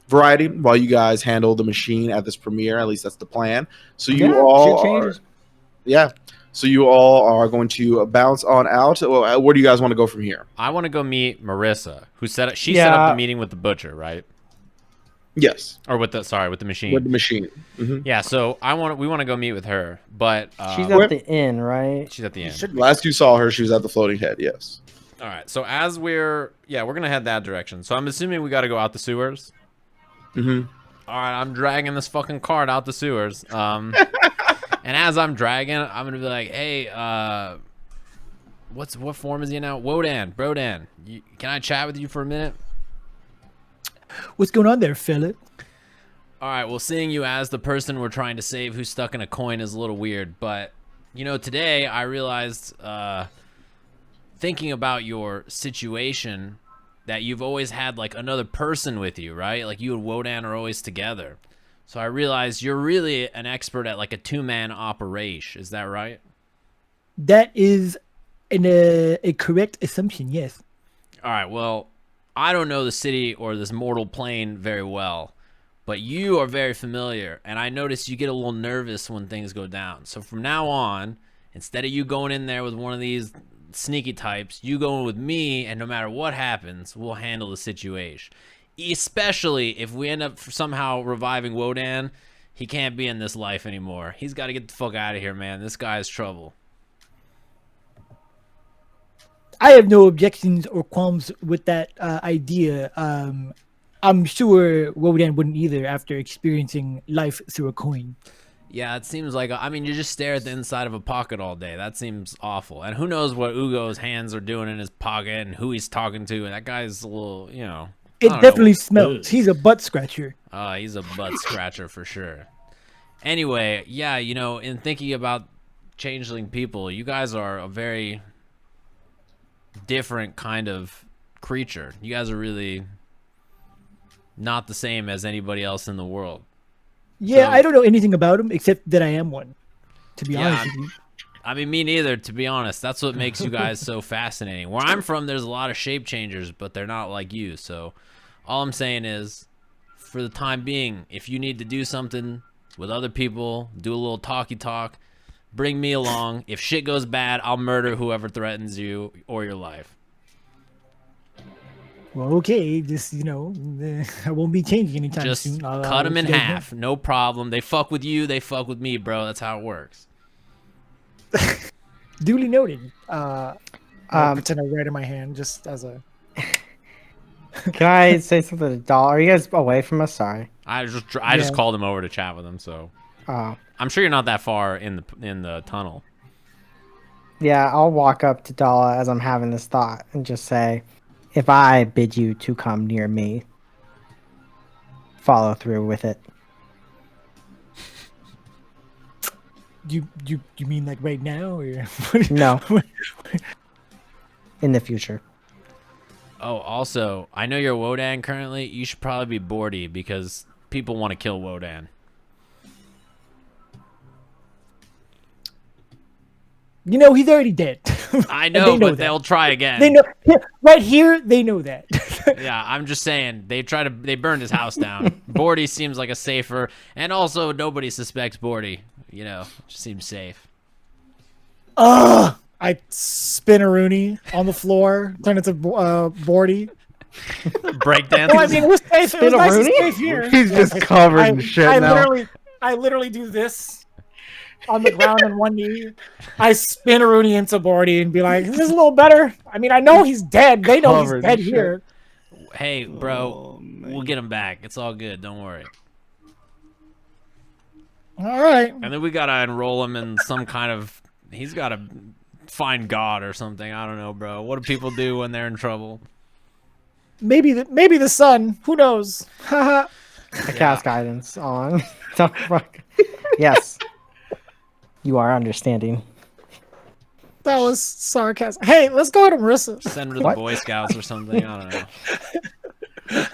S1: variety while you guys handle the machine at this premiere. At least that's the plan. So you So you all are going to bounce on out. Well, where do you guys want to go from here?
S3: I want to go meet Marissa, who set up the meeting with the butcher, right?
S1: Yes,
S3: Or with the machine.
S1: with the machine. Mhm.
S3: Yeah, so we want to go meet with her, but
S4: She's at the inn, right?
S3: she's at the end.
S1: Last you saw her, she was at the floating head. Yes.
S3: All right, so as we're gonna head that direction. So I'm assuming we got to go out the sewers.
S1: Mm-hmm.
S3: All right, I'm dragging this fucking cart out the sewers. And as I'm dragging, I'm gonna be like, hey, what form is he now? Brodan. Can I chat with you for a minute?
S5: What's going on there, Philip?
S3: All right, well, seeing you as the person we're trying to save who's stuck in a coin is a little weird, but today I realized, thinking about your situation, that you've always had like another person with you, right? Like you and Wodan are always together. So I realized you're really an expert at like a 2-man operation. Is that right?
S5: That is a correct assumption, yes.
S3: All right, well, I don't know the city or this mortal plane very well, but you are very familiar, and I notice you get a little nervous when things go down. So from now on, instead of you going in there with one of these sneaky types, you go in with me, and no matter what happens, we'll handle the situation. Especially if we end up somehow reviving Wodan, he can't be in this life anymore. He's got to get the fuck out of here, man. This guy is trouble.
S5: I have no objections or qualms with that idea. I'm sure Wodan wouldn't either after experiencing life through a coin.
S3: Yeah, it seems like, you just stare at the inside of a pocket all day. That seems awful. And who knows what Ugo's hands are doing in his pocket and who he's talking to. And that guy's a little,
S5: It
S3: I don't
S5: definitely
S3: know.
S5: smells. He's a butt scratcher.
S3: He's a butt scratcher for sure. Anyway, yeah, in thinking about changeling people, you guys are a very different kind of creature. You guys are really not the same as anybody else in the world.
S5: Yeah,
S3: So-
S5: I don't know anything about him except that I am one, to be honest with you.
S3: Me neither, to be honest. That's what makes you guys so fascinating. Where I'm from, there's a lot of shape changers, but they're not like you. So all I'm saying is for the time being. If you need to do something with other people, do a little talky talk, bring me along. If shit goes bad, I'll murder whoever threatens you or your life.
S5: Well, okay, just I won't be changing anytime
S3: Just
S5: soon.
S3: cut them in half. No problem. They fuck with you, they fuck with me, bro. That's how it works.
S5: Duly noted. I'll pretend I write in my hand just as a.
S4: Can I say something to Dala? Are you guys away from us? Sorry.
S3: I just called him over to chat with him, so I'm sure you're not that far in the tunnel.
S4: Yeah, I'll walk up to Dala as I'm having this thought and just say, if I bid you to come near me, follow through with it.
S5: You mean like right now or
S4: No. In the future.
S3: Oh, also, I know you're Wodan currently. You should probably be Bordy because people want to kill Wodan.
S5: He's already dead.
S3: I know,
S5: know
S3: but they'll try again.
S5: They know right here. They know that.
S3: Yeah, I'm just saying they burned his house down. Bordy seems like a safer, and also nobody suspects Bordy. Just seems safe.
S5: I spin a Rooney on the floor, turn it to Bordy.
S3: Breakdance.
S5: Well, I mean, it was safe. It was nice and safe here.
S6: He's just covered in shit now.
S5: I literally do this on the ground on one knee. I spin a Rooney into Bordy and be like, "Is this a little better?" I mean, I know he's dead. They know he's dead here.
S3: Hey, bro, we'll get him back. It's all good. Don't worry.
S5: All right.
S3: And then we gotta enroll him in some kind of. He's gotta find God or something. I don't know, bro. What do people do when they're in trouble?
S5: Maybe the sun. Who knows?
S4: I cast guidance on. Yes. You are understanding.
S5: That was sarcasm. Hey, let's go to Marissa.
S3: Send her to the Boy Scouts or something. I don't know.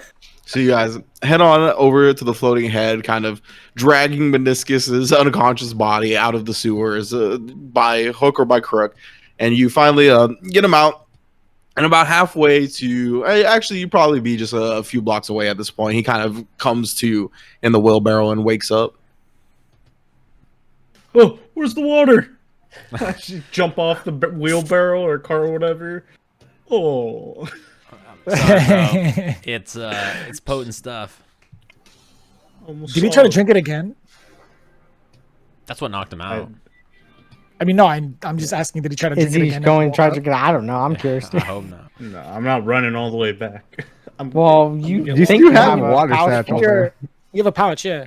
S1: So you guys head on over to the floating head, kind of dragging Minoscus's unconscious body out of the sewers by hook or by crook, and you finally get him out. And about halfway to, actually, you'd probably be just a few blocks away at this point. He kind of comes to in the wheelbarrow and wakes up.
S2: Oh, where's the water? I just jump off the wheelbarrow or car or whatever. Oh.
S3: Sorry, it's potent stuff.
S5: Did he try to drink it again?
S3: That's what knocked him out.
S5: I mean, no, I'm just asking, did he try to drink it again?
S4: Is he going to try to drink it? I don't know. I'm curious.
S3: I hope not.
S2: No, I'm not running all the way back.
S4: You
S6: think you have a water satchel?
S5: You have a pouch, yeah.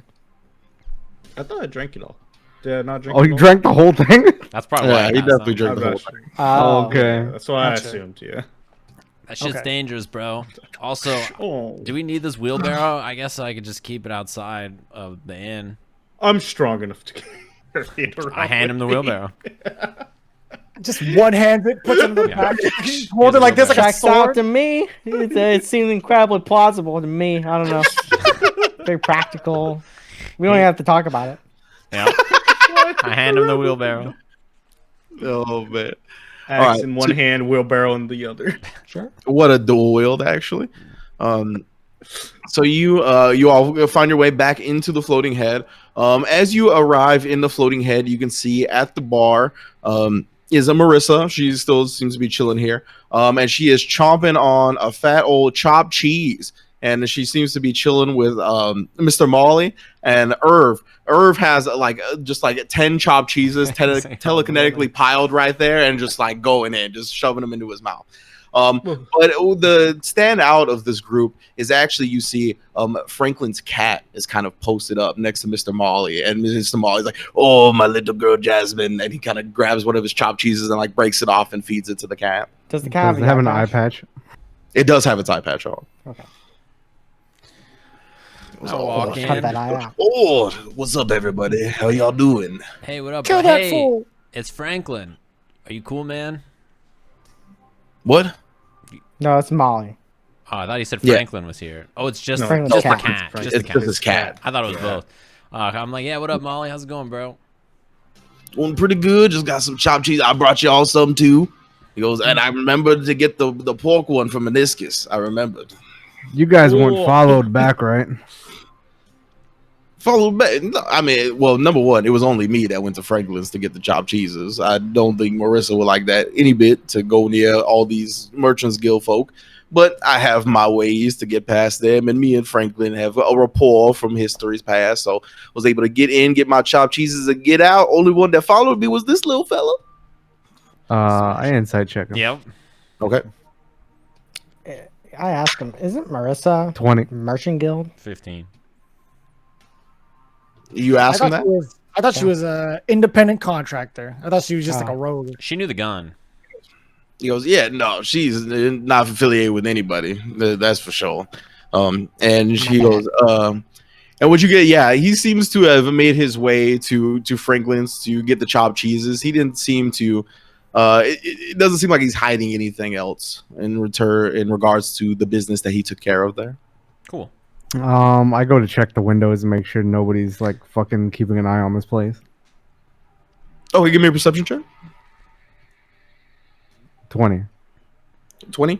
S2: I thought I drank it all. Did I not drink
S6: Oh,
S2: it
S6: you
S2: all?
S6: drank the whole thing?
S3: That's probably why
S1: he definitely drank the whole
S2: thing.
S1: thing.
S6: Oh, okay.
S2: That's what I
S5: Gotcha.
S2: assumed, yeah.
S3: That shit's dangerous, bro. Also,
S2: Oh.
S3: do we need this wheelbarrow? I guess I could just keep it outside of the inn.
S2: I'm strong enough to carry it around
S3: I hand him the
S2: with me.
S3: wheelbarrow.
S5: Just one hand it, puts it in the
S3: Yeah.
S5: back, hold it like this, like a
S4: checks out
S5: sword.
S4: to me. It seems incredibly plausible to me. I don't know. Very practical. We don't even have to talk about it.
S3: Yeah. I hand him the wheelbarrow.
S1: Oh man,
S2: Axe
S1: Alright,
S2: in one hand, wheelbarrow in the other.
S5: Sure.
S1: what a dual wield, actually. So you all find your way back into the floating head. As you arrive in the floating head, you can see at the bar is a Marissa. She still seems to be chilling here, and she is chomping on a fat old chopped cheese. And she seems to be chilling with Mr. Molly and Irv. Irv has just 10 chopped cheeses telekinetically piled right there and just going in, just shoving them into his mouth. But the standout of this group is actually, you see Franklin's cat is kind of posted up next to Mr. Molly, and Mr. Molly's like, "Oh, my little girl Jasmine," and he kind of grabs one of his chopped cheeses and breaks it off and feeds it to the cat.
S4: Does the cat
S6: Does it have an eye patch?
S1: It does have its eye patch on.
S4: Okay.
S3: I'll walk in.
S4: Cut that eye out.
S1: Oh, what's up, everybody? How y'all doing?
S3: Hey, what up?
S5: Kill
S3: bro?
S5: that
S3: Hey,
S5: fool.
S3: it's Franklin. Are you cool, man?
S1: What?
S4: No, it's Molly.
S3: Oh, I thought he said
S1: Yeah.
S3: Franklin was here. Oh, it's just,
S4: Franklin's
S3: just the
S4: cat.
S3: cat.
S2: It's
S3: Just the
S1: It's
S3: cat.
S1: just his cat.
S3: I thought it was both. I'm like, yeah, what up, Molly? How's it going, bro?
S1: Doing pretty good. Just got some chopped cheese. I brought y'all some too. He goes, and I remembered to get the pork one from Minoscus. I remembered.
S6: You guys weren't
S2: Cool.
S6: followed back, right?
S1: Follow back. No, I mean, well, number one, it was only me that went to Franklin's to get the chopped cheeses. I don't think Marissa would like that any bit to go near all these Merchants Guild folk. But I have my ways to get past them, and me and Franklin have a rapport from history's past. So I was able to get in, get my chopped cheeses, and get out. Only one that followed me was this little fella.
S6: I insight check him.
S3: Yep.
S1: Okay.
S4: I asked him, isn't Marissa
S6: 20.
S4: Merchant Guild?
S3: 15.
S1: You asked him that?
S5: I thought she was a independent contractor. I thought she was just like a rogue.
S3: She knew the gun.
S1: He goes, yeah, no, she's not affiliated with anybody. That's for sure. And she goes, and what you get, yeah, he seems to have made his way to Franklin's to get the chopped cheeses. He didn't seem to, it doesn't seem like he's hiding anything else in regards to the business that he took care of there.
S3: Cool.
S6: I go to check the windows and make sure nobody's like fucking keeping an eye on this place.
S1: Okay, give me a perception check.
S6: 20.
S1: 20.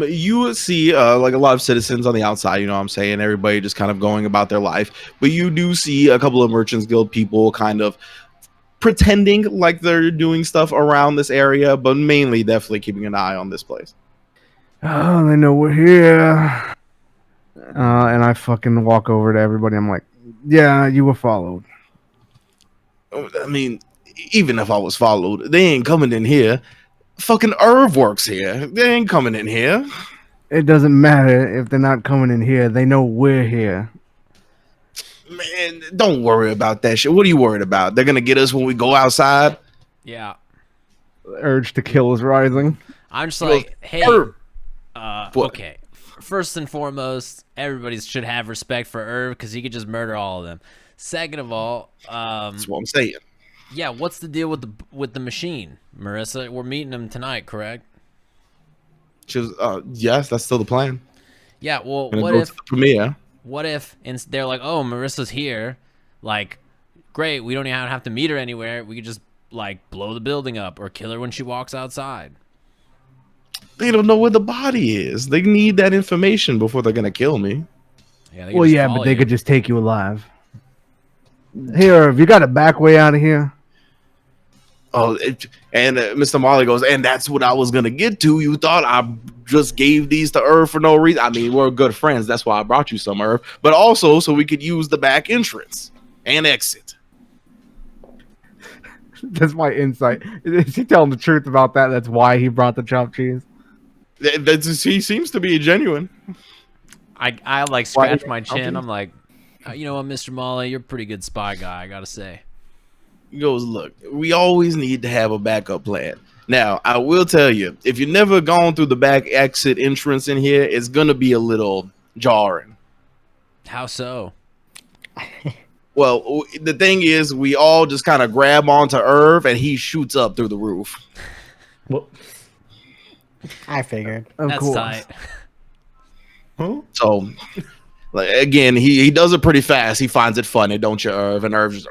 S1: You see like a lot of citizens on the outside, you know what I'm saying, everybody just kind of going about their life, but you do see a couple of Merchants Guild people kind of pretending like they're doing stuff around this area, but mainly definitely keeping an eye on this place.
S6: Oh, they know we're here. And I fucking walk over to everybody. I'm like, yeah, you were followed.
S1: I mean, even if I was followed, they ain't coming in here. Fucking Irv works here. They ain't coming in here.
S6: It doesn't matter if they're not coming in here. They know we're here.
S1: Man, don't worry about that shit. What are you worried about? They're gonna get us when we go outside?
S3: Yeah.
S6: The urge to kill is rising.
S3: I'm just like, hey,
S1: Irv.
S3: okay. First and foremost, everybody should have respect for Irv because he could just murder all of them. Second of all,
S1: That's what I'm saying.
S3: yeah, what's the deal with the machine, Marissa? We're meeting him tonight, correct?
S1: She was, yes, that's still the plan.
S3: Yeah. Well,
S1: Gonna
S3: what
S1: go
S3: if
S1: to the premiere?
S3: what if they're like, oh, Marissa's here, like, great, we don't even have to meet her anywhere. We could just like blow the building up or kill her when she walks outside.
S1: They don't know where the body is. They need that information before they're gonna kill me.
S3: Yeah. They could
S6: Well,
S3: just
S6: yeah,
S3: follow
S6: but they
S3: you.
S6: could just take you alive. Here, have you got a back way out of here?
S1: Oh, and Mr. Marley goes, and that's what I was gonna get to. You thought I just gave these to Irv for no reason? I mean, we're good friends. That's why I brought you some, Irv. But also so we could use the back entrance and exit.
S6: That's my insight. Is he telling the truth about that? That's why he brought the chopped cheese.
S1: He seems to be genuine.
S3: I like scratch my chin. I'm like, you know what, Mr. Molly, you're a pretty good spy guy, I gotta say.
S1: He goes, look, we always need to have a backup plan. Now, I will tell you, if you've never gone through the back exit entrance in here, it's going to be a little jarring.
S3: How so?
S1: Well, the thing is, we all just kind of grab onto Irv, and he shoots up through the roof.
S2: Well,
S4: I figured.
S6: Of
S3: That's
S6: course.
S3: tight.
S1: So, like, again, he does it pretty fast. He finds it funny, don't you, Irv? And Irv just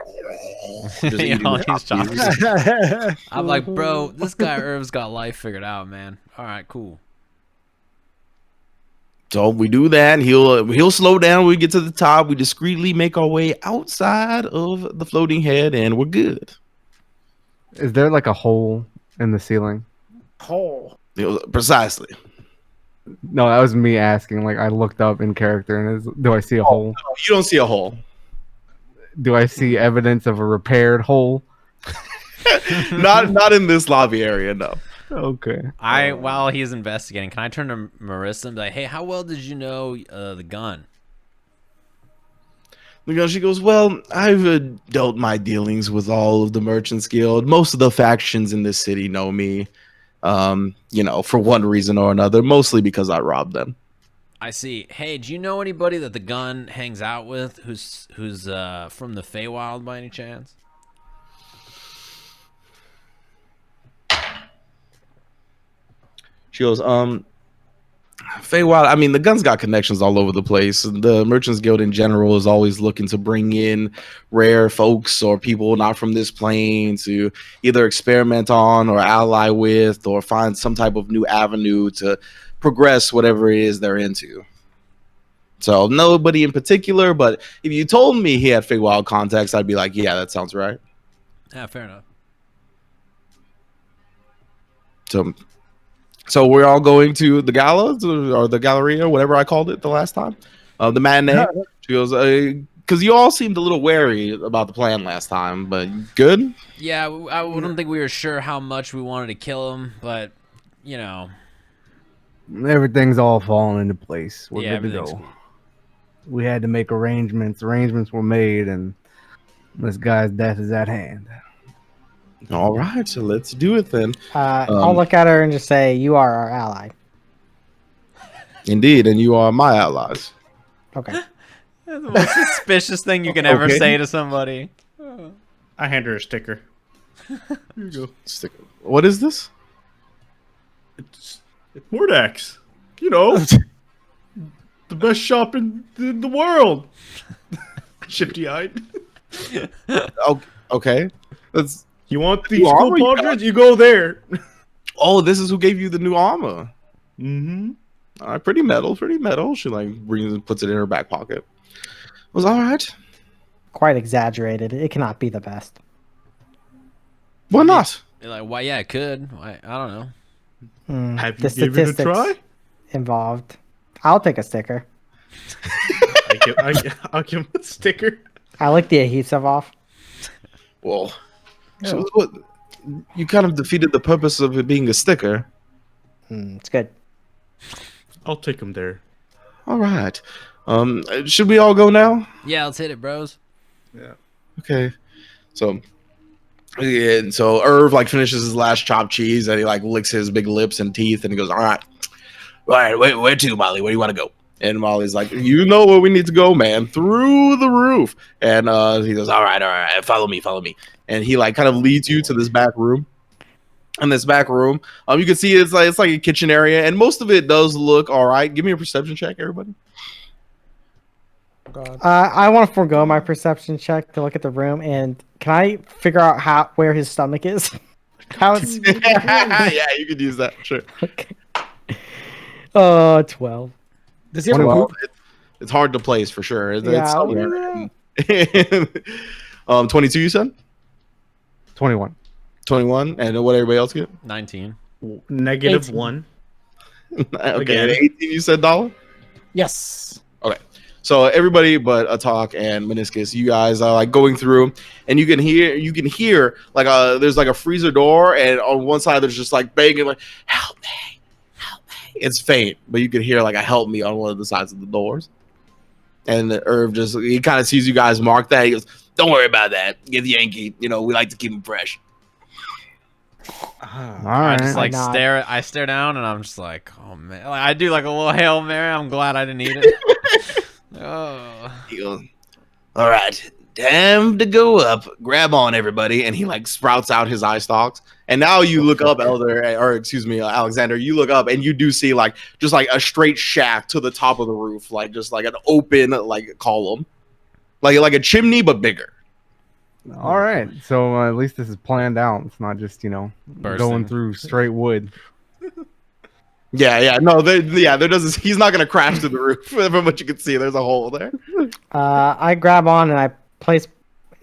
S3: You know,
S1: eating
S3: he's
S1: chopped
S3: chopped.
S1: cheese.
S3: I'm like, bro, this guy Irv's got life figured out, man. All right, cool.
S1: So we do that, and he'll slow down when we get to the top. We discreetly make our way outside of the floating head, and we're good.
S6: Is there like a hole in the ceiling?
S5: Oh.
S1: Precisely.
S6: No, that was me asking. Like I looked up in character, and do I see a hole?
S1: No, you don't see a hole.
S6: Do I see evidence of a repaired hole?
S1: not in this lobby area, no.
S6: Okay.
S3: While he's investigating, can I turn to Marissa and be like, hey, how well did you know the gun?
S1: Because she goes, well, I've dealt my dealings with all of the Merchants Guild. Most of the factions in this city know me, for one reason or another, mostly because I robbed them.
S3: I see. Hey, do you know anybody that the gun hangs out with who's from the Feywild by any chance?
S1: She goes, Feywild, I mean, the gun's got connections all over the place. The Merchants Guild in general is always looking to bring in rare folks or people not from this plane to either experiment on or ally with or find some type of new avenue to progress whatever it is they're into. So nobody in particular, but if you told me he had Feywild contacts, I'd be like, yeah, that sounds right.
S3: Yeah, fair enough.
S1: So we're all going to the gala or the galleria, whatever I called it the last time, the matinee. She goes, because you all seemed a little wary about the plan last time, but good.
S3: Yeah, I don't think we were sure how much we wanted to kill him, but you know,
S6: Everything's all falling into place. We're
S3: yeah,
S6: good to
S3: everything's
S6: go.
S3: good.
S6: We had to make arrangements. Arrangements were made, and this guy's death is at hand.
S1: All right, so let's do it then.
S4: I'll look at her and just say, "You are our ally."
S1: Indeed, and you are my allies.
S4: Okay.
S3: That's the most suspicious thing you can ever
S1: Okay.
S3: say to somebody.
S2: I hand her a sticker.
S1: Here you go. What is this?
S7: It's Mordax. You know, the best shop in the world. Shifty-eyed.
S1: Oh, okay. That's.
S7: You want these
S1: New
S7: cool
S1: armor you got?
S7: portraits? You go there.
S1: Oh, this is who gave you the new armor.
S7: Mm-hmm.
S1: All right, pretty metal, pretty metal. She like brings and puts it in her back pocket. Was all right.
S4: Quite exaggerated. It cannot be the best.
S1: Why not?
S3: You're like, why? Yeah, it could. Why, I don't know.
S7: Have
S4: The
S7: you given it a
S4: statistics
S7: try?
S4: involved. I'll take a sticker.
S7: I'll give him a sticker.
S4: I like the adhesive off.
S1: Well, so what? You kind of defeated the purpose of it being a sticker.
S4: It's good.
S7: I'll take him there.
S1: All right. Should we all go now?
S3: Yeah, let's hit it, bros.
S1: Okay. So, yeah, so Irv like finishes his last chopped cheese and he like licks his big lips and teeth and he goes, all right, where to, Molly? Where do you want to go? And Molly's like, you know where we need to go, man, through the roof. And he goes, all right, follow me. And he like kind of leads you to this back room. In this back room, you can see it's like a kitchen area, and most of it does look all right. Give me a perception check, everybody.
S4: I want to forego my perception check to look at the room, and can I figure out where his stomach is? How it's
S1: Yeah, you could use that. Sure.
S4: okay. 12.
S5: Does he ever
S1: Well,
S5: poop?
S1: it's hard to place for sure. It's
S4: Yeah,
S1: somewhere. 22, you said?
S6: 21.
S1: 21, and what everybody else get?
S3: 19.
S7: Negative
S5: 18.
S7: 1.
S1: Okay,
S7: Again.
S1: 18, you said, Dala?
S5: Yes.
S1: Okay. So everybody but Atoq and Minoscus, you guys are like going through, and you can hear like there's like a freezer door, and on one side there's just like banging like help me. It's faint, but you can hear like a help me on one of the sides of the doors. And Irv he kind of sees you guys mark that. He goes, "Don't worry about that. Get the Yankee. You know we like to keep him fresh."
S6: All
S3: I just
S6: right.
S3: like
S4: not.
S3: I stare down and I'm just like, oh man. Like, I do like a little Hail Mary. I'm glad I didn't eat it. Oh.
S1: He goes, all right, time to go up. Grab on, everybody. And he like sprouts out his eye stalks. And now you look up, Alexander, you look up and you do see like just like a straight shaft to the top of the roof, like just like an open like column. Like a chimney, but bigger.
S6: All right. So at least this is planned out. It's not just, going
S3: Bursting.
S6: through straight wood.
S1: Yeah. No, there doesn't. He's not gonna crash to the roof. From what you can see, there's a hole there.
S4: I grab on and I place,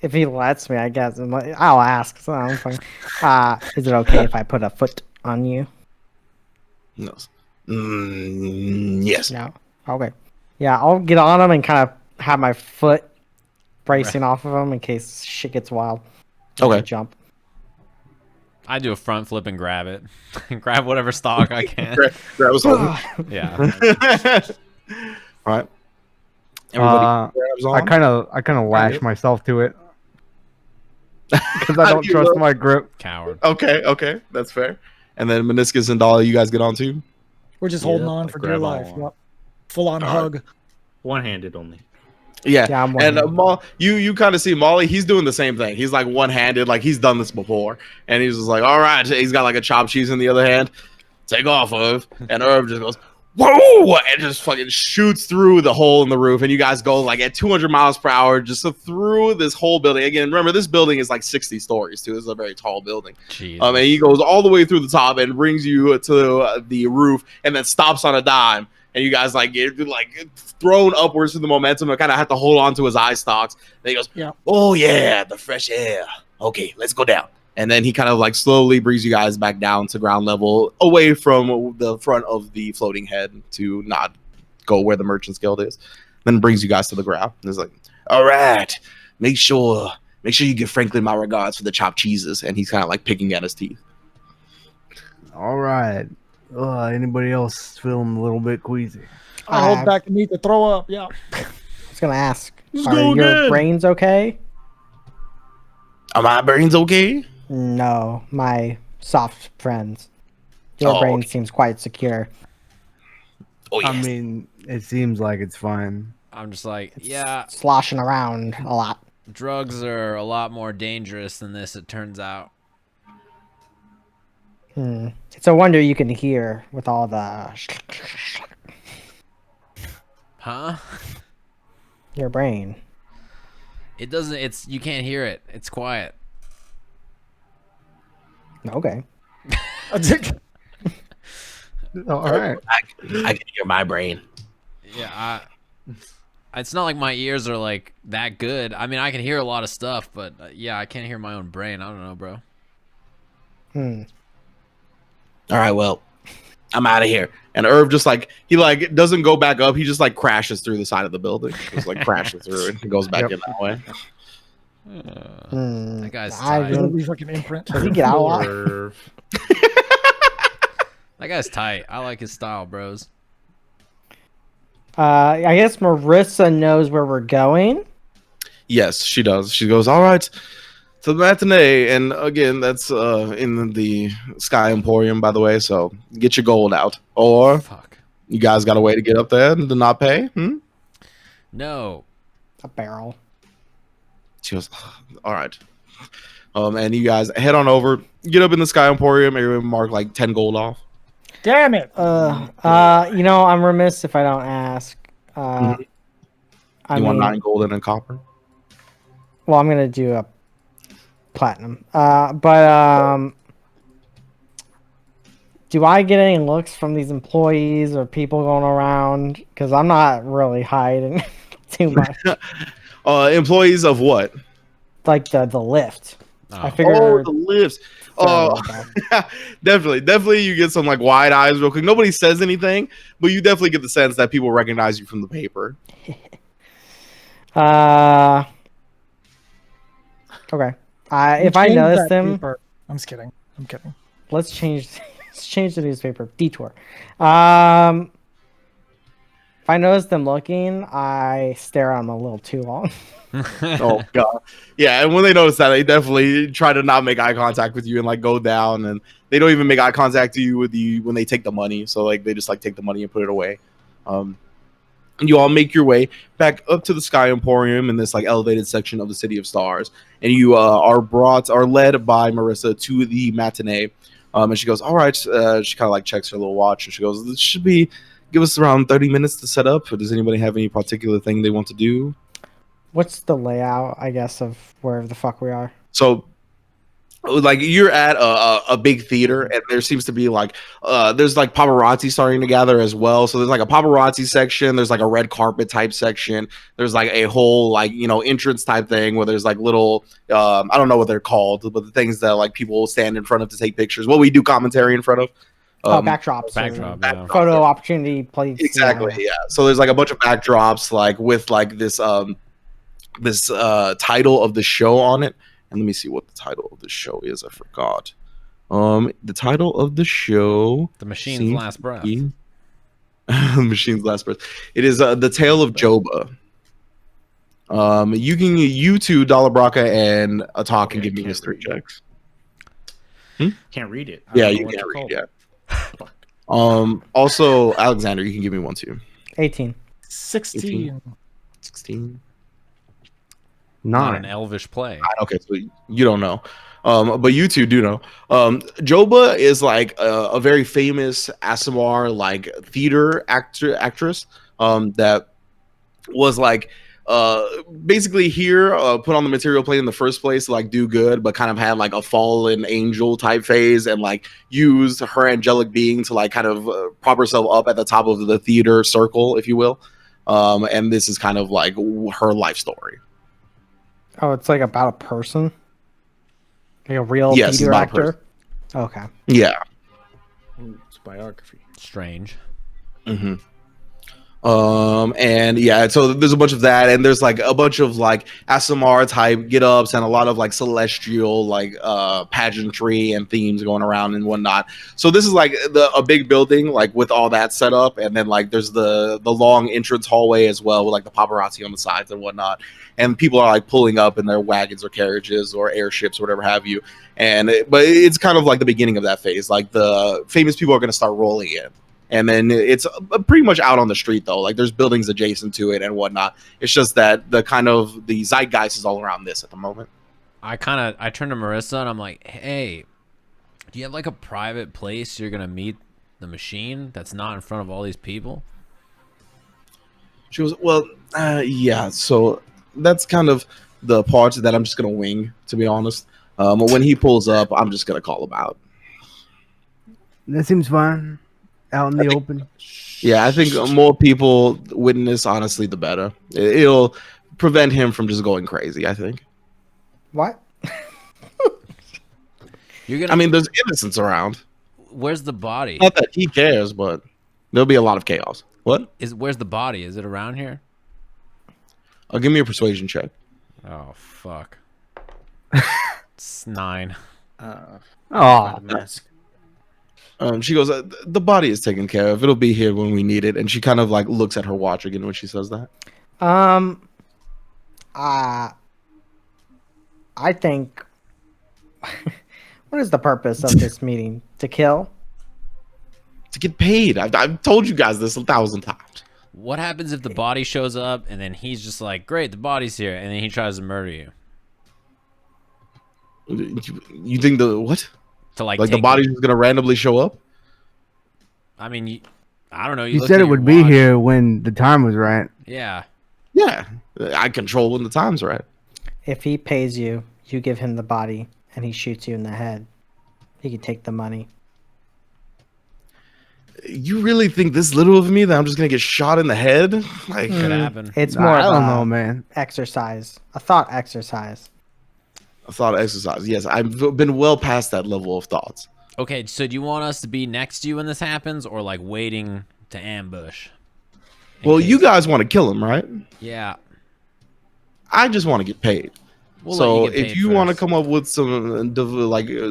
S4: if he lets me, I guess. I'll ask. So I'm fine. Is it okay if I put a foot on you?
S1: No. Yes.
S4: No. Okay. Yeah, I'll get on him and kind of have my foot bracing off of him in case shit gets wild.
S1: Okay.
S4: Jump.
S3: I do a front flip and grab it. Grab whatever stock I can.
S1: Grab us all.
S3: Yeah.
S1: All right. Everybody grabs on.
S6: I kind of lash myself to it because I
S1: How
S6: don't
S1: do you
S6: trust
S1: look?
S6: my grip.
S3: Coward.
S1: Okay, that's fair. And then Minoscus and Dala, you guys get on too.
S5: We're just
S3: Yeah,
S5: holding on for dear
S7: grab
S5: life.
S7: on.
S5: Yep. Full on hug.
S7: One-handed only.
S1: Yeah,
S4: Yeah, I'm
S1: and
S4: one-handed.
S1: you kind of see Molly. He's doing the same thing. He's like one-handed, like he's done this before, and he's just like, all right. He's got like a chopped cheese in the other hand. Take off, Irv. And Irv just goes, whoa, and just fucking shoots through the hole in the roof. And you guys go like at 200 miles per hour just through this whole building. Again, remember this building is like 60 stories too. This is a very tall building.
S3: Jeez.
S1: And he goes all the way through the top and brings you to the roof, and then stops on a dime and you guys like get like thrown upwards through the momentum. I kind of have to hold on to his eye stalks. Then he goes,
S5: Yeah.
S1: "Oh yeah, the fresh air. Okay, let's go down." And then he kind of like slowly brings you guys back down to ground level, away from the front of the floating head to not go where the Merchant's Guild is. Then brings you guys to the ground. And he's like, "All right, make sure you give Franklin my regards for the chopped cheeses." And he's kind of like picking at his teeth.
S6: All right. Anybody else feeling a little bit queasy?
S5: I hold back the need to throw up. Yeah.
S4: I was gonna ask,
S7: Let's
S4: are
S7: go
S4: your
S7: again.
S4: brains okay?
S1: Are my brains okay?
S4: No, my soft friends. Your
S1: Oh,
S4: brain
S1: okay.
S4: seems quite secure.
S1: Oh yes.
S6: I mean, it seems like it's fine.
S3: I'm just like,
S4: It's
S3: yeah,
S4: sloshing around a lot.
S3: drugs are a lot more dangerous than this, it turns out.
S4: It's a wonder you can hear with all the
S3: Huh?
S4: your brain.
S3: It doesn't, you can't hear it. It's quiet.
S4: Okay.
S6: All right.
S1: I can hear my brain.
S3: Yeah, it's not like my ears are like that good. I mean, I can hear a lot of stuff, but yeah, I can't hear my own brain. I don't know, bro.
S1: All right, well, I'm out of here. And Irv just like he like doesn't go back up. He just like crashes through the side of the building. Just like crashes through it and goes back in that way.
S3: That guy's
S4: I
S3: tight.
S4: don't-
S5: Be fucking imprint.
S4: Does he get out a lot?
S7: Irv.
S3: That guy's tight. I like his style, bros.
S4: I guess Marissa knows where we're going.
S1: Yes, she does. She goes, "All right, to the matinee." And again, that's in the Sky Emporium, by the way. So get your gold out, or
S3: Fuck.
S1: you guys got a way to get up there and to not pay.
S3: No.
S4: A barrel.
S1: She goes, "All right." And you guys head on over, get up in the Sky Emporium, area mark like 10 gold off.
S5: Damn it.
S4: You know, I'm remiss if I don't ask. I
S1: You want
S4: mean,
S1: 9 gold and a copper?
S4: well, I'm gonna do a platinum. But do I get any looks from these employees or people going around? Because I'm not really hiding too much.
S1: Employees of what?
S4: Like the lift. I
S3: Oh.
S4: figured.
S1: Oh, the lifts. Oh, definitely. You get some like wide eyes real quick. Nobody says anything, but you definitely get the sense that people recognize you from the paper.
S4: Okay. If I notice them,
S5: I'm just kidding. I'm kidding.
S4: let's change the newspaper. Detour. If I notice them looking, I stare at them a little too long.
S1: Oh god, yeah. And when they notice that, they definitely try to not make eye contact with you and like go down, and they don't even make eye contact to you with you when they take the money. So like they just like take the money and put it away. And you all make your way back up to the Sky Emporium in this like elevated section of the City of Stars, and you are led by Marissa to the matinee. And she goes, "All right." She kind of like checks her little watch, and she goes, "This should give us around 30 minutes to set up. Does anybody have any particular thing they want to do?"
S4: What's the layout, I guess, of wherever the fuck we are?
S1: So like you're at a big theater, and there seems to be like there's like paparazzi starting to gather as well. So there's like a paparazzi section, there's like a red carpet type section, there's like a whole like entrance type thing where there's like little I don't know what they're called, but the things that like people stand in front of to take pictures, what we do commentary in front of.
S4: Backdrops.
S3: Backdrop,
S4: and
S3: yeah.
S4: Photo opportunity plates.
S1: Exactly, yeah. So there's like a bunch of backdrops like with like this title of the show on it. And let me see what the title of the show is. I forgot. The title of the show,
S3: The Machine's
S1: seems
S3: Last
S1: to
S3: Breath.
S1: be- Machine's Last Breath. It is The Tale of Joba. You two, Dala, Brakka, and Atoq can
S7: Okay,
S1: give me
S7: can't
S1: history
S7: read it.
S1: checks.
S7: Can't read it. I
S1: Yeah,
S7: don't know
S1: you
S7: what
S1: can't
S7: to
S1: read.
S7: call
S1: Yeah.
S7: it.
S1: Also, Alexander, you can give me one too.
S4: 18.
S5: 16.
S1: 16.
S3: Not an
S6: 9.
S3: elvish play.
S1: Okay, so you don't know. But you two do know. Joba is like a very famous Asimar like theater actress that was like basically here put on the material plane in the first place to like do good, but kind of had like a fallen angel type phase and like used her angelic being to like kind of prop herself up at the top of the theater circle, if you will. And this is kind of like her life story.
S4: Oh, it's like about a person? Like a real
S1: Yes, it's
S4: theater
S1: about a
S4: actor?
S1: person.
S4: Okay.
S1: Yeah.
S7: It's biography.
S3: Strange.
S1: Mm-hmm. And yeah, so there's a bunch of that, and there's like a bunch of like SMR type get ups and a lot of like celestial like pageantry and themes going around and whatnot. So this is like a big building like with all that set up, and then like there's the long entrance hallway as well with like the paparazzi on the sides and whatnot, and people are like pulling up in their wagons or carriages or airships or whatever have you. But it's kind of like the beginning of that phase. Like the famous people are going to start rolling in. And then it's pretty much out on the street, though. Like there's buildings adjacent to it and whatnot. It's just that the zeitgeist is all around this at the moment.
S3: I turn to Marissa and I'm like, hey, do you have like a private place you're gonna meet the machine that's not in front of all these people?
S1: She goes, well, yeah. So that's kind of the part that I'm just gonna wing, to be honest. When he pulls up, I'm just gonna call him out.
S6: That seems fine. Out in the open.
S1: Yeah, I think more people witness, honestly, the better. It'll prevent him from just going crazy, I think.
S4: What?
S1: I mean, there's innocents around.
S3: Where's the body?
S1: Not that he cares, but there'll be a lot of chaos. What?
S3: Where's the body? Is it around here?
S1: Give me a persuasion check.
S3: Oh fuck. It's 9.
S6: Oh,
S7: Mask.
S1: She goes, the body is taken care of. It'll be here when we need it. And she kind of like looks at her watch again when she says that.
S4: I think. What is the purpose of this meeting? To kill?
S1: To get paid. I've told you guys this 1,000 times.
S3: What happens if the body shows up and then he's just like, great, the body's here, and then he tries to murder you?
S1: You think the what?
S3: To like
S1: the
S3: take
S1: body's just gonna randomly show up?
S3: I mean, I don't know.
S6: you
S3: looked
S6: said
S3: at
S6: it
S3: your
S6: would be
S3: watch.
S6: here when the time was right.
S3: Yeah.
S1: Yeah, I control when the time's right.
S4: If he pays you, you give him the body, and he shoots you in the head. He can take the money.
S1: You really think this little of me that I'm just gonna get shot in the head? Like,
S3: Could happen.
S4: It's more
S6: I
S4: of
S6: don't
S4: a
S6: know, man.
S4: exercise. A thought exercise.
S1: a thought exercise. Yes, I've been well past that level of thoughts.
S3: Okay, so do you want us to be next to you when this happens, or like waiting to ambush?
S1: Well, you guys want to kill him, right?
S3: Yeah.
S1: I just want to get paid.
S3: We'll
S1: So
S3: let you get
S1: if
S3: paid
S1: you want to
S3: first.
S1: come up with some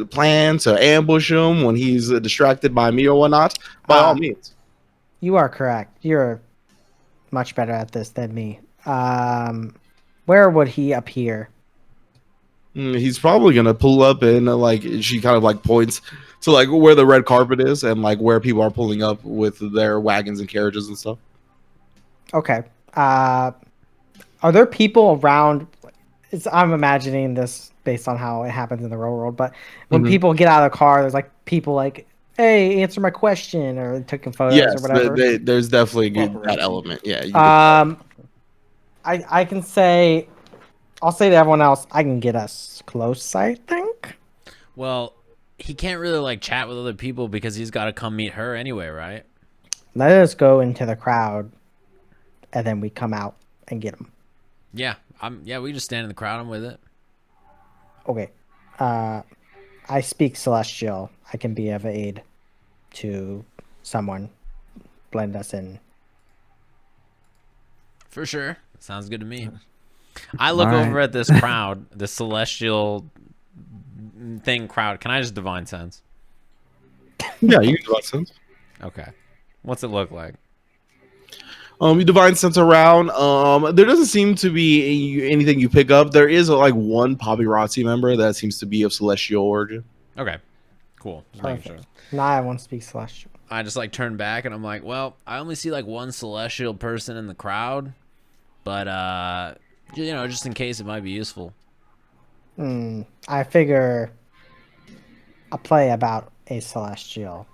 S1: plan to ambush him when he's distracted by me or whatnot, by all means.
S4: You are correct. You're much better at this than me. Where would he appear?
S1: He's probably gonna pull up and she kind of like points to like where the red carpet is and like where people are pulling up with their wagons and carriages and stuff.
S4: Okay. Are there people around? I'm imagining this based on how it happens in the real world, but when people get out of the car, there's like people like, "Hey, answer my question," or taking photos
S1: Yes,
S4: or whatever.
S1: there's definitely that element. Yeah.
S4: I can say, I'll say to everyone else, I can get us close. I think.
S3: Well, he can't really like chat with other people because he's got to come meet her anyway, right?
S4: Let us go into the crowd, and then we come out and get him.
S3: Yeah, we just stand in the crowd. I'm with it.
S4: Okay. I speak Celestial. I can be of aid to someone. Blend us in.
S3: For sure. Sounds good to me. I look
S6: Alright.
S3: over at this crowd, the celestial thing crowd. Can I just divine sense?
S1: Yeah, you can divine sense.
S3: Okay. What's it look like?
S1: You divine sense around. There doesn't seem to be anything you pick up. There is like one paparazzi member that seems to be of celestial origin.
S3: Okay. Cool. Just making sure.
S4: Now I want to speak Celestial.
S3: I just like turn back and I'm like, well, I only see like one celestial person in the crowd, but just in case it might be useful.
S4: I figure a play about a Celestial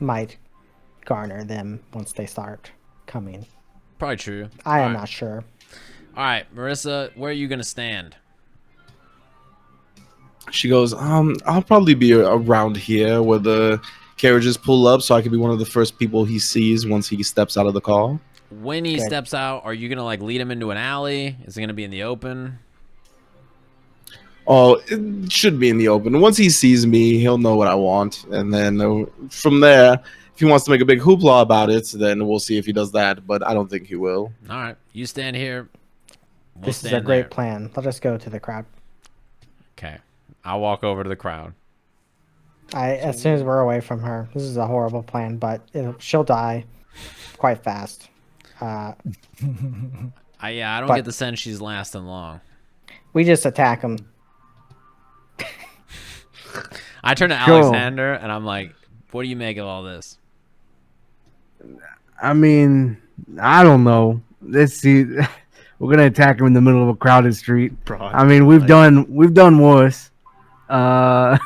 S4: might garner them once they start coming.
S3: Probably true.
S4: I am
S3: Alright.
S4: not sure.
S3: All right, Marissa, where are you gonna stand?
S1: She goes, I'll probably be around here where the carriages pull up, so I can be one of the first people he sees once he steps out of the car.
S3: When he
S4: Good.
S3: steps out, are you gonna like lead him into an alley? Is it gonna be in the open?
S1: Oh, it should be in the open. Once he sees me, he'll know what I want, and then from there, if he wants to make a big hoopla about it, then we'll see if he does that. But I don't think he will.
S3: All right, you stand here. We'll
S4: This is a
S3: stand
S4: great
S3: there.
S4: plan. Let us go to the crowd.
S3: Okay, I'll walk over to the crowd.
S4: As soon as we're away from her, this is a horrible plan, but she'll die quite fast.
S3: I don't
S4: But-
S3: get the sense she's lasting long.
S4: We just attack them.
S3: I turn to
S6: Sure.
S3: Alexander and I'm like, "What do you make of all this?"
S6: I mean, I don't know. Let's see. We're gonna attack him in the middle of a crowded street. I mean, we've done worse. I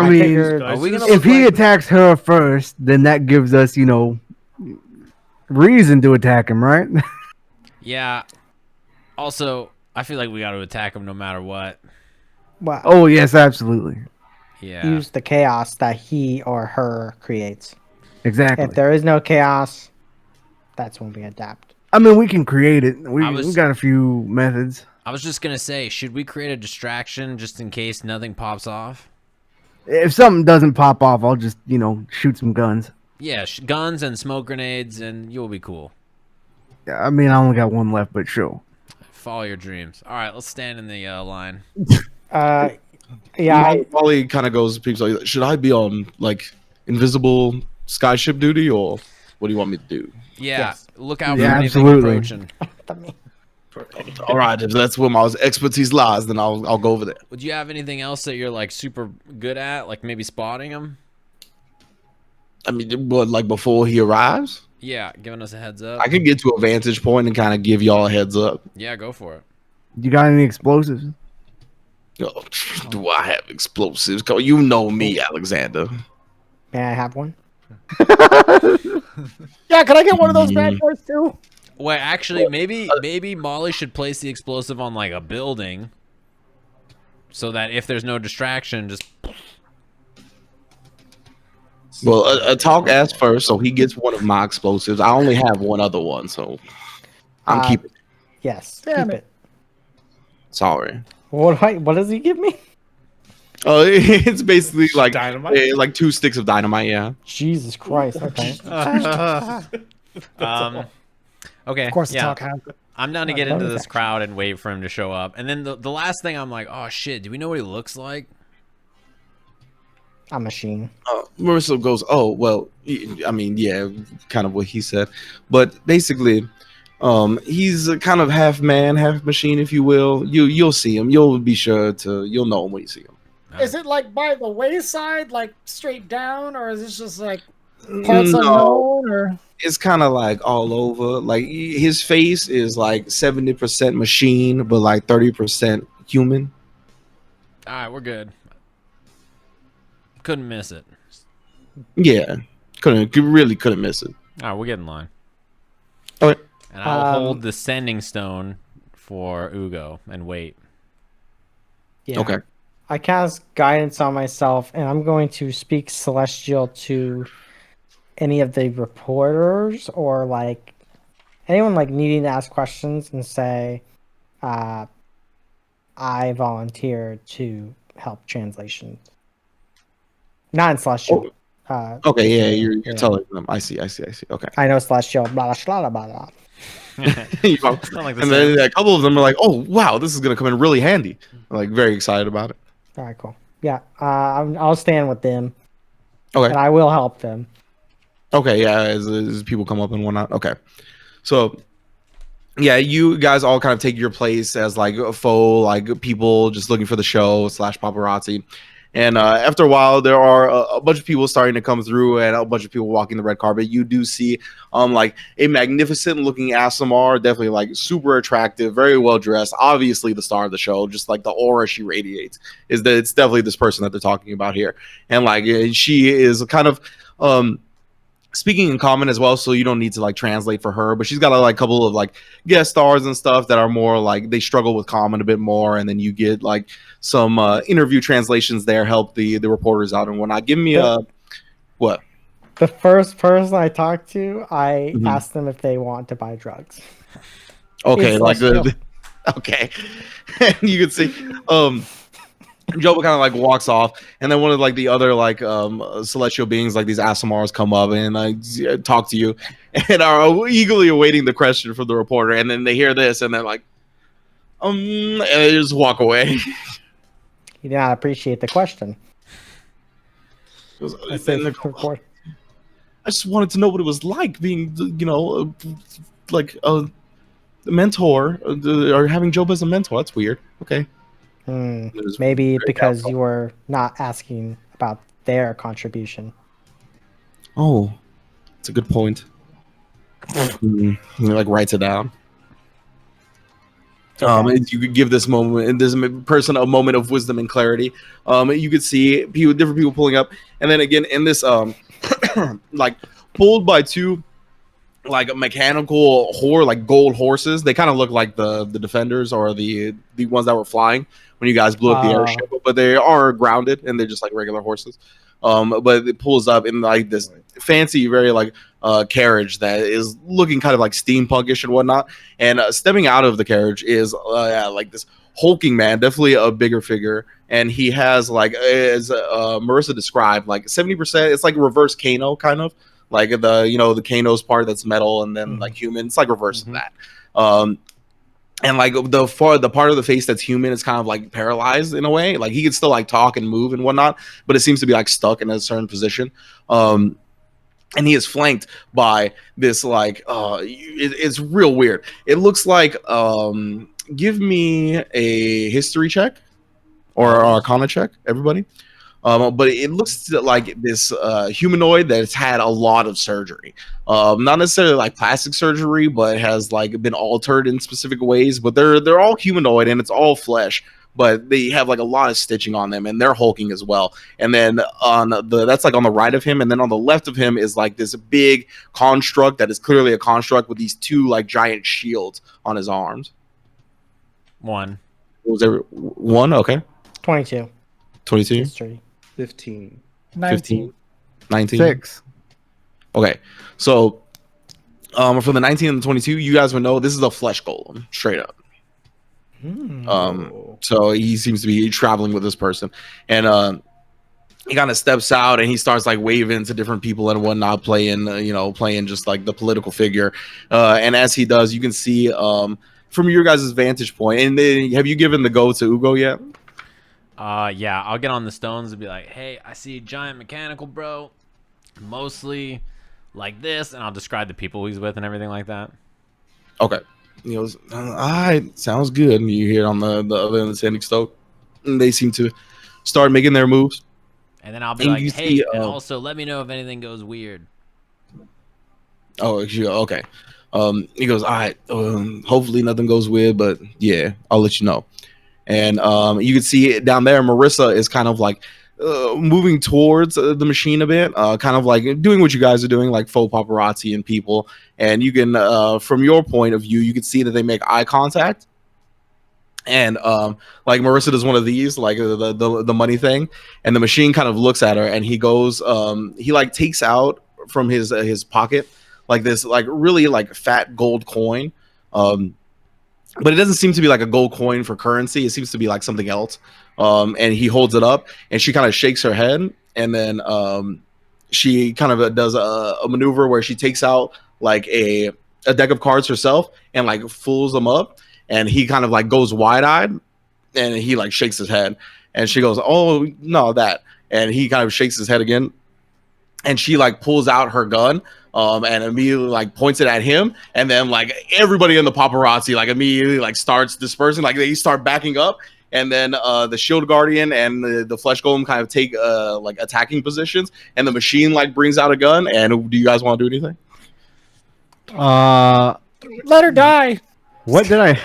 S6: mean,
S4: figured-
S3: Are we gonna
S6: if
S3: look
S6: he
S3: like-
S6: attacks her first, then that gives us, reason to attack him, right?
S3: Yeah. Also, I feel like we got to attack him no matter what.
S4: Well,
S6: Oh yes, absolutely,
S3: Yeah.
S4: use the chaos that he or her creates.
S6: exactly.
S4: If there is no chaos, that's when we adapt.
S6: I mean, we can create it. We
S3: I was-
S6: got a few methods.
S3: I was just gonna say, should we create a distraction just in case nothing pops off?
S6: If something doesn't pop off, I'll just, shoot some guns.
S3: Yeah, guns and smoke grenades, and you'll be cool.
S6: Yeah, I mean, I only got one left, but sure.
S3: Follow your dreams. All right, let's stand in the line.
S4: Yeah,
S1: Wally kind of goes, people like, should I be on like invisible skyship duty, or what do you want me to do?
S3: Yeah,
S4: Yes.
S3: look out for
S6: Yeah,
S3: anything
S6: absolutely.
S3: approaching.
S1: All right, if that's where my expertise lies, then I'll go over there.
S3: Would you have anything else that you're like super good at, like maybe spotting him?
S1: I mean, what, like before he arrives?
S3: Yeah, giving us a heads up.
S1: I could get to a vantage point and kind of give y'all a heads up.
S3: Yeah, go for it.
S6: You got any explosives?
S1: Oh, do I have explosives? You know me, Alexander.
S4: may I have one?
S5: Yeah, can I get one of those bad boys too?
S3: Wait, actually, maybe Molly should place the explosive on like a building, so that if there's no distraction, just
S1: Well, Atoq asked first, so he gets one of my explosives. I only have one other one, so I'm
S4: Uh,
S1: keeping it.
S4: Yes,
S5: Damn
S4: keep
S5: it.
S4: it.
S1: Sorry.
S4: What does he give me?
S1: It's basically like
S7: Dynamite?
S1: like 2 sticks of dynamite. Yeah.
S4: Jesus Christ. Okay.
S3: Okay.
S5: Of course, the
S3: yeah.
S5: talk has it.
S3: I'm down to
S4: Oh,
S3: get into
S4: bonus
S3: this
S4: action.
S3: crowd and wait for him to show up. And then the last thing I'm like, oh shit, do we know what he looks like?
S4: A machine.
S1: Marissa goes, oh well. I mean, yeah, kind of what he said, but basically, he's a kind of half man, half machine, if you will. You'll see him. You'll be sure to. You'll know him when you see him.
S5: Is it like by the wayside, like straight down, or is this just like parts
S1: No,
S5: unknown? Or
S1: it's kind of like all over. Like his face is like 70% machine, but like 30% human.
S3: All right, we're good. Couldn't miss it.
S1: Yeah, really couldn't miss it.
S3: All right, we'll get in line.
S1: Okay.
S3: And I'll hold the sending stone for Ugo and wait.
S4: Yeah.
S1: Okay.
S4: I cast guidance on myself, and I'm going to speak celestial to any of the reporters or like anyone like needing to ask questions and say, I volunteer to help translations. Not in celestial.
S1: Okay, yeah, you're
S4: yeah.
S1: telling them. I see. Okay.
S4: I know celestial. Blah blah blah blah.
S1: You know,
S3: It's not like the
S1: and
S3: same.
S1: then a couple of them are like, "Oh, wow, this is gonna come in really handy." I'm like very excited about it.
S4: All right, cool. Yeah, I'll stand with them,
S1: Okay.
S4: and I will help them.
S1: Okay, yeah, as people come up and whatnot. Okay, so yeah, you guys all kind of take your place as like a faux, like people just looking for the show / paparazzi. And after a while, there are a bunch of people starting to come through, and a bunch of people walking the red carpet. You do see like a magnificent looking Asimar, definitely like super attractive, very well dressed. Obviously, the star of the show, just like the aura she radiates, is that it's definitely this person that they're talking about here. And like she is kind of speaking in common as well, so you don't need to like translate for her. But she's got a couple of like guest stars and stuff that are more like they struggle with common a bit more, and then you get like some interview translations there, help the reporters out and whatnot. Give me a what?
S4: The first person I talked to, I
S1: Mhm.
S4: asked them if they want to buy drugs.
S1: Okay,
S4: It's
S1: like
S4: celestial.
S1: okay, and you can see Joba kind of like walks off, and then one of like the other like celestial beings, like these Asimars, come up and like talk to you, and are eagerly awaiting the question from the reporter. And then they hear this, and they're like, and they just walk away.
S4: He did not appreciate the question. I say,
S1: And
S4: report.
S1: I just wanted to know what it was like being, like a mentor or having Joba as a mentor. That's weird. Okay. It was
S4: Maybe
S1: very
S4: because
S1: doubtful.
S4: you were not asking about their contribution.
S1: Oh, that's a good point. He, like writes it down. You could give this person a moment of wisdom and clarity. You could see different people pulling up, and then again in this like pulled by two like mechanical like gold horses. They kind of look like the defenders or the ones that were flying when you guys blew up the airship, but they are grounded and they're just like regular horses. But it pulls up in like this fancy, very like carriage that is looking kind of like steampunkish and whatnot. And stepping out of the carriage is like this hulking man, definitely a bigger figure, and he has like as Marissa described, like 70%. It's like reverse Kano kind of like the the Kano's part that's metal and then like human. It's like reverse of that. And like the part of the face that's human is kind of like paralyzed in a way. Like he can still like talk and move and whatnot, but it seems to be like stuck in a certain position. And he is flanked by this like it's real weird. It looks like give me a history check or arcana check, everybody. But it looks like this humanoid that's had a lot of surgery. Not necessarily like plastic surgery, but has like been altered in specific ways. But they're all humanoid and it's all flesh. But they have like a lot of stitching on them, and they're hulking as well. And then on that's like on the right of him, and then on the left of him is like this big construct that is clearly a construct with these two like giant shields on his arms.
S3: One.
S1: Was there one? Okay.
S4: 22.
S1: 22.
S4: History.
S7: 15.
S5: 19.
S1: 19.
S6: 6.
S1: Okay, so for the 19 and the 22, you guys would know this is a flesh golem, straight up. So he seems to be traveling with this person, and he kind of steps out and he starts like waving to different people and whatnot, playing just like the political figure. And as he does, you can see from your guys' vantage point. And then, have you given the go to Ugo yet?
S3: Yeah, I'll get on the stones and be like, hey, I see a giant mechanical bro, mostly like this, and I'll describe the people he's with and everything like that.
S1: Okay. He goes, all right, sounds good. And you hear on the other end of the standing stoke, and they seem to start making their moves.
S3: And then I'll be
S1: And
S3: like,
S1: you
S3: hey,
S1: see,
S3: and also let me know if anything goes weird.
S1: Oh, okay. He goes, all right, hopefully nothing goes weird, but yeah, I'll let you know. And you can see it down there. Marissa is kind of like moving towards the machine a bit, kind of like doing what you guys are doing, like faux paparazzi and people. And you can, from your point of view, you can see that they make eye contact. And like Marissa does one of these, like the money thing, and the machine kind of looks at her, and he goes, he like takes out from his pocket like this like really like fat gold coin. But it doesn't seem to be like a gold coin for currency. It seems to be like something else. And he holds it up, and she kind of shakes her head, and then she kind of does a maneuver where she takes out like a deck of cards herself and like fools them up, and he kind of like goes wide-eyed, and he like shakes his head, and she goes, "Oh no, that," and he kind of shakes his head again, and she like pulls out her gun. And immediately like points it at him, and then like everybody in the paparazzi like immediately like starts dispersing, like they start backing up, and then the shield guardian and the flesh golem kind of take like attacking positions, and the machine like brings out a gun. And do you guys want to do anything?
S5: Let her die.
S6: What did I?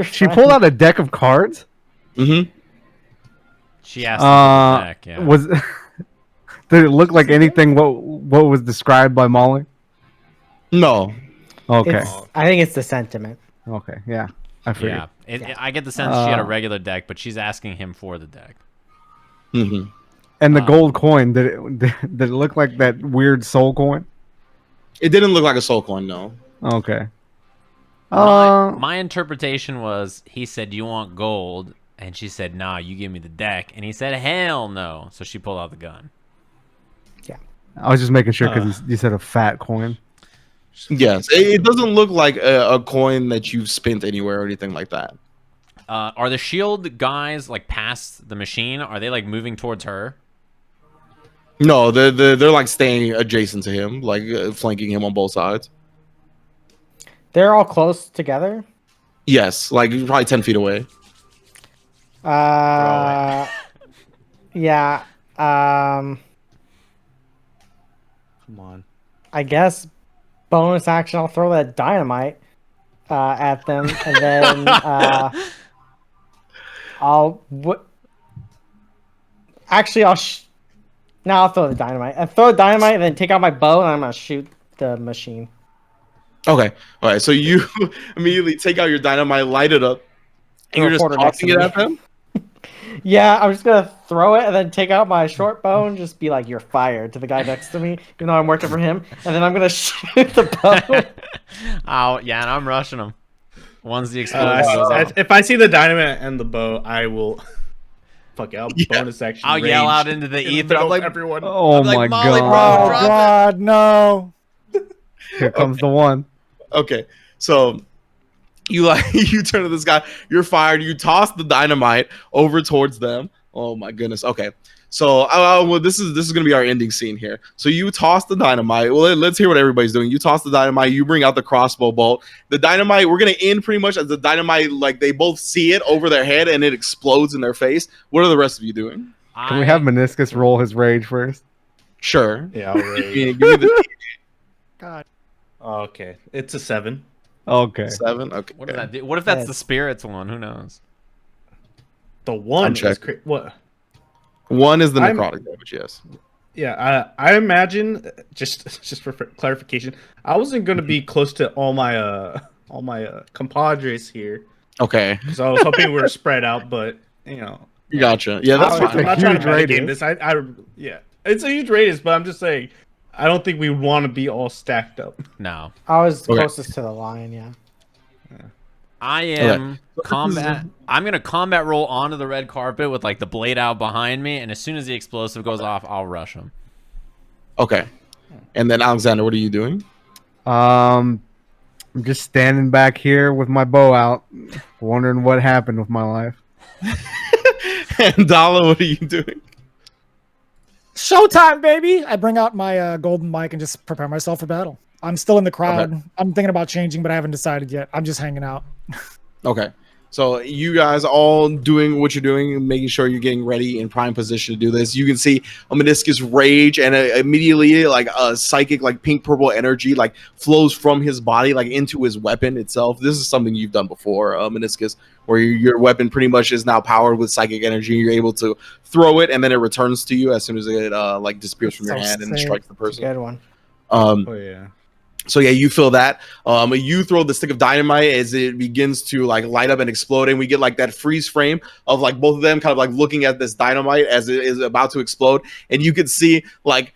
S6: She pulled out a deck of cards.
S1: Mm-hmm.
S3: She asked him for the deck, yeah.
S6: Did it look like anything what was described by Molly?
S1: No.
S6: Okay.
S4: I think it's the sentiment.
S6: Okay. Yeah. I figured.
S3: Yeah, I get the sense she had a regular deck, but she's asking him for the deck.
S1: Mm-hmm.
S6: And the gold coin, did it look like that weird soul coin?
S1: It didn't look like a soul coin, no.
S6: Okay.
S3: My interpretation was he said, "Do you want gold?" And she said, "Nah, you give me the deck." And he said, "Hell no!" So she pulled out the gun.
S4: Yeah.
S6: I was just making sure because you said a fat coin.
S1: Yes, it doesn't look like a coin that you've spent anywhere or anything like that.
S3: Are the shield guys like past the machine? Are they like moving towards her?
S1: No, they're like staying adjacent to him, like flanking him on both sides.
S4: They're all close together.
S1: Yes, like probably 10 feet away.
S4: Yeah.
S2: Come on.
S4: I guess bonus action. I'll throw that dynamite at them, and then I'll I'll throw the dynamite. I throw the dynamite, and then take out my bow, and I'm gonna shoot the machine.
S1: Okay, all right. So you immediately take out your dynamite, light it up, and you're just tossing it at them.
S4: Yeah, I'm just gonna throw it and then take out my short bow and just be like, "You're fired" to the guy next to me, even though I'm working for him. And then I'm gonna shoot the bow.
S3: Oh yeah, and I'm rushing him. Once the explosion goes off,
S2: If I see the dynamite and the bow, I will. Fuck it, I'll bonus action.
S3: I'll yell
S2: rage
S3: out into the
S2: in
S3: ether.
S2: middle
S3: I'm
S2: of
S3: like,
S2: everyone.
S6: Oh
S3: I'm like,
S6: my
S3: Molly,
S6: god!
S3: bro,
S5: Oh
S3: drop it.
S5: God, no!
S6: Here comes the one.
S1: Okay, so you turn to this guy. You're fired. You toss the dynamite over towards them. Oh my goodness. Okay, so well, this is gonna be our ending scene here. So you toss the dynamite. Well, let's hear what everybody's doing. You toss the dynamite. You bring out the crossbow bolt. The dynamite. We're gonna end pretty much as the dynamite. Like they both see it over their head and it explodes in their face. What are the rest of you doing?
S6: Can we have Minoscus roll his rage first?
S1: Sure.
S2: Yeah, I'll rage.
S1: Give me the
S5: God.
S2: Okay, it's a 7.
S6: Okay.
S1: 7. Okay.
S3: What does that do? What if that's the spirits one? Who knows?
S2: The one is
S1: Uncheck.
S2: what?
S1: 1 is the necrotic damage. Yes.
S2: Yeah, I imagine just for clarification, I wasn't gonna be close to all my compadres here,
S1: Okay.
S2: so I was hoping we were spread out. But
S1: Gotcha. Yeah, that's
S2: I'm
S1: fine.
S2: not trying to
S6: huge
S2: metagame this. Yeah, it's a huge radius, but I'm just saying, I don't think we want to be all stacked up.
S3: No.
S4: I was
S1: Okay.
S4: closest to the line. Yeah.
S3: I am combat. I'm gonna combat roll onto the red carpet with like the blade out behind me, and as soon as the explosive goes off, I'll rush him.
S1: Okay. And then Alexander, what are you doing?
S6: I'm just standing back here with my bow out, wondering what happened with my life.
S1: And Dala, what are you doing?
S5: Showtime, baby! I bring out my golden mic and just prepare myself for battle. I'm still in the crowd.
S1: Okay.
S5: I'm thinking about changing, but I haven't decided yet. I'm just hanging out.
S1: Okay. So you guys all doing what you're doing, making sure you're getting ready in prime position to do this. You can see a Minoscus rage, and immediately like a psychic, like pink purple energy, like flows from his body, like into his weapon itself. This is something you've done before, Minoscus, where your weapon pretty much is now powered with psychic energy. You're able to throw it, and then it returns to you as soon as it like disappears from your hand and strikes the person.
S4: Good one.
S2: Oh yeah.
S1: So yeah, you feel that. You throw the stick of dynamite as it begins to like light up and explode, and we get like that freeze frame of like both of them kind of like looking at this dynamite as it is about to explode, and you could see like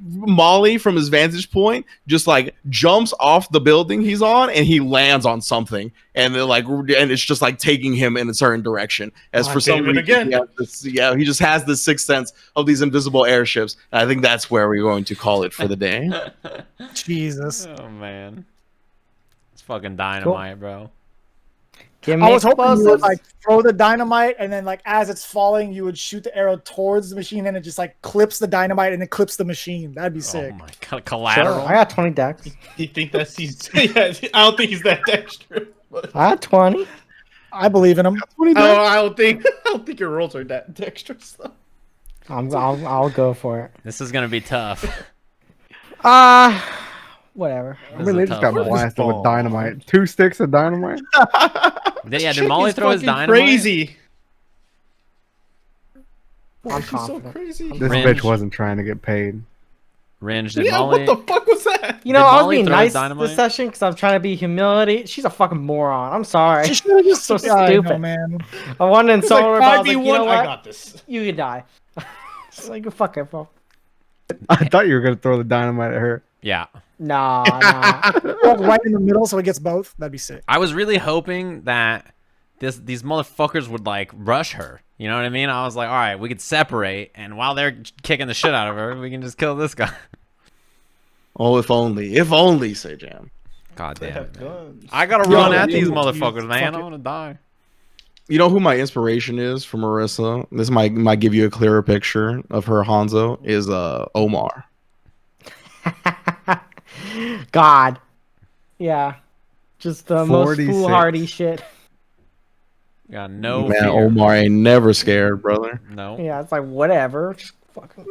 S1: Molly from his vantage point just like jumps off the building he's on, and he lands on something, and then and it's just like taking him in a certain direction. As for some reason, he just has this sixth sense of these invisible airships. And I think that's where we're going to call it for the day.
S5: Jesus.
S3: Oh man, it's fucking dynamite, bro.
S4: Give
S5: I
S4: me
S5: was hoping you would
S4: explosives.
S5: like throw the dynamite, and then like as it's falling, you would shoot the arrow towards the machine, and it just like clips the dynamite and it clips the machine. That'd be sick.
S3: Oh my god, collateral.
S4: Sure, I got 20 decks.
S2: You think that's he's? Yeah, I don't think he's that dexterous. But
S4: I got 20.
S5: I believe in him.
S2: I don't think your rolls are that dexterous though.
S4: I'll go for it.
S3: This is gonna be tough.
S4: Whatever.
S6: I mean, they just got blasted with dynamite. 2 sticks of dynamite?
S3: Yeah, did Molly throw his dynamite?
S2: Crazy.
S4: I'm
S7: She's so
S4: confident.
S7: crazy.
S6: This
S3: Rynge.
S6: bitch wasn't trying to get paid.
S3: Rynge, did
S7: Yeah,
S3: Molly...
S7: what the fuck was that?
S4: You know,
S3: Did
S4: I was
S3: Molly
S4: being
S3: throw
S4: nice
S3: dynamite?
S4: this session because I'm trying to be humility. She's a fucking moron. I'm sorry.
S5: She should have just
S4: So
S5: I know,
S4: stupid.
S5: man.
S4: I wanted to
S5: It's
S4: insult her, but I was like, you know
S7: I
S4: what?
S7: got this.
S4: You can die. She's like, fuck it, bro.
S6: I thought you were gonna throw the dynamite at her.
S3: Yeah.
S4: Nah, nah.
S5: Like, right in the middle, so he gets both. That'd be sick.
S3: I was really hoping that these motherfuckers would, like, rush her. You know what I mean? I was like, all right, we could separate, and while they're kicking the shit out of her, we can just kill this guy.
S1: Oh, if only. If only, Sajam.
S3: God
S7: They
S3: damn
S7: have
S3: it, man.
S7: guns.
S3: I gotta
S1: Yo,
S3: run at
S1: you-
S3: these
S1: you
S3: motherfuckers, man.
S5: fuck
S3: I
S5: it.
S3: want to die.
S1: You know who my inspiration is for Marissa? This might give you a clearer picture of her Honzo, is Omar.
S4: God. Yeah. Just the most
S6: 46.
S4: foolhardy shit.
S3: Got no
S1: Man,
S3: fear.
S1: Omar ain't never scared, brother.
S3: No.
S4: Yeah, it's like, whatever. Just fucking...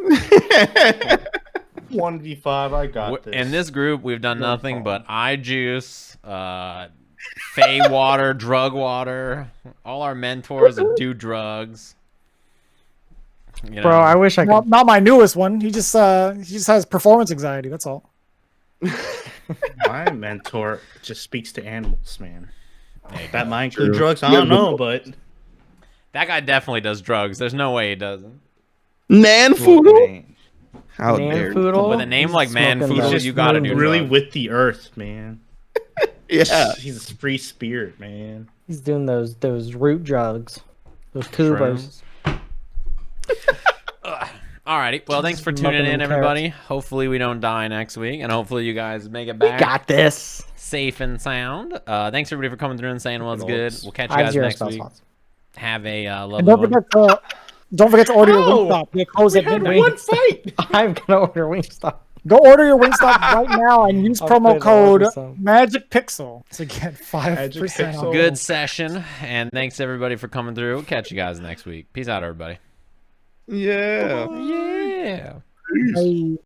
S7: 1v5, I got this.
S3: In this group, we've done nothing but eye juice, Fey water, drug water. All our mentors do drugs. You know,
S4: Bro, I wish I
S5: Well,
S4: could.
S5: not my newest one. He just has performance anxiety. That's all.
S7: My mentor just speaks to animals, man. That might include
S1: True.
S7: drugs. I
S1: Yeah,
S7: don't know, but
S3: that guy definitely does drugs. There's no way he doesn't.
S1: Nan
S7: Look,
S1: Foodle?
S7: man,
S1: How dare you?
S4: Manfoodle?
S3: With a name
S4: He's
S3: like
S4: smoking
S3: Manfoodle,
S4: those
S3: you gotta do
S4: moons.
S7: really
S3: drugs.
S7: with the earth, man.
S1: Yeah.
S7: He's a free spirit, man.
S4: He's doing those root drugs. Those tubers.
S3: Alrighty. Well, thanks for
S4: Just
S3: tuning
S4: mucking
S3: in,
S4: them
S3: everybody. Hopefully we don't die next week, and hopefully you guys make it
S4: We
S3: back
S4: got this.
S3: safe and sound. Thanks everybody for coming through and saying what's good. We'll catch you
S4: I have
S3: guys
S4: zero
S3: next
S4: spell
S3: week.
S4: slots.
S3: Have a
S5: And
S3: lovely one.
S5: don't forget to order your
S7: No!
S5: Wingstop. They close at
S7: Had
S5: midnight.
S7: one fight.
S4: I'm gonna order Wingstop.
S5: Go order your Wingstop right now and use
S4: I'll
S5: promo
S4: fit all
S5: code
S4: over some.
S5: Magic Pixel to get 5%
S7: Magic
S5: off.
S7: Pixel.
S3: Good session, and thanks everybody for coming through. Catch you guys next week. Peace out, everybody.
S1: Yeah.
S3: Yeah.
S5: Hey.